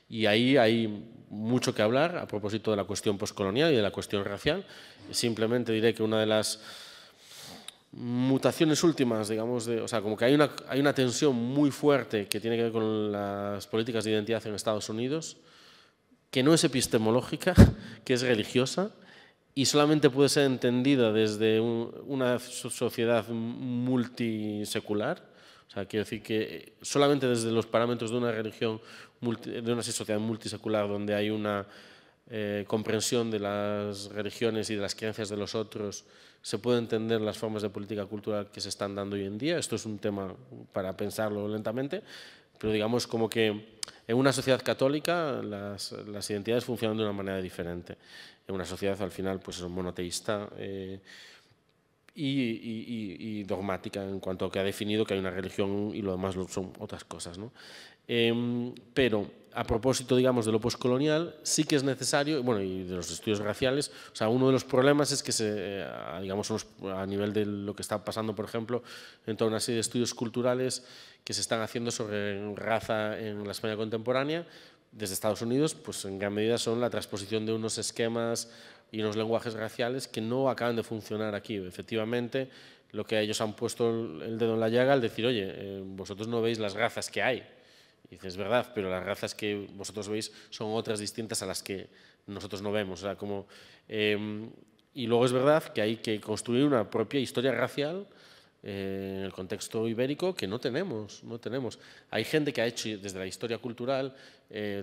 Y ahí hay mucho que hablar a propósito de la cuestión postcolonial y de la cuestión racial. Simplemente diré que una de las mutaciones últimas, digamos, o sea, como que hay una tensión muy fuerte que tiene que ver con las políticas de identidad en Estados Unidos, que no es epistemológica, que es religiosa, y solamente puede ser entendida desde una sociedad multisecular. O sea, quiero decir que solamente desde los parámetros de una religión, de una sociedad multisecular, donde hay una comprensión de las religiones y de las creencias de los otros, se puede entender las formas de política cultural que se están dando hoy en día. Esto es un tema para pensarlo lentamente, pero digamos como que en una sociedad católica las identidades funcionan de una manera diferente. En una sociedad, al final, pues es monoteísta y dogmática, en cuanto a que ha definido que hay una religión y lo demás son otras cosas, ¿no? Pero a propósito, digamos, de lo postcolonial, sí que es necesario, bueno, y de los estudios raciales, o sea, uno de los problemas es que, digamos, a nivel de lo que está pasando, por ejemplo, en toda una serie de estudios culturales que se están haciendo sobre raza en la España contemporánea, desde Estados Unidos, pues en gran medida son la transposición de unos esquemas y unos lenguajes raciales que no acaban de funcionar aquí. Efectivamente, lo que ellos han puesto el dedo en la llaga al decir, oye, vosotros no veis las razas que hay. Y dices, es verdad, pero las razas que vosotros veis son otras distintas a las que nosotros no vemos. O sea, como, y luego es verdad que hay que construir una propia historia racial en el contexto ibérico que no tenemos. Hay gente que ha hecho desde la historia cultural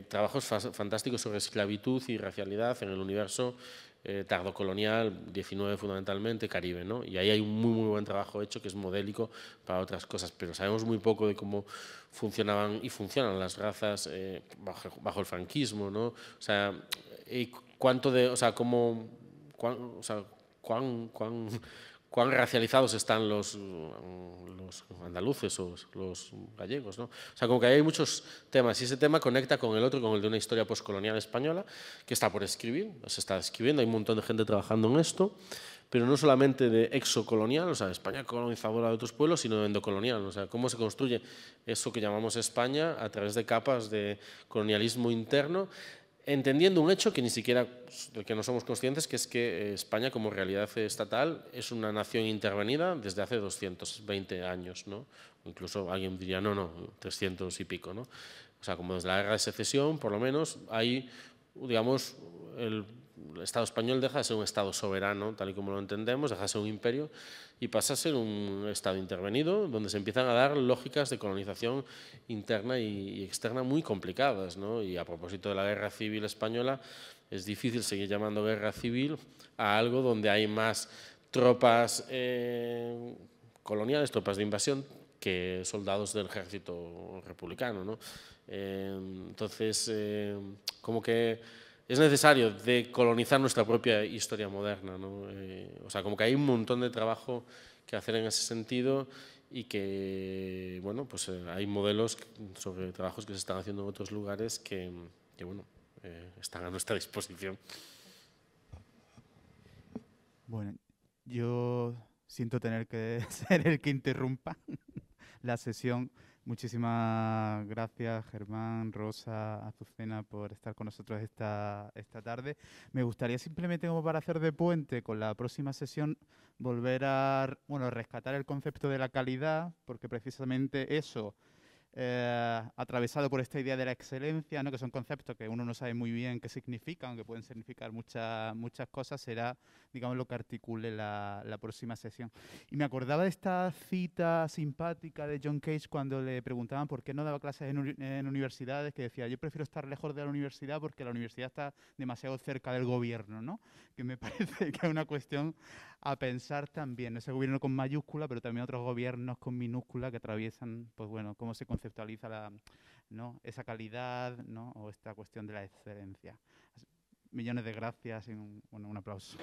trabajos fantásticos sobre esclavitud y racialidad en el universo tardocolonial, 19 fundamentalmente, Caribe, ¿no? Y ahí hay un muy buen trabajo hecho que es modélico para otras cosas, pero sabemos muy poco de cómo funcionaban y funcionan las razas bajo el franquismo, ¿no? O sea, cuán racializados están los andaluces o los gallegos, ¿no? O sea, como que hay muchos temas, y ese tema conecta con el otro, con el de una historia postcolonial española, que está por escribir, se está escribiendo, hay un montón de gente trabajando en esto, pero no solamente de exocolonial, o sea, España colonizadora de otros pueblos, sino de endocolonial, o sea, cómo se construye eso que llamamos España a través de capas de colonialismo interno, entendiendo un hecho que ni siquiera, del que no somos conscientes, que es que España como realidad estatal es una nación intervenida desde hace 220 años, ¿no? Incluso alguien diría, no, 300 y pico, ¿no? O sea, como desde la guerra de secesión, por lo menos, hay, digamos, el Estado español deja de ser un Estado soberano, tal y como lo entendemos, deja de ser un imperio y pasa a ser un Estado intervenido, donde se empiezan a dar lógicas de colonización interna y externa muy complicadas, ¿no? Y a propósito de la guerra civil española, es difícil seguir llamando guerra civil a algo donde hay más tropas coloniales, tropas de invasión, que soldados del ejército republicano, ¿no? Entonces, como que es necesario decolonizar nuestra propia historia moderna, ¿no? O sea, como que hay un montón de trabajo que hacer en ese sentido y que, bueno, pues hay modelos sobre trabajos que se están haciendo en otros lugares que bueno, están a nuestra disposición. Bueno, yo siento tener que ser el que interrumpa la sesión. Muchísimas gracias, Germán, Rosa, Azucena, por estar con nosotros esta tarde. Me gustaría simplemente, como para hacer de puente con la próxima sesión, volver a rescatar el concepto de la calidad, porque precisamente eso atravesado por esta idea de la excelencia, ¿no? Que son conceptos que uno no sabe muy bien qué significan, aunque pueden significar muchas cosas, será, digamos, lo que articule la próxima sesión. Y me acordaba de esta cita simpática de John Cage cuando le preguntaban por qué no daba clases en universidades, que decía, yo prefiero estar lejos de la universidad porque la universidad está demasiado cerca del gobierno, ¿no? Que me parece que es una cuestión a pensar también, ese gobierno con mayúscula, pero también otros gobiernos con minúscula que atraviesan, pues bueno, cómo se conceptualiza ¿no? esa calidad, ¿no? O esta cuestión de la excelencia. Millones de gracias y un aplauso.